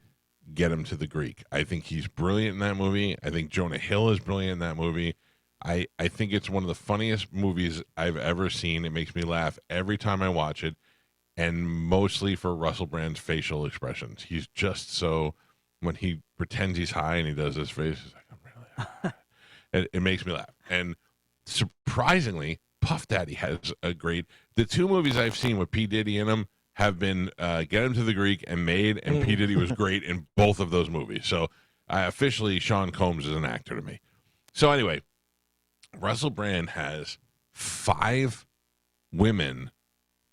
Get Him to the Greek. I think he's brilliant in that movie. I think Jonah Hill is brilliant in that movie. I think it's one of the funniest movies I've ever seen. It makes me laugh every time I watch it, and mostly for Russell Brand's facial expressions. He's just so, when he pretends he's high and he does this face, he's like, I'm really high. It makes me laugh. And surprisingly, Puff Daddy has a great, the two movies I've seen with P. Diddy in them have been Get Him to the Greek and Made, and P. Diddy was great in both of those movies. So officially, Sean Combs is an actor to me. So anyway, Russell Brand has 5 women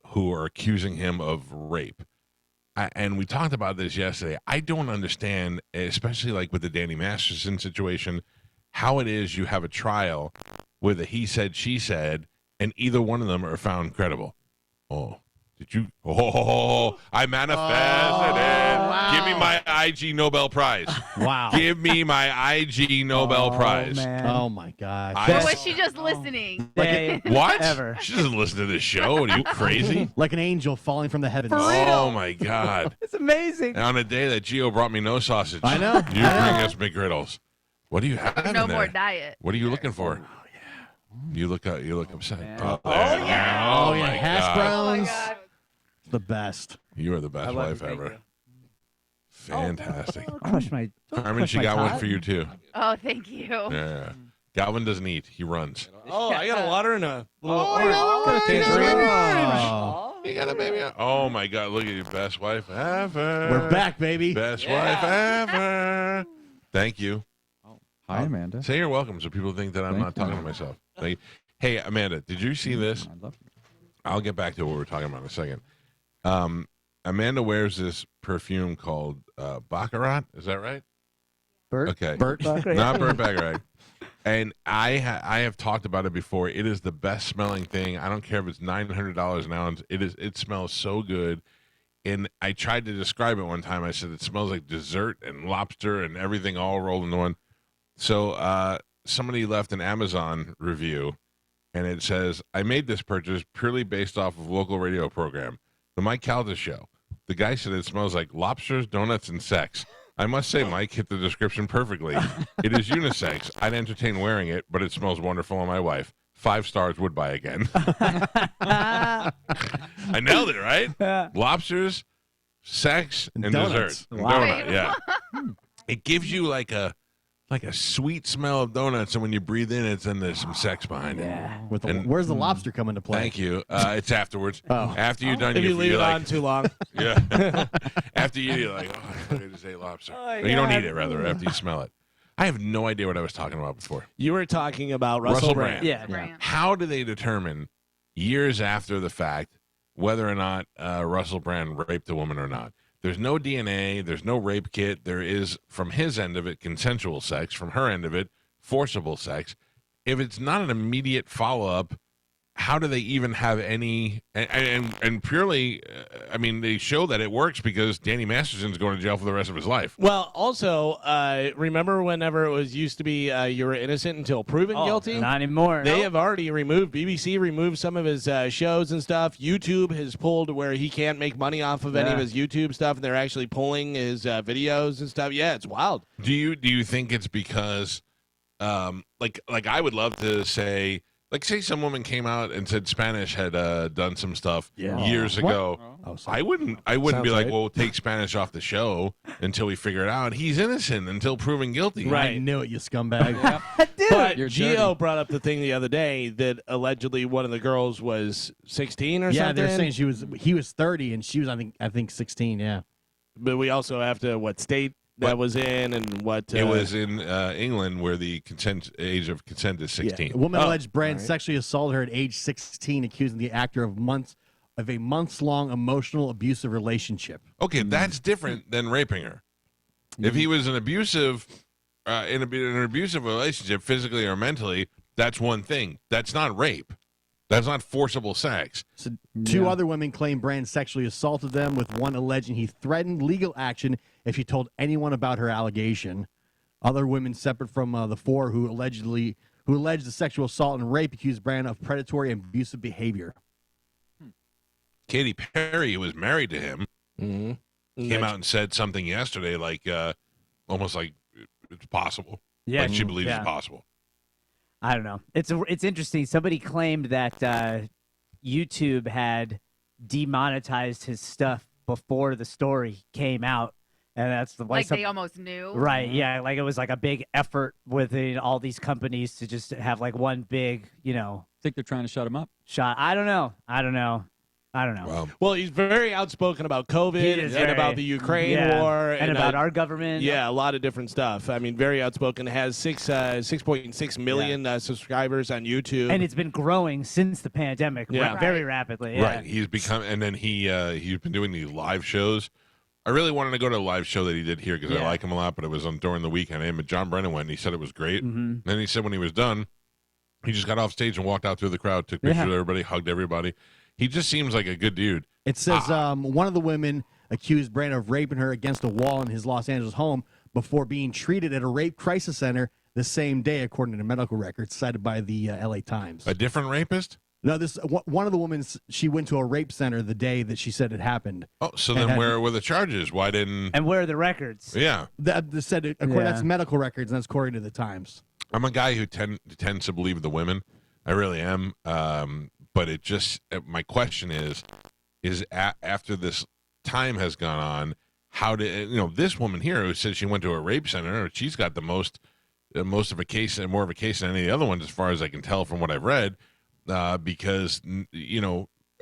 who are accusing him of rape. And we talked about this yesterday. I don't understand, especially like with the Danny Masterson situation, how it is you have a trial with a he said, she said, and either one of them are found credible. Oh, did you? Oh, I manifested it. Wow. Give me my IG Nobel Prize. Wow. Give me my IG Nobel Prize. Man. Oh my gosh. Or was she just listening? Day What? ever. She doesn't listen to this show. Are you crazy? Like an angel falling from the heavens. Oh my God. It's amazing. And on a day that Gio brought me no sausage. I know. You bring us McGriddles. What do you have in No there? more diet. What are you looking for? You look upset. man. Oh, yeah. Oh, Oh, yeah. my Hash God. browns. God. The best. You are the best wife thank ever. you. Fantastic. Crush my. Carmen, she got one for you too. Oh, thank you. Yeah. Galvin doesn't eat. He runs. Oh, I got a water and a little You got a baby. Oh my God! Look at you, best wife ever. We're back, baby. Best wife ever. Thank you. Hi, Amanda. Say you're welcome, so people think that I'm Thank not talking you. to myself. Hey, Amanda, did you see this? I love you. I'll get back to what we're talking about in a second. Amanda wears this perfume called Baccarat. Is that right? Bert. Okay. Bert. Not Burt Baccarat. And I have talked about it before. It is the best smelling thing. I don't care if it's $900 an ounce. It smells so good. And I tried to describe it one time. I said it smells like dessert and lobster and everything all rolled into one. So somebody left an Amazon review, and it says, I made this purchase purely based off of local radio program, the Mike Calta Show. The guy said it smells like lobsters, donuts, and sex. I must say, Mike hit the description perfectly. It is unisex. I'd entertain wearing it, but it smells wonderful on my wife. 5 stars, would buy again. I nailed it, right? Lobsters, sex, and Donuts. dessert. Wow. Donut, yeah. It gives you like a sweet smell of donuts, and when you breathe in it, then there's some sex behind it. With the, And- where's the lobster come into play? Thank you. It's afterwards. Oh. After you're done, If you leave you're it like, on too long. yeah. After you're like, oh, I thought I just ate lobster. Or you don't eat it, rather, after you smell it. I have no idea what I was talking about before. You were talking about Russell Russell Brand. Brand. Yeah. Brand. How do they determine years after the fact whether or not Russell Brand raped a woman or not? There's no DNA. There's no rape kit. There is, from his end of it, consensual sex. From her end of it, forcible sex. If it's not an immediate follow-up, how do they even have any? And purely, I mean, they show that it works because Danny Masterson's going to jail for the rest of his life. Well, also, remember whenever it was used to be you were innocent until proven guilty? Not anymore. They have already removed, BBC removed some of his shows and stuff. YouTube has pulled where he can't make money off of any of Yeah. his YouTube stuff, and they're actually pulling his videos and stuff. Yeah, it's wild. Do you think it's because, like I would love to say, like say some woman came out and said Spanish had done some stuff years ago. Oh, I wouldn't be Sounds like, right. well, take Spanish off the show until we figure it out. He's innocent until proven guilty. Right. I knew it, you scumbag. But You're Gio dirty. brought up the thing the other day that allegedly one of the girls was 16 or Yeah, something. they're saying he was 30 and she was I think 16. Yeah. But we also have to what state that What- was in and what It was in England where the age of consent is 16. A woman Oh, alleged Brand all right. sexually assaulted her at age 16, accusing the actor of a months-long emotional abusive relationship. Okay, that's different than raping her. If he was an abusive, in an abusive relationship, physically or mentally, that's one thing. That's not rape. That's not forcible sex. So two other women claim Brand sexually assaulted them, with one alleging he threatened legal action if she told anyone about her allegation. Other women, separate from the 4 who alleged the sexual assault and rape, accused Brand of predatory and abusive behavior. Katy Perry, who was married to him, Mm-hmm. came out and said something yesterday, like almost like it's possible. Yeah, Like she believes yeah. it's possible. I don't know. It's interesting. Somebody claimed that YouTube had demonetized his stuff before the story came out, and that's the Like they almost knew. right. Yeah, like it was like a big effort within all these companies to just have like one big, Think they're trying to shut him up? shot. I don't know. Wow. Well, he's very outspoken about COVID He and is very- about the Ukraine yeah, war and about our government. Yeah, a lot of different stuff. I mean, very outspoken. Has 6.6 million subscribers on YouTube. And it's been growing since the pandemic, Yeah. very Right. rapidly. Yeah. Right. He's become, and then he's been doing these live shows. I really wanted to go to a live show that he did here because I Yeah. like him a lot, but it was on during the weekend. And John Brennan went, and he said it was great. Mhm. Then he said when he was done, he just got off stage and walked out through the crowd, took pictures Yeah. with everybody, hugged everybody. He just seems like a good dude. It says one of the women accused Brandon of raping her against a wall in his Los Angeles home before being treated at a rape crisis center the same day, according to medical records cited by the LA Times. A different rapist? No, this one of the women, she went to a rape center the day that she said it happened. Oh, so And then had- where were the charges? Why didn't? And where are the records? Yeah, That said, according, Yeah. that's medical records, and that's according to the Times. I'm a guy who tends to believe the women. I really am. But it just my question is after this time has gone on, how did this woman here who said she went to a rape center? She's got the most of a case and more of a case than any of the other ones, as far as I can tell from what I've read. Because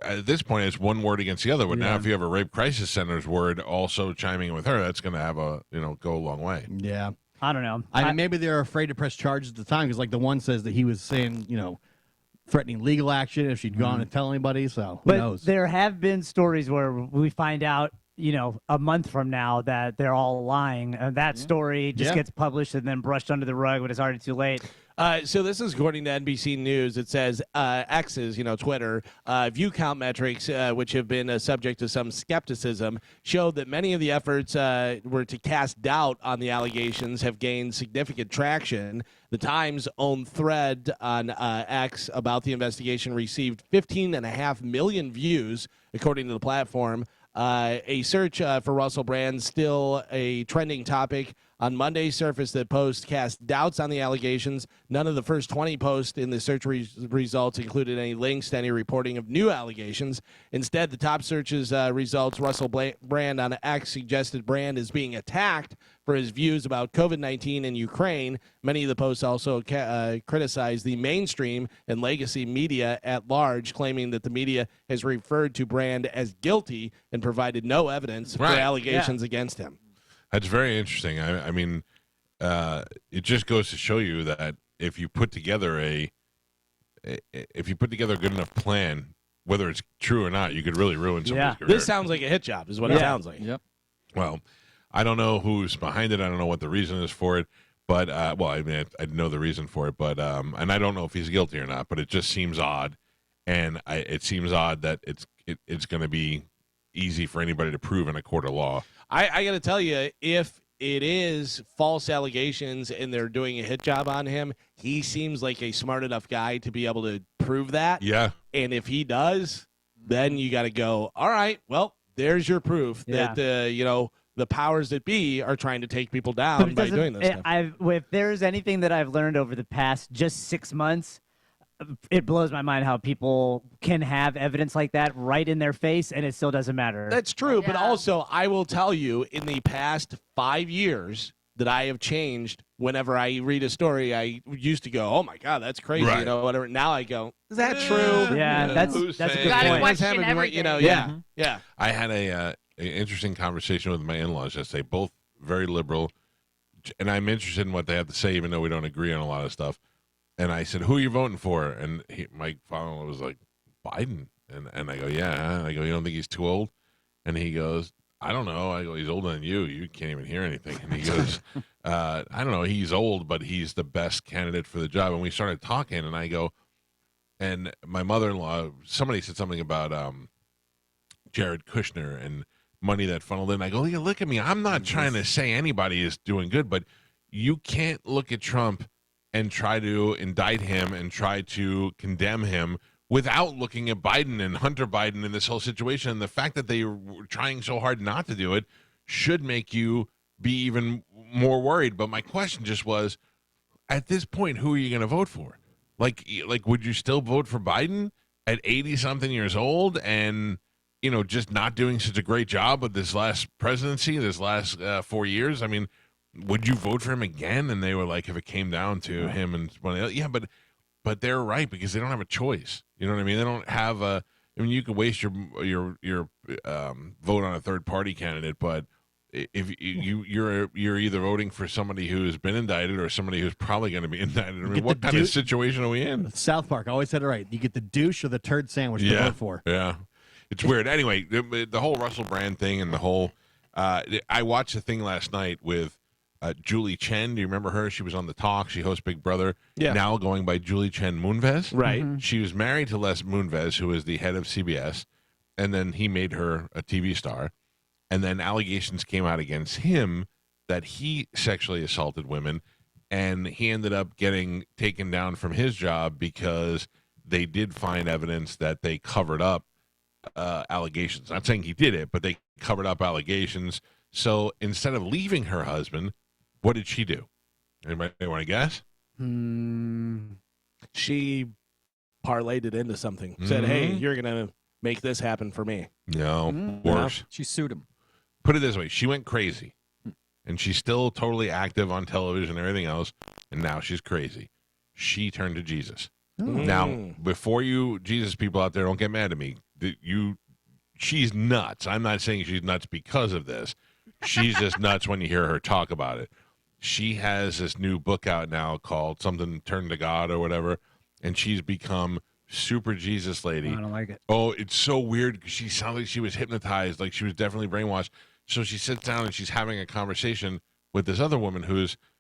at this point it's one word against the other. But now Yeah. if you have a rape crisis center's word also chiming in with her, that's going to have go a long way. Yeah. I don't know. I mean, maybe they're afraid to press charges at the time because, like, the one says that he was saying, threatening legal action if she'd gone and tell anybody. So who But knows? there have been stories where we find out, a month from now that they're all lying, and that story just Yeah. gets published and then brushed under the rug when it's already too late. So this is according to NBC News. It says X's, Twitter, view count metrics, which have been subject to some skepticism, showed that many of the efforts were to cast doubt on the allegations have gained significant traction. The Times' own thread on X about the investigation received 15.5 million views, according to the platform. A search for Russell Brand, still a trending topic. On Monday, surfaced that post cast doubts on the allegations. None of the first 20 posts in the search results included any links to any reporting of new allegations. Instead, the top searches results, Russell Brand on X suggested Brand is being attacked for his views about COVID-19 and Ukraine. Many of the posts also criticized the mainstream and legacy media at large, claiming that the media has referred to Brand as guilty and provided no evidence for Right. allegations against him. That's very interesting. I mean, it just goes to show you that if you put together a good enough plan, whether it's true or not, you could really ruin somebody's career. This sounds like a hit job, is what it sounds like. Yep. Well, I don't know who's behind it. I don't know what the reason is for it. But I mean, I know the reason for it. But and I don't know if he's guilty or not. But it just seems odd, and it seems odd that it's going to be easy for anybody to prove in a court of law. I got to tell you, if it is false allegations and they're doing a hit job on him, he seems like a smart enough guy to be able to prove that. Yeah. And if he does, then you got to go, all right, well, there's your proof that, the powers that be are trying to take people down by doing this stuff. If there's anything that I've learned over the past just 6 months, it blows my mind how people can have evidence like that right in their face and it still doesn't matter. That's true, but Yeah. also I will tell you, in the past 5 years that I have changed. Whenever I read a story, I used to go, "Oh my God, that's crazy," Right. whatever. Now I go, "Is that true?" Yeah, that's Who's a saying good Gotta point. question everything. Yeah, yeah. I had a interesting conversation with my in-laws yesterday, both very liberal, and I'm interested in what they have to say, even though we don't agree on a lot of stuff. And I said, "Who are you voting for?" And my father was like, "Biden." And I go, "Yeah." And I go, "You don't think he's too old?" And he goes, "I don't know." I go, "He's older than you. You can't even hear anything." And he goes, "I don't know. He's old, but he's the best candidate for the job." And we started talking, and I go, and my mother-in-law, somebody said something about Jared Kushner and money that funneled in. I go, look at me. I'm not trying to say anybody is doing good, but you can't look at Trump and try to indict him and try to condemn him without looking at Biden and Hunter Biden in this whole situation. And the fact that they were trying so hard not to do it should make you be even more worried. But my question just was, at this point, who are you going to vote for? Like, would you still vote for Biden at 80-something years old and, just not doing such a great job with this last presidency, this last 4 years? I mean, would you vote for him again? And they were like, if it came down to him and somebody else, yeah, but they're right because they don't have a choice. You know what I mean? They don't have a. I mean, you could waste your vote on a third party candidate, but if you're either voting for somebody who's been indicted or somebody who's probably going to be indicted. I mean, what kind of situation are we in? South Park always said it right. You get the douche or the turd sandwich to vote for. Yeah, it's weird. Anyway, the whole Russell Brand thing and the whole. I watched the thing last night with Julie Chen. Do you remember her? She was on The Talk. She hosts Big Brother. Yeah. Now going by Julie Chen Moonves. Right. Mm-hmm. She was married to Les Moonves, who is the head of CBS, and then he made her a TV star. And then allegations came out against him that he sexually assaulted women, and he ended up getting taken down from his job because they did find evidence that they covered up allegations. Not saying he did it, but they covered up allegations. So instead of leaving her husband, what did she do? Anybody want to guess? She parlayed it into something. Said, hey, you're going to make this happen for me. No, worse. She sued him. Put it this way, she went crazy, and she's still totally active on television and everything else, and now she's crazy. She turned to Jesus. Now, before you Jesus people out there, don't get mad at me. She's nuts. I'm not saying she's nuts because of this. She's just nuts when you hear her talk about it. She has this new book out now called something Turn to God or whatever, and she's become super Jesus lady. I don't like it. Oh, it's so weird because she sounded like she was hypnotized, like she was definitely brainwashed. So she sits down and she's having a conversation with this other woman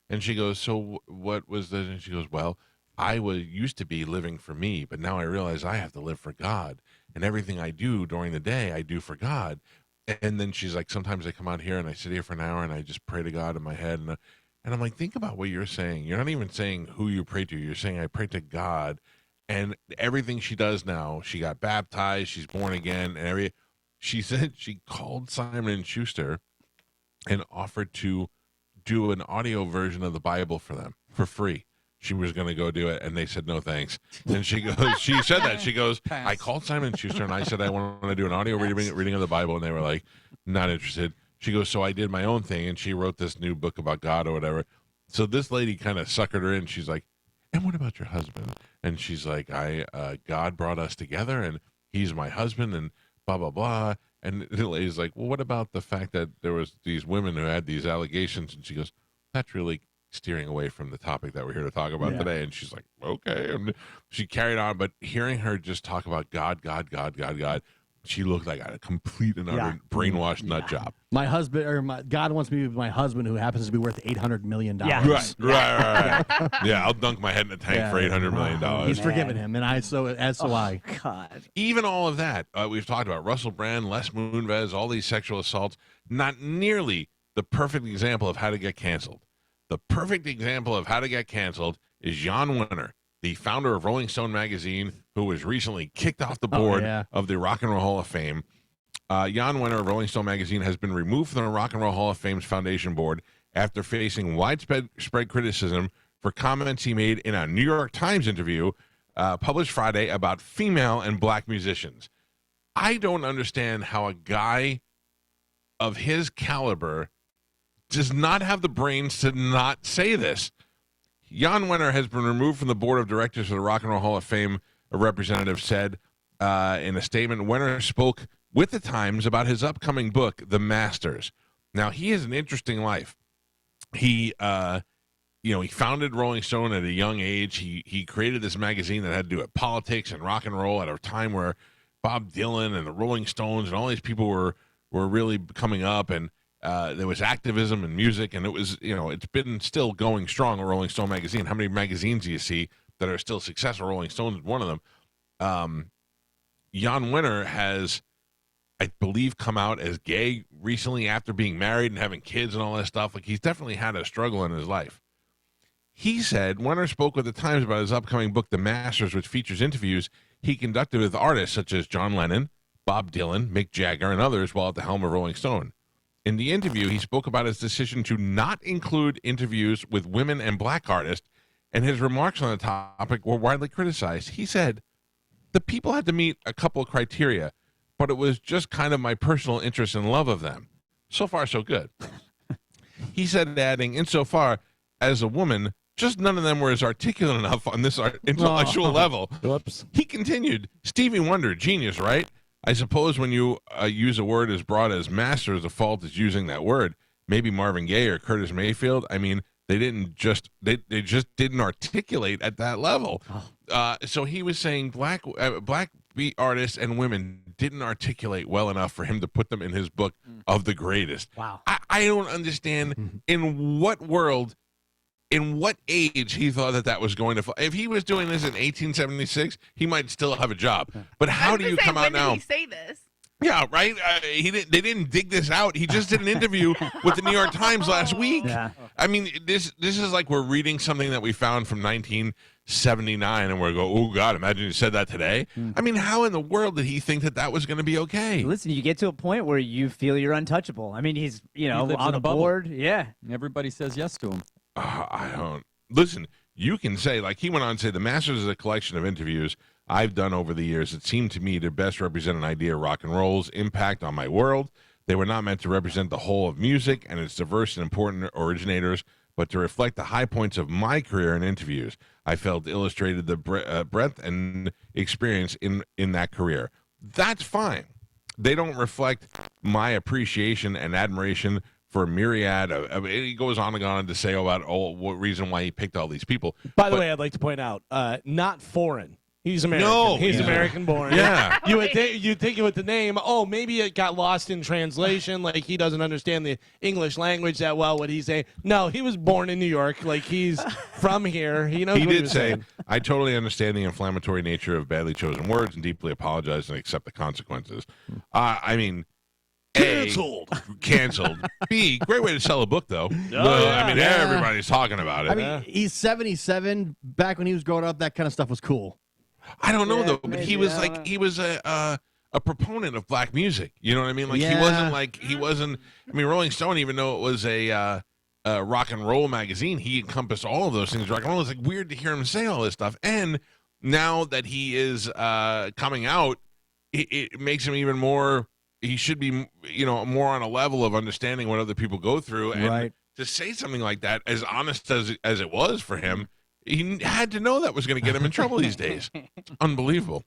and she goes, so what was this? And she goes, well, I used to be living for me, but now I realize I have to live for God, and everything I do during the day, I do for God. And then she's like, sometimes I come out here and I sit here for an hour and I just pray to God in my head. And I'm like, think about what you're saying. You're not even saying who you pray to. You're saying I pray to God. And everything she does now, she got baptized, she's born again, and she said she called Simon & Schuster and offered to do an audio version of the Bible for them for free. She was going to go do it, and they said no thanks. And she said that. She goes, I called Simon & Schuster, and I said I want to do an audio reading of the Bible, and they were like, not interested. She goes, so I did my own thing, and she wrote this new book about God or whatever. So this lady kind of suckered her in. She's like, and what about your husband? And she's like, God brought us together, and he's my husband, and blah, blah, blah. And the lady's like, well, what about the fact that there was these women who had these allegations? And she goes, that's really steering away from the topic that we're here to talk about today. And she's like, okay. And she carried on, but hearing her just talk about God, she looked like a complete and utter brainwashed nut job. My husband, or God wants me to be my husband, who happens to be worth $800 million. Yeah. Right. Yeah, I'll dunk my head in a tank for $800 million. He's forgiven him, and so I. God. Even all of that, we've talked about Russell Brand, Les Moonves, all these sexual assaults, not nearly the perfect example of how to get canceled. The perfect example of how to get canceled is Yonder, the founder of Rolling Stone magazine, who was recently kicked off the board of the Rock and Roll Hall of Fame. Yonder of Rolling Stone magazine has been removed from the Rock and Roll Hall of Fame's foundation board after facing widespread criticism for comments he made in a New York Times interview published Friday about female and black musicians. I don't understand how a guy of his caliber does not have the brains to not say this. Yonder has been removed from the board of directors of the Rock and Roll Hall of Fame, a representative said in a statement. Yonder spoke with the Times about his upcoming book, The Masters. Now, he has an interesting life. He founded Rolling Stone at a young age. He created this magazine that had to do with politics and rock and roll at a time where Bob Dylan and the Rolling Stones and all these people were really coming up, and there was activism and music, and it was, it's been still going strong, a Rolling Stone magazine. How many magazines do you see that are still successful? Rolling Stone is one of them. Yonder has, I believe, come out as gay recently after being married and having kids and all that stuff. Like, he's definitely had a struggle in his life. He said, Yonder spoke with the Times about his upcoming book, The Masters, which features interviews he conducted with artists such as John Lennon, Bob Dylan, Mick Jagger, and others while at the helm of Rolling Stone. In the interview, he spoke about his decision to not include interviews with women and black artists, and his remarks on the topic were widely criticized. He said, "The people had to meet a couple of criteria, but it was just kind of my personal interest and love of them. So far, so good." He said, adding, "Insofar as a woman, just none of them were as articulate enough on this intellectual level." Whoops. He continued, "Stevie Wonder, genius, right? I suppose when you use a word as broad as master, the fault is using that word. Maybe Marvin Gaye or Curtis Mayfield. I mean, they just didn't articulate at that level." So he was saying black beat artists and women didn't articulate well enough for him to put them in his book of the greatest. Wow. I don't understand in what world, in what age he thought that was going to. If he was doing this in 1876, he might still have a job. But how do you come out now? When did he say this? Yeah, right. They didn't dig this out. He just did an interview with the New York Times last week. Yeah. I mean, this is like we're reading something that we found from 1979, and we go, "Oh God, imagine you said that today." I mean, how in the world did he think that was going to be okay? Listen, you get to a point where you feel you're untouchable. I mean, he's lives on in the a bubble. board. Yeah. Everybody says yes to him. I don't listen. You can say, like he went on to say, the Masters is a collection of interviews I've done over the years that seemed to me to best represent an idea of rock and roll's impact on my world. They were not meant to represent the whole of music and its diverse and important originators, but to reflect the high points of my career in interviews. I felt illustrated the breadth and experience in that career. That's fine. They don't reflect my appreciation and admiration for a myriad of he goes on and on to say about what reason why he picked all these people. By the way, I'd like to point out, not foreign. He's American. No, he's yeah. American born. Yeah. You would think with the name, oh, maybe it got lost in translation, like he doesn't understand the English language that well. What he's saying? No, he was born in New York. Like he's from here. He knows. He what did was say, saying. "I totally understand the inflammatory nature of badly chosen words and deeply apologize and accept the consequences." I mean, canceled. B, great way to sell a book, though. I mean, everybody's talking about it. I mean, he's 77. Back when he was growing up, that kind of stuff was cool. I don't know though, but maybe, he was a proponent of black music. You know what I mean? Like he wasn't. I mean, Rolling Stone, even though it was a rock and roll magazine, he encompassed all of those things. Rock and roll. It's like weird to hear him say all this stuff. And now that he is coming out, it makes him even more. He should be, more on a level of understanding what other people go through, and to say something like that, as honest as it was for him. He had to know that was going to get him in trouble these days. Unbelievable.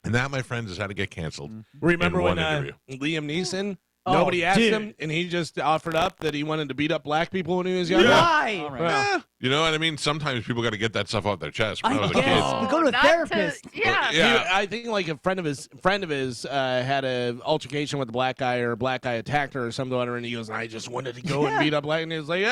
And that, my friends, is how to get canceled. Remember when interview. Liam Neeson? Nobody asked him, and he just offered up that he wanted to beat up black people when he was younger. Why? All right. Yeah. You know what I mean? Sometimes people got to get that stuff off their chest. When I was a guess. kid. We go to a Not therapist. yeah. I think like a friend of his had an altercation with a black guy, or a black guy attacked her or something, and he goes, "I just wanted to go and beat up black," and he was like,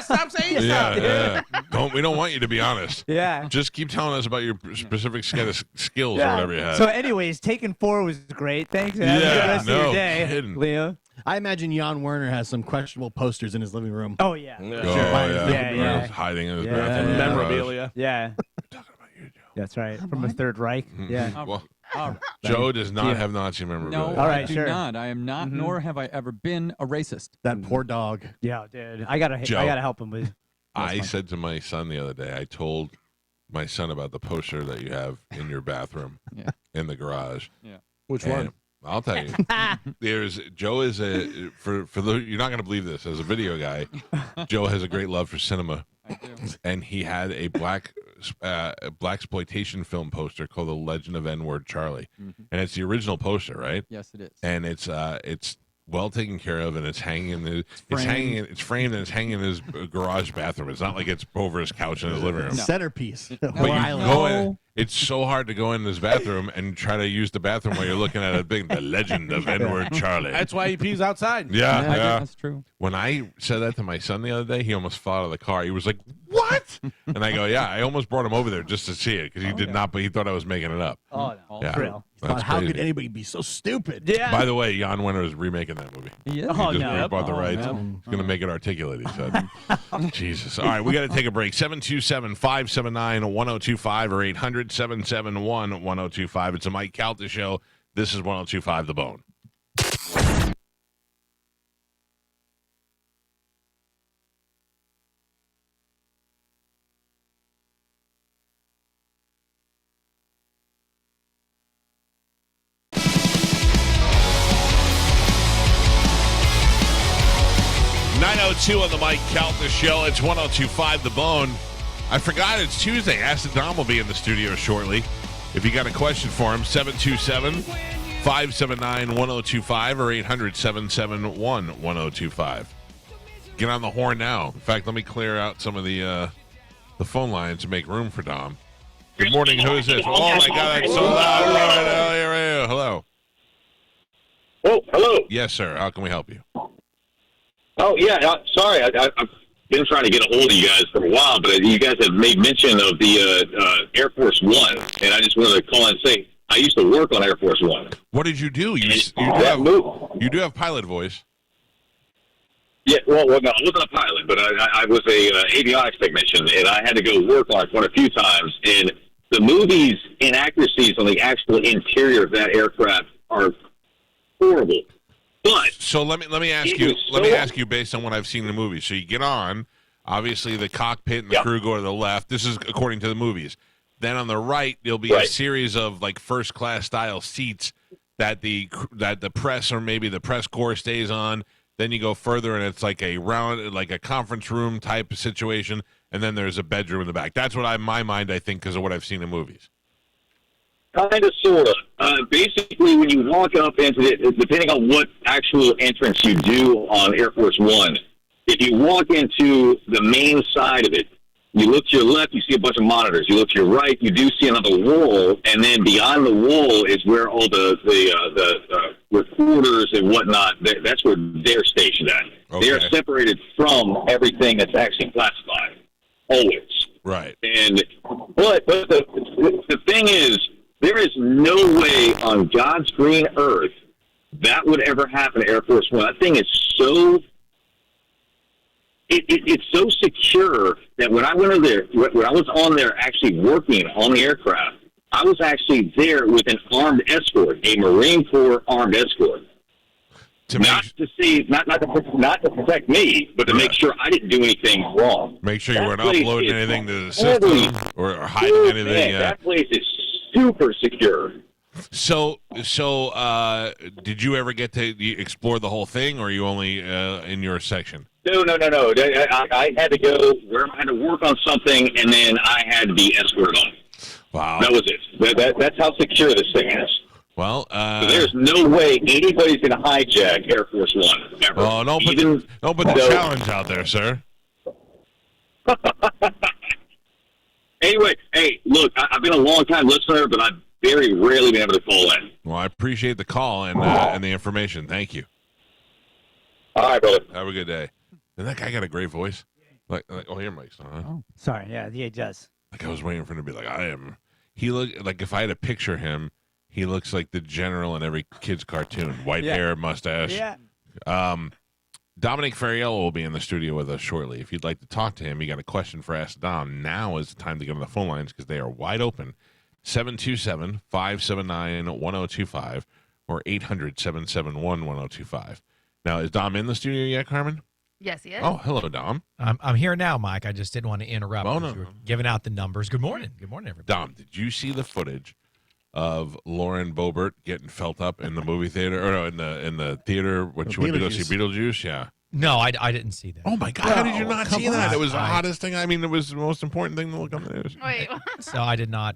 stop saying stuff. We don't want you to be honest. Yeah. Just keep telling us about your specific set of skills or whatever you had. So, anyways, Taken 4 was great. Thanks. Have a good rest of your day, kidding. Leo. I imagine Jan Werner has some questionable posters in his living room. Oh, yeah. Yeah. Hiding in his Yeah. bathroom. Memorabilia. Yeah. Talking about you, Joe. That's right. From the Third Reich. Yeah. Well, All right. Joe does not have Nazi memorabilia. No, All I right, do sure. not. I am not, nor have I ever been a racist. That poor dog. Yeah, dude. I gotta Joe. help him with. I said to my son the other day, I told my son about the poster that you have in your bathroom in the garage. Which And one? I'll tell you. Joe is for you're not going to believe this, as a video guy, Joe has a great love for cinema. I do. And he had a black exploitation film poster called The Legend of N-Word Charlie. And it's the original poster, right? Yes, it is. And it's well taken care of, and it's hanging in the it's framed and it's hanging in his garage bathroom. It's not like it's over his couch in his living room. Centerpiece. But you go in, it's so hard to go in his bathroom and try to use the bathroom while you're looking at a big The Legend of N-Word Charlie. That's why he pees outside. Yeah. That's true. When I said that to my son the other day, he almost fell out of the car. He was like, "What?" And I go, "Yeah, I almost brought him over there just to see it because he did not, but he thought I was making it up." Oh, no. Yeah. Real. That's How crazy. could anybody be so stupid? Yeah. By the way, Jan Wenner is remaking that movie. Yeah. Oh, He just no. bought the rights. man. He's going to make it articulate, he said. Jesus. All right, we got to take a break. 727-579-1025 or 800-771-1025. It's a Mike Calta show. This is 1025 The Bone. On the Mike Calta show. It's 1025 The Bone. I forgot it's Tuesday. Acid Dom will be in the studio shortly. If you got a question for him, 727-579-1025 or 800-771-1025. Get on the horn now. In fact, let me clear out some of the phone lines to make room for Dom. Good morning. Who is this? Oh, my God. That's so loud. Hello. Oh, hello. Yes, sir. How can we help you? Oh, yeah. Sorry, I've been trying to get a hold of you guys for a while, but you guys have made mention of the Air Force One, and I just wanted to call and say I used to work on Air Force One. What did you do? You do have pilot voice. Yeah, well, no, I wasn't a pilot, but I was a avionics technician, and I had to go work on it quite a few times. And the movie's inaccuracies on the actual interior of that aircraft are horrible. But so let me ask you. Let me ask you based on what I've seen in the movie. So you get on. Obviously, the cockpit and the crew go to the left. This is according to the movies. Then on the right, there'll be a series of like first class style seats that the press or maybe the press corps stays on. Then you go further, and it's like like a conference room type of situation. And then there's a bedroom in the back. That's what my mind, I think, because of what I've seen in movies. Kind of, sort of. Basically, when you walk up into it, depending on what actual entrance you do on Air Force One, if you walk into the main side of it, you look to your left, you see a bunch of monitors. You look to your right, you do see another wall, and then beyond the wall is where all the recorders and whatnot. That's where they're stationed at. Okay. They are separated from everything that's actually classified, always. Right. But the thing is, there is no way on God's green earth that would ever happen to Air Force One. That thing is so it's so secure that when I went over there, when I was on there actually working on the aircraft, I was actually there with an armed escort, a Marine Corps armed escort. Not to protect me, but to make sure I didn't do anything wrong. Make sure you weren't uploading anything to the system or hiding anything. That place is super secure. So, did you ever get to explore the whole thing, or are you only in your section? No. I had to go where I had to work on something, and then I had to be escorted on. Wow. That was it. That's how secure this thing is. Well, so there's no way anybody's going to hijack Air Force One ever. Oh, don't put the challenge out there, sir. Anyway, hey, look, I've been a long-time listener, but I've very rarely been able to call in. Well, I appreciate the call and the information. Thank you. All right, brother. Have a good day. And that guy got a great voice. Like oh, your mic's on. Oh, sorry. Yeah, he does. Like I was waiting for him to be like, I am. He looked like if I had to picture him, he looks like the general in every kid's cartoon. White hair, mustache. Yeah. Dominic Ferriello will be in the studio with us shortly. If you'd like to talk to him, you got a question for Ask Dom, now is the time to get on the phone lines because they are wide open. 727-579-1025 or 800-771-1025. Now, is Dom in the studio yet, Carmen? Yes, he is. Oh, hello, Dom. I'm here now, Mike. I just didn't want to interrupt. Oh, no. You were giving out the numbers. Good morning. Good morning, everybody. Dom, did you see the footage of Lauren Boebert getting felt up in the movie theater, or no, in the theater when she went to go see Beetlejuice? Yeah. No, I didn't see that. Oh my God! How did you not see that? It was the I- hottest thing. I mean, it was the most important thing to look on the news. Wait. So I did not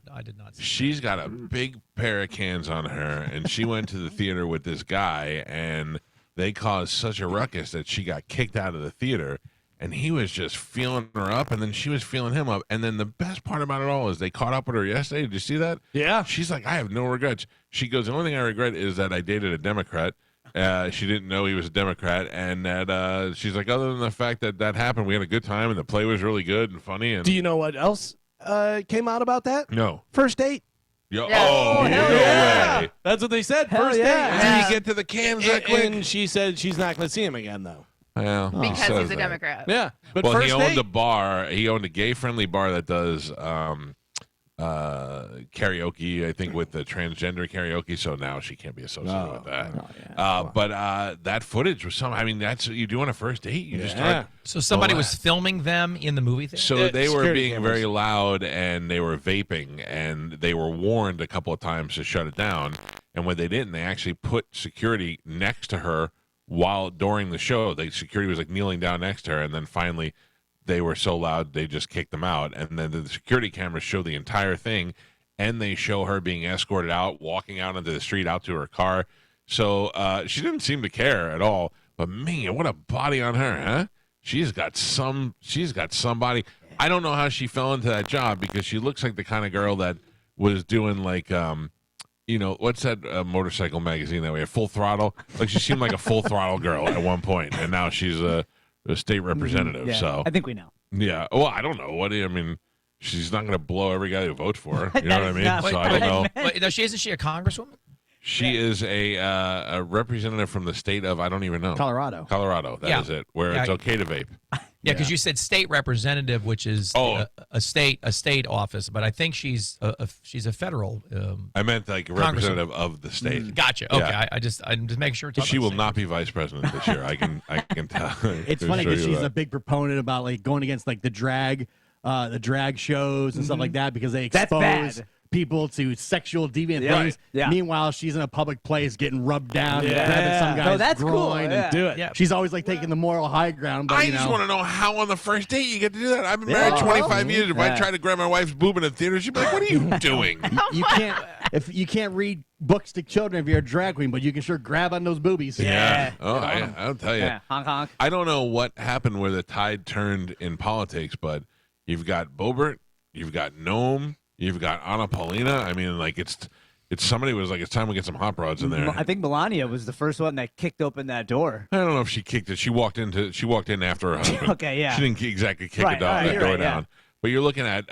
see She's got a big pair of cans on her, and she went to the theater with this guy, and they caused such a ruckus that she got kicked out of the theater. And he was just feeling her up, and then she was feeling him up. And then the best part about it all is they caught up with her yesterday. Did you see that? Yeah. She's like, I have no regrets. She goes, the only thing I regret is that I dated a Democrat. She didn't know he was a Democrat. And that she's like, other than the fact that that happened, we had a good time, and the play was really good and funny. And Do you know what else came out about that? No. First date. Yo, Yeah. Oh, hell no yeah. way. That's what they said. Hell First yeah. date. How do you get to the cans that quick? And she said she's not going to see him again, though. Well, he Because says he's a that. Democrat. Yeah. But Well, first he owned date, a bar. He owned a gay-friendly bar that does karaoke, I think, with the transgender karaoke. So now she can't be associated with that. But that footage was I mean, that's what you do on a first date. You just start. So somebody Oh, was filming them in the movie theater? So they were security being cameras. very loud and they were vaping, and they were warned a couple of times to shut it down. And when they didn't, they actually put security next to her during the show. The security was like kneeling down next to her, and then finally they were so loud they just kicked them out. And then the security cameras show the entire thing, and they show her being escorted out, walking out into the street, out to her car. So she didn't seem to care at all. But man, what a body on her, huh? She's got somebody. I don't know how she fell into that job, because she looks like the kind of girl that was doing like what's that motorcycle magazine that we have, Full Throttle? Like she seemed like a Full Throttle girl at one point, and now she's a state representative. Yeah, So I think we know. yeah. Well, I don't know. I mean, she's not going to blow every guy who votes for her. You know what I mean? That is So not I don't know. Wait, no, isn't she a congresswoman? She is a representative from the state of, I don't even know. Colorado. Colorado. That is it. Where it's okay to vape. Yeah, because you said state representative, which is a state office, but I think she's a federal. I meant like a representative of the state. Gotcha. Okay, Yeah. I'm just making sure. She will not be vice president this year. I can tell. It's I funny can because assure you she's that. a big proponent about like going against like the drag shows and stuff like that, because they That's expose bad. people to sexual deviant Yeah. things. Yeah. Meanwhile, she's in a public place getting rubbed down, Yeah. grabbing some No, guy's that's groin, cool. and Yeah. do it. Yeah. she's always like taking the moral high ground. But I you just know, want to know how on the first date you get to do that. I've been married 25 years. If I Yeah. try to grab my wife's boob in a theater, she'd be like, "What are you doing?" you can't if you can't read books to children if you're a drag queen, but you can sure grab on those boobies. Oh, I'll tell you. Yeah, honk honk. I don't know what happened where the tide turned in politics, but you've got Bobert, you've got Nome, you've got Anna Paulina. I mean, like it's somebody was like, it's time we get some hot rods in there. I think Melania was the first one that kicked open that door. I don't know if she kicked it. She walked in after her husband. Okay, yeah. She didn't exactly kick Right, it down, right, that you're door right, yeah. down. But you're looking at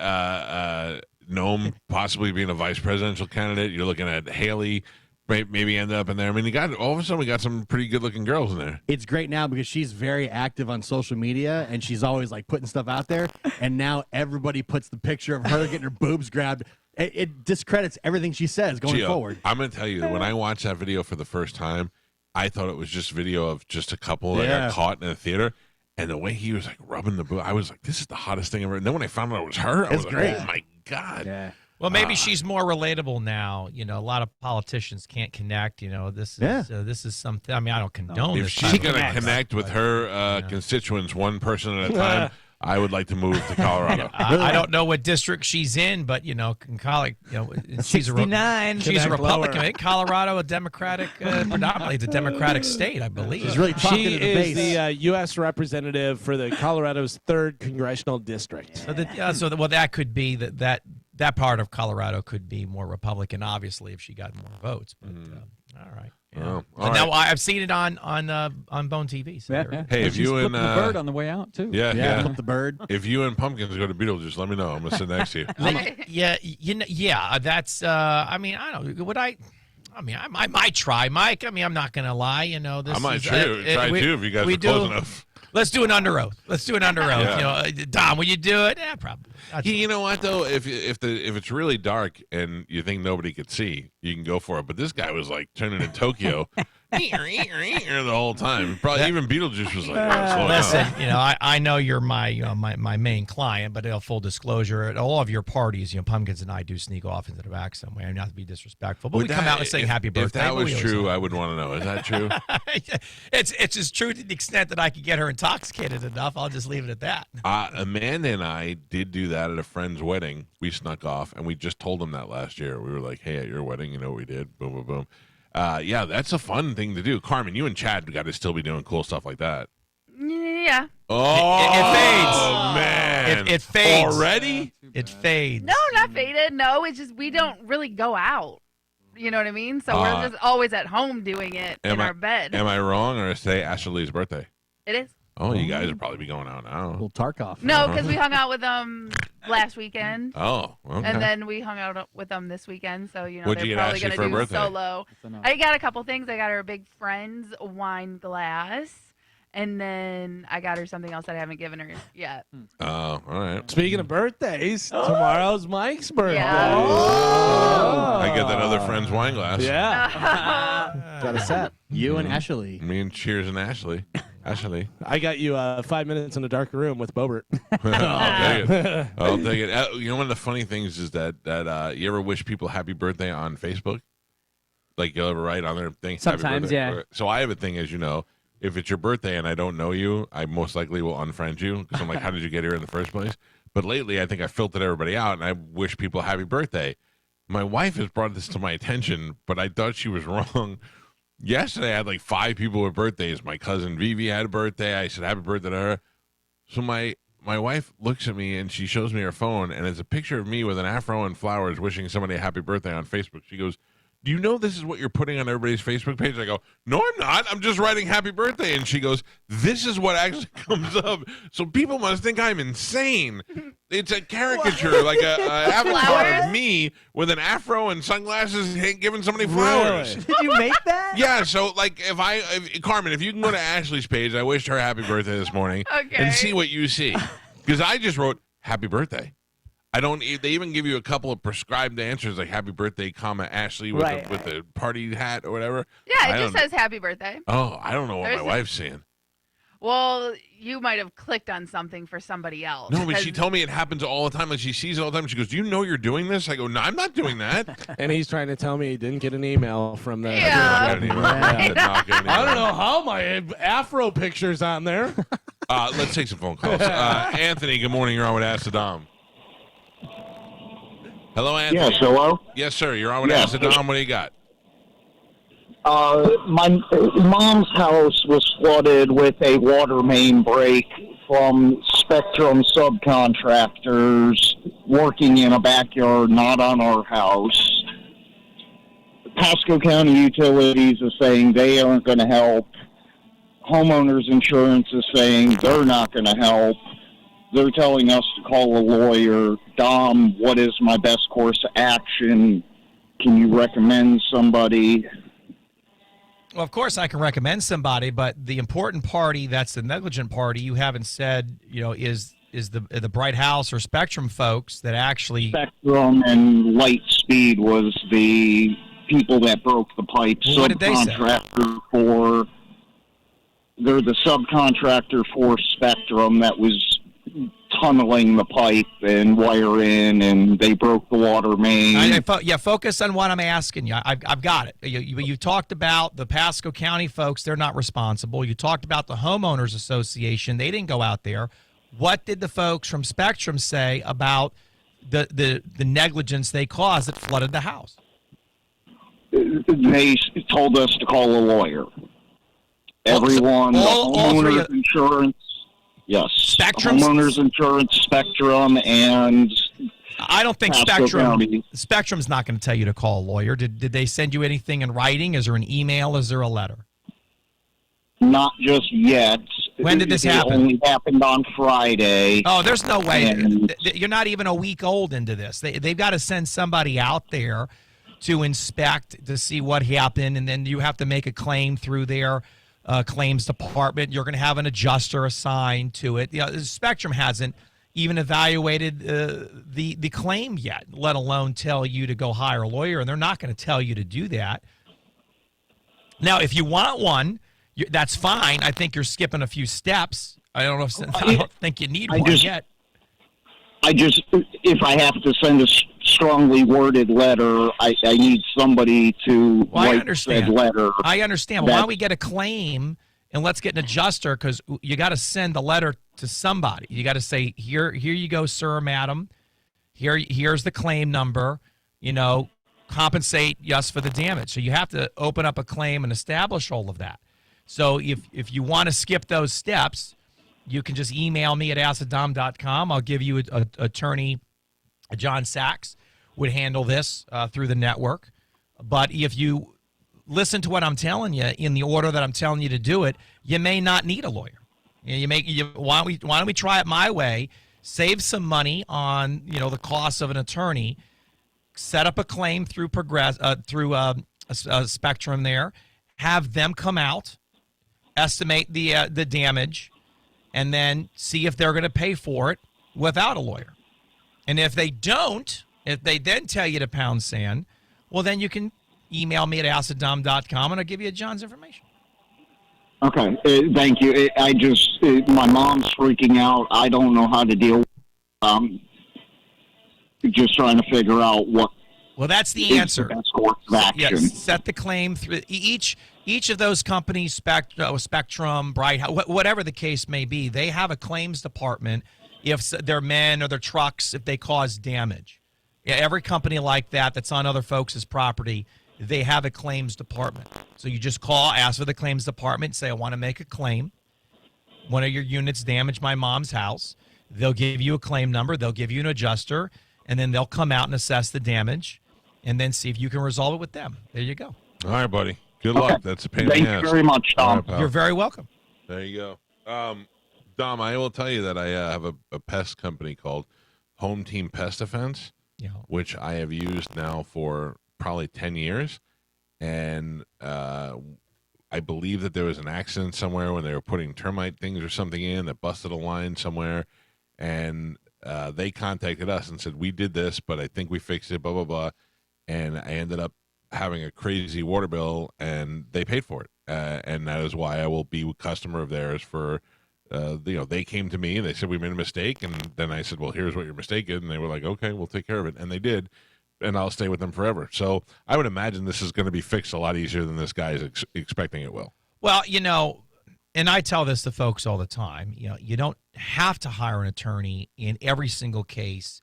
Nome possibly being a vice presidential candidate. You're looking at Haley maybe end up in there. I mean, all of a sudden we got some pretty good looking girls in there. It's great now because she's very active on social media and she's always like putting stuff out there. And now everybody puts the picture of her getting her boobs grabbed. It discredits everything she says going Gio, forward. I'm going to tell you, when I watched that video for the first time, I thought it was just video of just a couple that got caught in a theater. And the way he was like rubbing the boob, I was like, this is the hottest thing ever. And then when I found out it was her, I was like, great. oh my God. Yeah. Well, maybe she's more relatable now. You know, a lot of politicians can't connect. You know, this is something. I mean, I don't condone If this. she's going to connect with her constituents one person at a time, I would like to move to Colorado. I don't know what district she's in, but you know, she's a 69. she's a Connect Republican. lower. Ain't Colorado a Democratic, predominantly it's a Democratic state, I believe. She's really talking She to the is base. the U.S. representative for the Colorado's 3rd congressional district. So that could be that part of Colorado could be more Republican, obviously, if she got more votes. But all right. Yeah. Well, But all now right. I've seen it on Bone TV. So Yeah, there- yeah. Hey, if She's you and flipping the bird on the way out too. yeah, Flip the bird. if you and Pumpkins go to Beetlejuice, let me know. I'm gonna sit next to you. That's. I mean, I don't. Would I? I mean, I might try, Mike. I mean, I'm not gonna lie. You know, this I might is, try too if you guys are close enough. Let's do an under oath. Yeah. You know, Dom, will you do it? Yeah, probably. You know what though? If it's really dark and you think nobody could see, you can go for it. But this guy was like turning in Tokyo the whole time. Probably even Beetlejuice was like, oh, slow Listen, down. you know, I know you're my main client, but full disclosure, at all of your parties, you know, Pumpkins and I do sneak off into the back somewhere, not to be disrespectful, but Would we come that- out and sing happy birthday. If that but we was always true, do. I would want to know. Is that true? It's as true to the extent that I could get her intoxicated enough. I'll just leave it at that. Amanda and I did do that at a friend's wedding. We snuck off, and we just told them that last year. We were like, hey, at your wedding, you know what we did? Boom, boom, boom. Yeah, that's a fun thing to do. Carmen, you and Chad got to still be doing cool stuff like that. Yeah. Oh, It fades. Man. It fades. Already? It fades. No, not faded. No, it's just we don't really go out. You know what I mean? So we're just always at home doing it in our bed. Am I wrong, or is today Ashley's birthday? It is. Oh, you guys would probably be going out now. Little Tarkov. No, because we hung out with them last weekend. Oh, okay. And then we hung out with them this weekend, so What'd they're you get probably Ashley going for to her do birthday? solo. I got a couple things. I got her a big Friends wine glass, and then I got her something else that I haven't given her yet. Oh, all right. Speaking of birthdays, tomorrow's Mike's birthday. Yeah. I get that other friend's wine glass. Yeah. Got a set. You and Ashley. Me and Cheers and Ashley. Ashley. I got you 5 minutes in a dark room with Bobert. I'll take it. I'll take it. You know, one of the funny things is that you ever wish people happy birthday on Facebook? Like you'll ever write on their thing? Sometimes, happy birthday? yeah. So I have a thing, as you know, if it's your birthday and I don't know you, I most likely will unfriend you because I'm like, how did you get here in the first place? But lately, I think I filtered everybody out and I wish people happy birthday. My wife has brought this to my attention, but I thought she was wrong. Yesterday, I had like 5 people with birthdays. My cousin Vivi had a birthday. I said, happy birthday to her. So my wife looks at me and she shows me her phone, and it's a picture of me with an afro and flowers wishing somebody a happy birthday on Facebook. She goes, do you know this is what you're putting on everybody's Facebook page? I go, no, I'm not. I'm just writing happy birthday. And she goes, this is what actually comes up. So people must think I'm insane. It's a caricature, like a avatar of me with an afro and sunglasses giving somebody flowers. Did you make that? Yeah, so like Carmen, if you can go to Ashley's page, I wished her happy birthday this morning, and see what you see. Because I just wrote happy birthday. They even give you a couple of prescribed answers like happy birthday, Ashley with the party hat or whatever. Yeah, it just says happy birthday. Oh, I don't know what my wife's seeing. Well, you might have clicked on something for somebody else. No, but she told me it happens all the time. Like she sees it all the time. She goes, do you know you're doing this? I go, no, I'm not doing that. And he's trying to tell me he didn't get an email from the. Yeah. I don't know how my afro picture's on there. Let's take some phone calls. Anthony, good morning. You're on with Ask the Dom. Hello, Anthony. Yes, hello? Yes, sir. You're on with Ask the Dom. What do you got? My mom's house was flooded with a water main break from Spectrum subcontractors working in a backyard, not on our house. Pasco County Utilities is saying they aren't going to help. Homeowners Insurance is saying they're not going to help. They're telling us to call a lawyer. Dom, what is my best course of action? Can you recommend somebody? Well, of course I can recommend somebody, but the important party, that's the negligent party, you haven't said, is the Bright House or Spectrum folks that actually... Spectrum and Lightspeed was the people that broke the pipe. Well, what did they say? They're the subcontractor for Spectrum that was tunneling the pipe and wire in, and they broke the water main. Focus on what I'm asking you. I've got it. You talked about the Pasco County folks. They're not responsible. You talked about the Homeowners Association. They didn't go out there. What did the folks from Spectrum say about the negligence they caused that flooded the house? They told us to call a lawyer. Everyone, homeowners insurance. Yes. Spectrum? Homeowners Insurance, Spectrum, and I don't think Spectrum's not going to tell you to call a lawyer. Did they send you anything in writing? Is there an email? Is there a letter? Not just yet. When did this happen? It only happened on Friday. Oh, there's no way. You're not even a week old into this. They've got to send somebody out there to inspect to see what happened, and then you have to make a claim through their claims department. You're going to have an adjuster assigned to it. Spectrum hasn't even evaluated the claim yet, let alone tell you to go hire a lawyer, and they're not going to tell you to do that. Now, if you want one, that's fine. I think you're skipping a few steps. I don't think you need one yet. If I have to send a strongly worded letter, I need somebody to write said letter. I understand. Well, why don't we get a claim and let's get an adjuster, because you got to send the letter to somebody. You got to say, here you go, sir or madam. Here's the claim number. Compensate us for the damage. So you have to open up a claim and establish all of that. So if you want to skip those steps, you can just email me at askthedom.com. I'll give you an attorney, John Sachs, would handle this through the network. But if you listen to what I'm telling you in the order that I'm telling you to do it, you may not need a lawyer. Why don't we try it my way? Save some money on the cost of an attorney. Set up a claim through Spectrum there. Have them come out, estimate the damage, and then see if they're going to pay for it without a lawyer. And if they don't, if they then tell you to pound sand, well, then you can email me at acidom.com and I'll give you John's information. Okay, thank you. My mom's freaking out. I don't know how to deal. Just trying to figure out what. Well, that's the answer. The best course of action. Yes, set the claim through each of those companies, Spectrum, Bright, whatever the case may be. They have a claims department if their men or their trucks, if they cause damage. Yeah, every company like that's on other folks' property, they have a claims department. So you just call, ask for the claims department, say, I want to make a claim. One of your units damaged my mom's house. They'll give you a claim number. They'll give you an adjuster, and then they'll come out and assess the damage and then see if you can resolve it with them. There you go. All right, buddy. Good luck. That's a pain in the ass. Thank you very much, Tom. Right, you're very welcome. There you go. Dom, I will tell you that I have a pest company called Home Team Pest Defense, which I have used now for probably 10 years. And I believe that there was an accident somewhere when they were putting termite things or something in that busted a line somewhere. And they contacted us and said, we did this, but I think we fixed it, blah, blah, blah. And I ended up having a crazy water bill, and they paid for it. And that is why I will be a customer of theirs for, they came to me and they said, we made a mistake. And then I said, well, here's what your mistake is. And they were like, okay, we'll take care of it. And they did. And I'll stay with them forever. So I would imagine this is going to be fixed a lot easier than this guy is expecting it will. Well, and I tell this to folks all the time, you don't have to hire an attorney in every single case.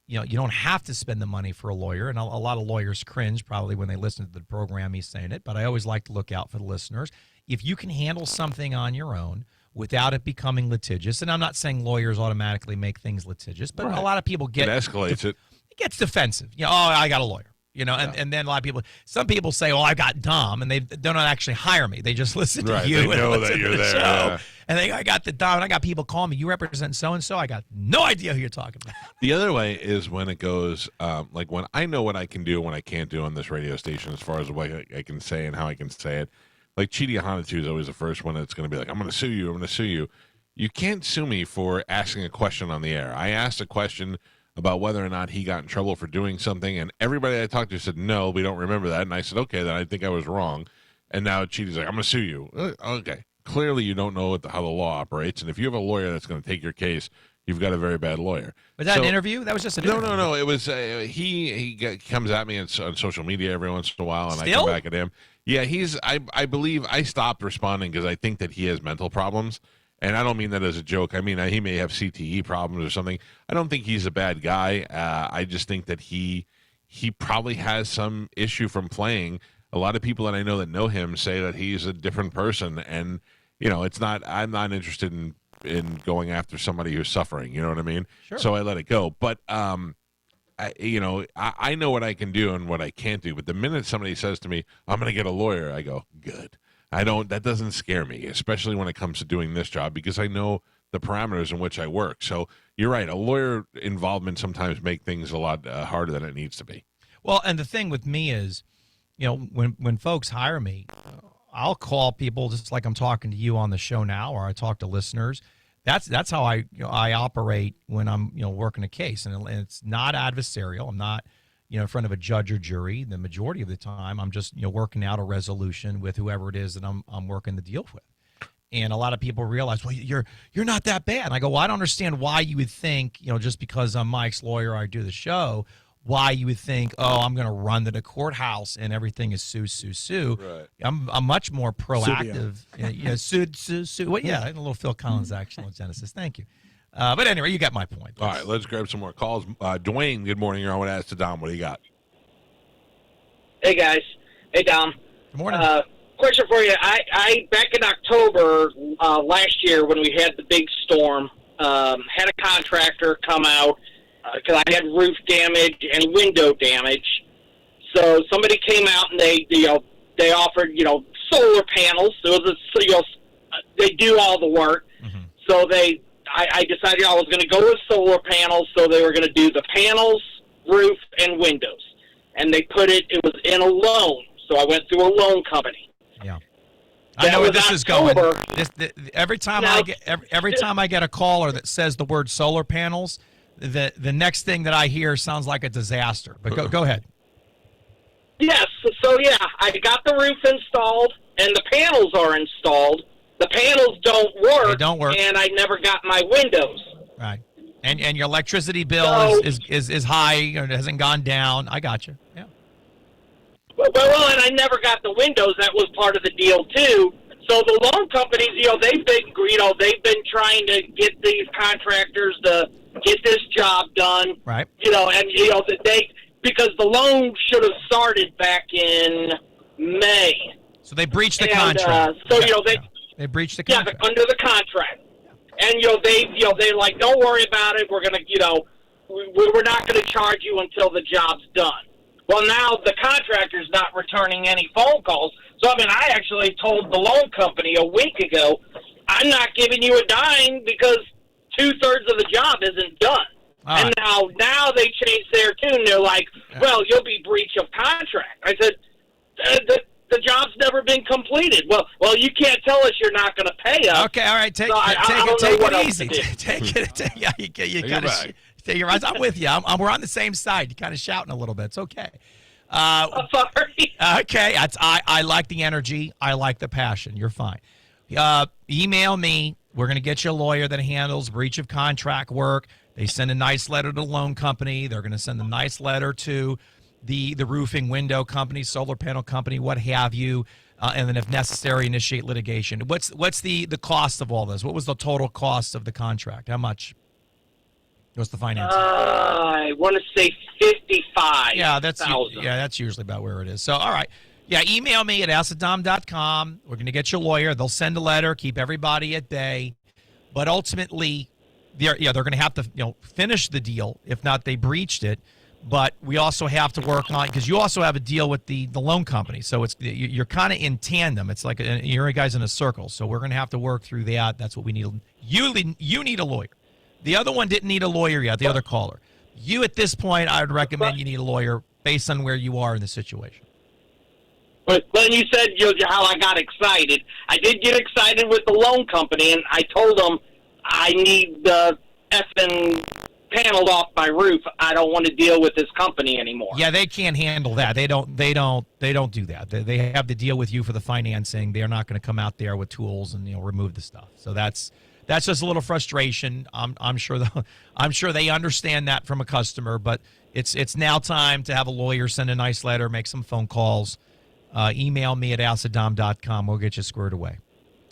You don't have to spend the money for a lawyer. And a lot of lawyers cringe probably when they listen to the program, he's saying it. But I always like to look out for the listeners. If you can handle something on your own without it becoming litigious, and I'm not saying lawyers automatically make things litigious, but a lot of people get it escalates it. It gets defensive. I got a lawyer. And then a lot of some people say, oh, I got Dom, and they don't actually hire me. They just listen to you. They know that you're there. Yeah. And I got the Dom, and I got people calling me, you represent so-and-so. I got no idea who you're talking about. The other way is when it goes, like when I know what I can do and what I can't do on this radio station as far as what I can say and how I can say it. Like Chidi Hanatu is always the first one that's going to be like, I'm going to sue you. I'm going to sue you. You can't sue me for asking a question on the air. I asked a question about whether or not he got in trouble for doing something, and everybody I talked to said, no, we don't remember that. And I said, okay, then I think I was wrong. And now Chidi's like, I'm going to sue you. Okay. Clearly you don't know how the law operates, and if you have a lawyer that's going to take your case, you've got a very bad lawyer. Was that an interview? That was just an interview. No. It was he comes at me on social media every once in a while, and Still? I come back at him. Yeah, I believe I stopped responding because I think that he has mental problems. And I don't mean that as a joke. I mean, he may have CTE problems or something. I don't think he's a bad guy. I just think that he probably has some issue from playing. A lot of people that I know that know him say that he's a different person. And, it's not, I'm not interested in going after somebody who's suffering. You know what I mean? Sure. So I let it go. But, I know what I can do and what I can't do. But the minute somebody says to me, I'm going to get a lawyer, I go, good. That doesn't scare me, especially when it comes to doing this job, because I know the parameters in which I work. So you're right. A lawyer involvement sometimes make things a lot harder than it needs to be. Well, and the thing with me is, when folks hire me, I'll call people just like I'm talking to you on the show now, or I talk to listeners. That's how I operate when I'm working a case, and it's not adversarial. I'm not in front of a judge or jury. The majority of the time, I'm just working out a resolution with whoever it is that I'm working the deal with. And a lot of people realize, well, you're not that bad. And I go, well, I don't understand why you would think, just because I'm Mike's lawyer, I do the show, why you would think, oh, I'm going to run to the courthouse and everything is sue. Right. I'm much more proactive. Sue. Well, yeah, a little Phil Collins action on Genesis. Thank you. But anyway, you got my point. All right, let's grab some more calls. Dwayne, good morning. You're on with Ask to Dom. What do you got? Hey, guys. Hey, Dom. Good morning. Question for you. I back in October last year when we had the big storm, had a contractor come out because I had roof damage and window damage. So somebody came out and they offered solar panels. So it was they do all the work. Mm-hmm. So I decided I was going to go with solar panels, so they were going to do the panels, roof, and windows. And it was in a loan, so I went through a loan company. Yeah. I know where this is going. Every time I get a caller that says the word solar panels, the next thing that I hear sounds like a disaster. But go ahead. Yes. So yeah, I got the roof installed and the panels are installed. The panels don't work. They don't work. And I never got my windows. Right. And your electricity bill is high. It hasn't gone down. I got you. Yeah. Well, and I never got the windows. That was part of the deal too. So the loan companies, they've been trying to get these contractors to get this job done. Right. Because the loan should have started back in May. So they breached the contract. They breached the contract. Yeah, under the contract. And they're like, don't worry about it. We're gonna, we're not gonna charge you until the job's done. Well, now the contractor's not returning any phone calls. So I actually told the loan company a week ago, I'm not giving you a dime because 2/3 of the job isn't done. All and right. now they changed their tune. They're like, well, you'll be breach of contract. I said, the job's never been completed. Well, you can't tell us you're not going to pay us. Okay, all right, take it easy. Take it. I'm with you. We're on the same side. You're kind of shouting a little bit. It's okay. Sorry. Okay, I like the energy. I like the passion. You're fine. Email me. We're going to get you a lawyer that handles breach of contract work. They send a nice letter to the loan company. They're going to send a nice letter to the roofing window company, solar panel company, what have you, and then if necessary, initiate litigation. What's the cost of all this? What was the total cost of the contract? How much? What's the financing? I want to say 55. Yeah, that's usually about where it is. So, all right. Yeah, email me at asadom.com. We're going to get you a lawyer. They'll send a letter, keep everybody at bay. But ultimately, they're going to have to finish the deal. If not, they breached it. But we also have to work on, because you also have a deal with the loan company. So you're kind of in tandem. It's like you're guys in a circle. So we're going to have to work through that. That's what we need. You need a lawyer. The other one didn't need a lawyer yet, the other caller. You, at this point, I would recommend you need a lawyer based on where you are in the situation. But when you said how I got excited, I did get excited with the loan company, and I told them I need the effing paneled off my roof. I don't want to deal with this company anymore. Yeah, they can't handle that. They don't do that. They have to deal with you for the financing. They're not going to come out there with tools and remove the stuff. So that's just a little frustration. I'm sure they understand that from a customer, but it's now time to have a lawyer send a nice letter, make some phone calls. Email me at asadom.com. We'll get you squared away.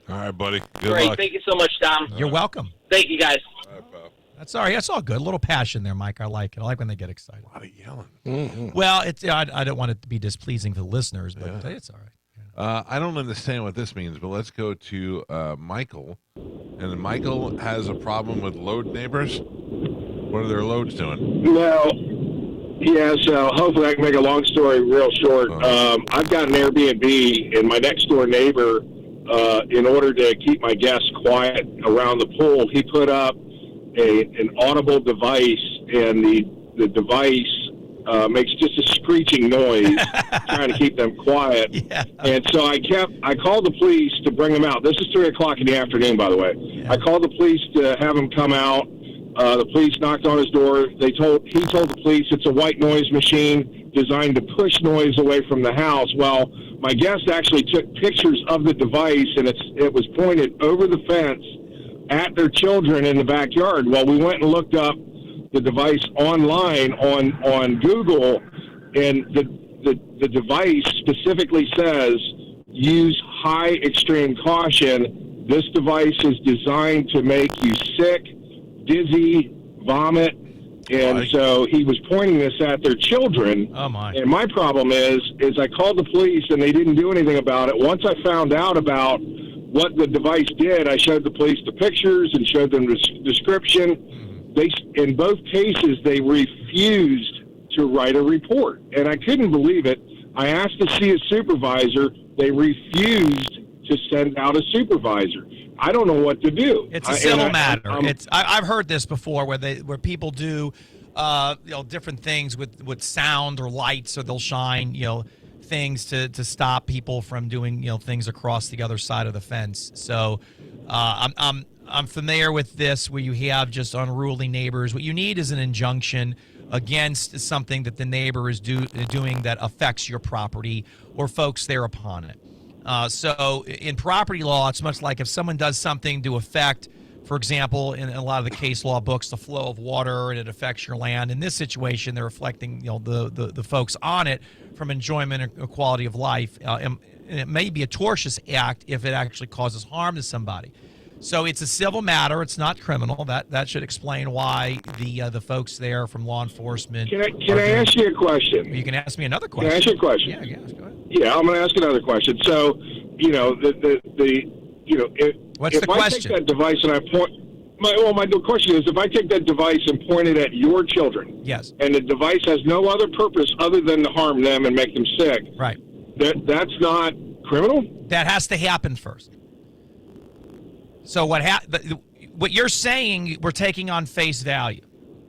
All right, buddy. Good Great. luck. Thank you so much, Tom. You're welcome. Thank you, guys. All right, pal. That's all right. That's all good. A little passion there, Mike. I like it. I like when they get excited. A lot of yelling. Mm-hmm. Well, I don't want it to be displeasing for the listeners, but it's all right. I don't understand what this means, but let's go to Michael. And Michael has a problem with load neighbors. What are their loads doing? No. Yeah, so hopefully I can make a long story real short. I've got an Airbnb, and my next door neighbor, in order to keep my guests quiet around the pool, he put up an audible device, and the device makes just a screeching noise trying to keep them quiet. Yeah. And so I called the police to bring them out. This is 3 o'clock in the afternoon, by the way. Yeah. I called the police to have them come out. The police knocked on his door. He told the police it's a white noise machine designed to push noise away from the house. Well, my guest actually took pictures of the device, and it was pointed over the fence at their children in the backyard. Well, we went and looked up the device online on Google, and the device specifically says use high extreme caution. This device is designed to make you sick, dizzy, vomit, and so he was pointing this at their children. Oh my! And my problem is I called the police and they didn't do anything about it. Once I found out about what the device did, I showed the police the pictures and showed them the description. In both cases, they refused to write a report, and I couldn't believe it. I asked to see a supervisor. They refused to send out a supervisor. I don't know what to do. It's a civil matter. I've heard this before where people do different things with sound or lights, or they'll shine things to stop people from doing things across the other side of the fence. So I'm familiar with this, where you have just unruly neighbors. What you need is an injunction against something that the neighbor is doing that affects your property or folks there upon it. So in property law, it's much like if someone does something to affect, for example, in a lot of the case law books, the flow of water, and it affects your land. In this situation, they're reflecting the folks on it from enjoyment or quality of life. And it may be a tortious act if it actually causes harm to somebody. So it's a civil matter. It's not criminal. That should explain why the folks there from law enforcement. Can I ask you a question? You can ask me another question. Can I ask you a question? Yeah, go ahead. Yeah, I'm going to ask another question. So, What's if the I question? take that device and I point, my question is, if I take that device and point it at your children, yes, and the device has no other purpose other than to harm them and make them sick, right? That's not criminal? That has to happen first. So what you're saying, we're taking on face value,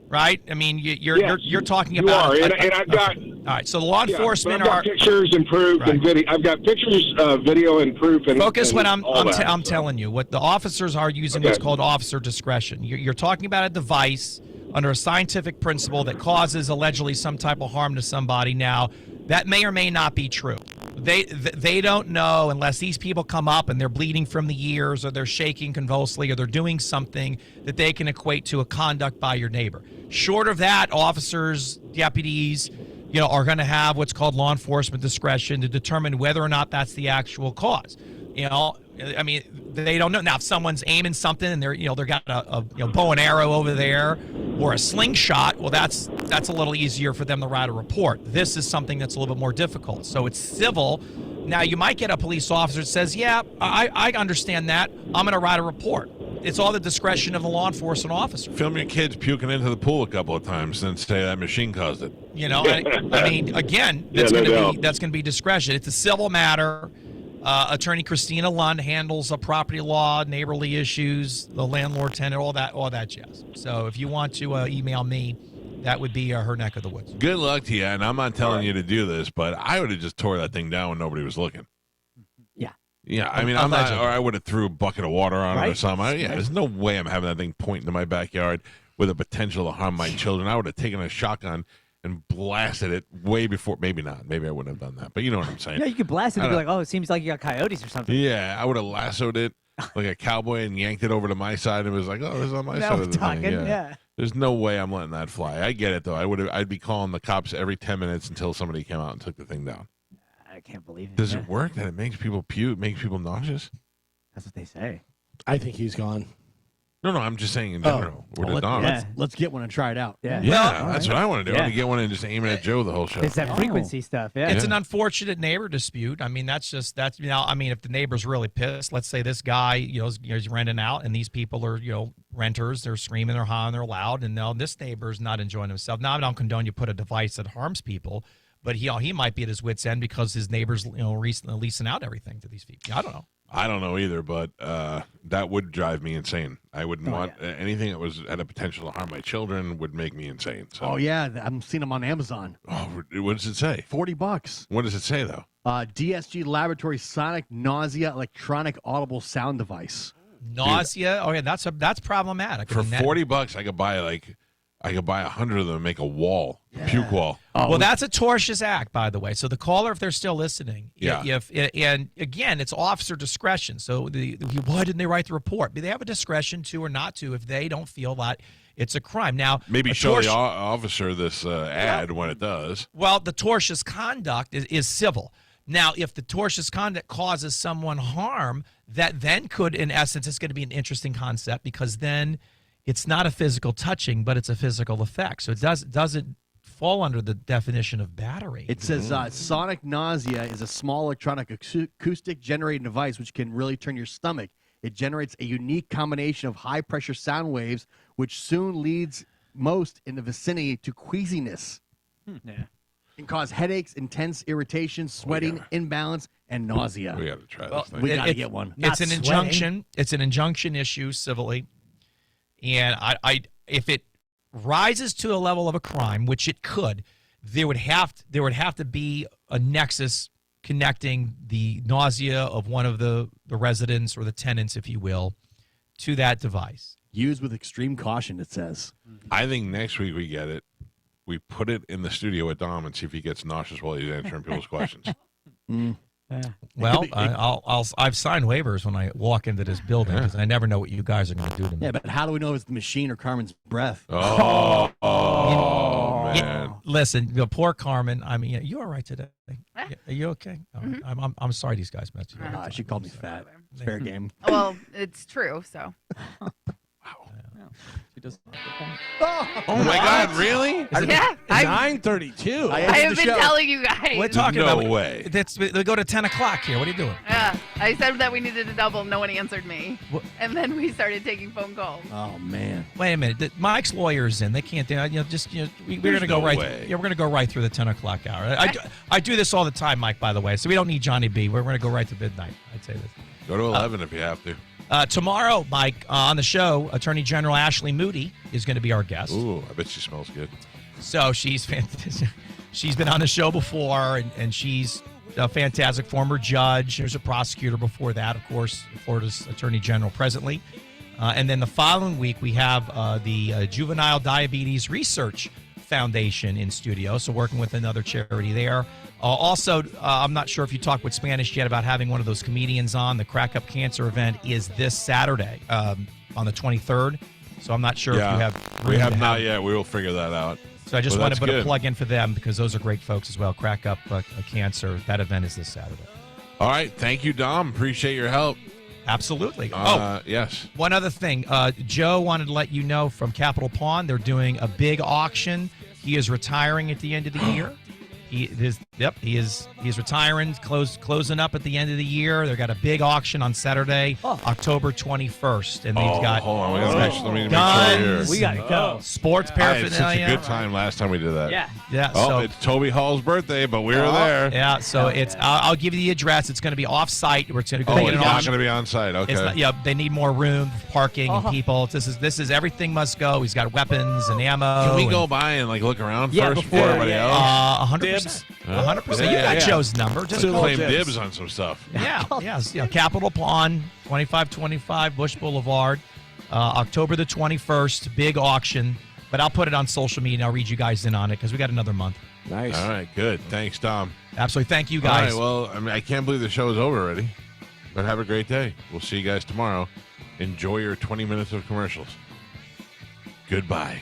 right? I mean, you're talking about. You are, and I've got. All right, so law enforcement I've got pictures and proof and video. I've got pictures, video, and proof. And focus and what I'm all telling you. What the officers are using what's called officer discretion. You're talking about a device under a scientific principle that causes allegedly some type of harm to somebody. Now, that may or may not be true. They don't know unless these people come up and they're bleeding from the ears, or they're shaking convulsively, or they're doing something that they can equate to a conduct by your neighbor. Short of that, officers, deputies, are going to have what's called law enforcement discretion to determine whether or not that's the actual cause. I mean, they don't know. Now, if someone's aiming something and they're got a bow and arrow over there, or a slingshot, well, that's a little easier for them to write a report. This is something that's a little bit more difficult. So it's civil. Now, you might get a police officer that says, yeah, I understand that. I'm going to write a report. It's all the discretion of the law enforcement officer. Film your kids puking into the pool a couple of times and say that machine caused it. I mean, again, that's going to be discretion. It's a civil matter. Attorney Christina Lund handles property law, neighborly issues, the landlord-tenant, all that jazz. So if you want to email me, that would be her neck of the woods. Good luck to you, and I'm not telling you to do this, but I would have just tore that thing down when nobody was looking. Yeah, I mean, or I would have threw a bucket of water on it or something. There's no way I'm having that thing point into my backyard with a potential to harm my children. I would have taken a shotgun and blasted it way before. Maybe not. Maybe I wouldn't have done that. But you know what I'm saying. Yeah, you could blast it and be like, oh, it seems like you got coyotes or something. Yeah, I would have lassoed it like a cowboy and yanked it over to my side and was like, oh, this is on my side of the thing. Yeah. There's no way I'm letting that fly. I get it, though. I'd be calling the cops every 10 minutes until somebody came out and took the thing down. I can't believe it. Does it work that it makes people puke, makes people nauseous? That's what they say. I think he's gone. No, I'm just saying in general. Let's get one and try it out. Yeah, that's what I want to do. I want to get one and just aim it at Joe the whole show. It's that frequency stuff. Yeah, it's an unfortunate neighbor dispute. I mean, if the neighbor's really pissed, let's say this guy, is renting out, and these people are, renters. They're screaming, they're hollering, they're loud, and now this neighbor's not enjoying himself. Now, I don't condone you put a device that harms people, but he might be at his wit's end because his neighbor's, recently leasing out everything to these people. I don't know. I don't know either, but that would drive me insane. I wouldn't want anything that had a potential to harm my children would make me insane. So. Oh yeah, I'm seeing them on Amazon. Oh, what does it say? $40. What does it say though? DSG Laboratory Sonic Nausea Electronic Audible Sound Device. Nausea? Oh yeah, that's problematic. For $40, I could buy 100 of them and make a wall, puke wall. Oh. Well, that's a tortious act, by the way. So the caller, if they're still listening, and again, it's officer discretion. So why didn't they write the report? They have a discretion to or not to if they don't feel that it's a crime. Now, maybe show the officer this ad when it does. Well, the tortious conduct is civil. Now, if the tortious conduct causes someone harm, that then could, in essence, it's going to be an interesting concept because then it's not a physical touching, but it's a physical effect. So it doesn't fall under the definition of battery. It says sonic nausea is a small electronic acoustic generating device which can really turn your stomach. It generates a unique combination of high-pressure sound waves, which soon leads most in the vicinity to queasiness. Yeah. Can cause headaches, intense irritation, sweating, imbalance, and nausea. We got to try Well, this thing. We got to get one. It's an sweating. injunction. It's an injunction issue civilly, and I if it rises to the level of a crime, which it could, there would have to be a nexus connecting the nausea of one of the residents or the tenants, if you will, to that device. Use with extreme caution, it says. I think next week we get it. We put it in the studio with Dom and see if he gets nauseous while he's answering people's questions. Well, I've signed waivers when I walk into this building because I never know what you guys are going to do to me. Yeah, but how do we know if it's the machine or Carmen's breath? Oh, man. Listen, poor Carmen. I mean, you all right today? Are you okay? All right. I'm sorry these guys messed you up. She called me fat. It's fair game. Well, it's true, so. She does. Oh my God! Really? Yeah. 9:32. I have been telling you guys. We're talking No about way. We go to 10 o'clock here. What are you doing? Yeah. I said that we needed to double. No one answered me. And then we started taking phone calls. Oh, man. Wait a minute. Mike's lawyer's in. They can't do. We're going to go no right. way. Yeah, we're going to go right through the 10 o'clock hour. I do this all the time, Mike. By the way, so we don't need Johnny B. We're going to go right to midnight. I'd say this. Go to 11 if you have to. Tomorrow, Mike, on the show, Attorney General Ashley Moody is going to be our guest. Ooh, I bet she smells good. So she's fantastic. She's been on the show before, and she's a fantastic former judge. She was a prosecutor before that, of course, Florida's Attorney General presently. And then the following week, we have the Juvenile Diabetes Research Foundation in studio, so working with another charity there. Also, I'm not sure if you talked with Spanish yet about having one of those comedians on. The Crack Up Cancer event is this Saturday on the 23rd, so I'm not sure if you have. We have not yet. We will figure that out. So I just want to put a plug in for them because those are great folks as well. Crack Up Cancer. That event is this Saturday. All right. Thank you, Dom. Appreciate your help. Absolutely. Yes. One other thing. Joe wanted to let you know from Capitol Pawn, they're doing a big auction. He is retiring at the end of the year. He is retiring, closing up at the end of the year. They've got a big auction on Saturday, October 21st, and they've got hold on, we gotta let me make guns. sure here. We gotta go. Sports I had such a paraphernalia. good time last time we did that. Yeah. Oh, So it's Toby Hall's birthday, but we were there. yeah. So it's. I'll give you the address. It's going to be off-site. We're going to go. Oh, get it's an not auction. going to be on site. Okay. It's not, yeah, they need more room, parking, and people. This is everything must go. He's got weapons and ammo. Can we and, go by and look around Yeah, first before, before everybody else? 100%. 100%. You Yeah, got yeah. Joe's number. Just Just call claim Joe. dibs on some stuff. Yeah, yes. Yeah, Capitol Pawn, 2525 Bush Boulevard, October the 21st, big auction. But I'll put it on social media and I'll read you guys in on it because we got another month. Nice. All right, good. Thanks, Dom. Absolutely. Thank you, All guys. right, well, I mean, I can't believe the show is over already. But have a great day. We'll see you guys tomorrow. Enjoy your 20 minutes of commercials. Goodbye.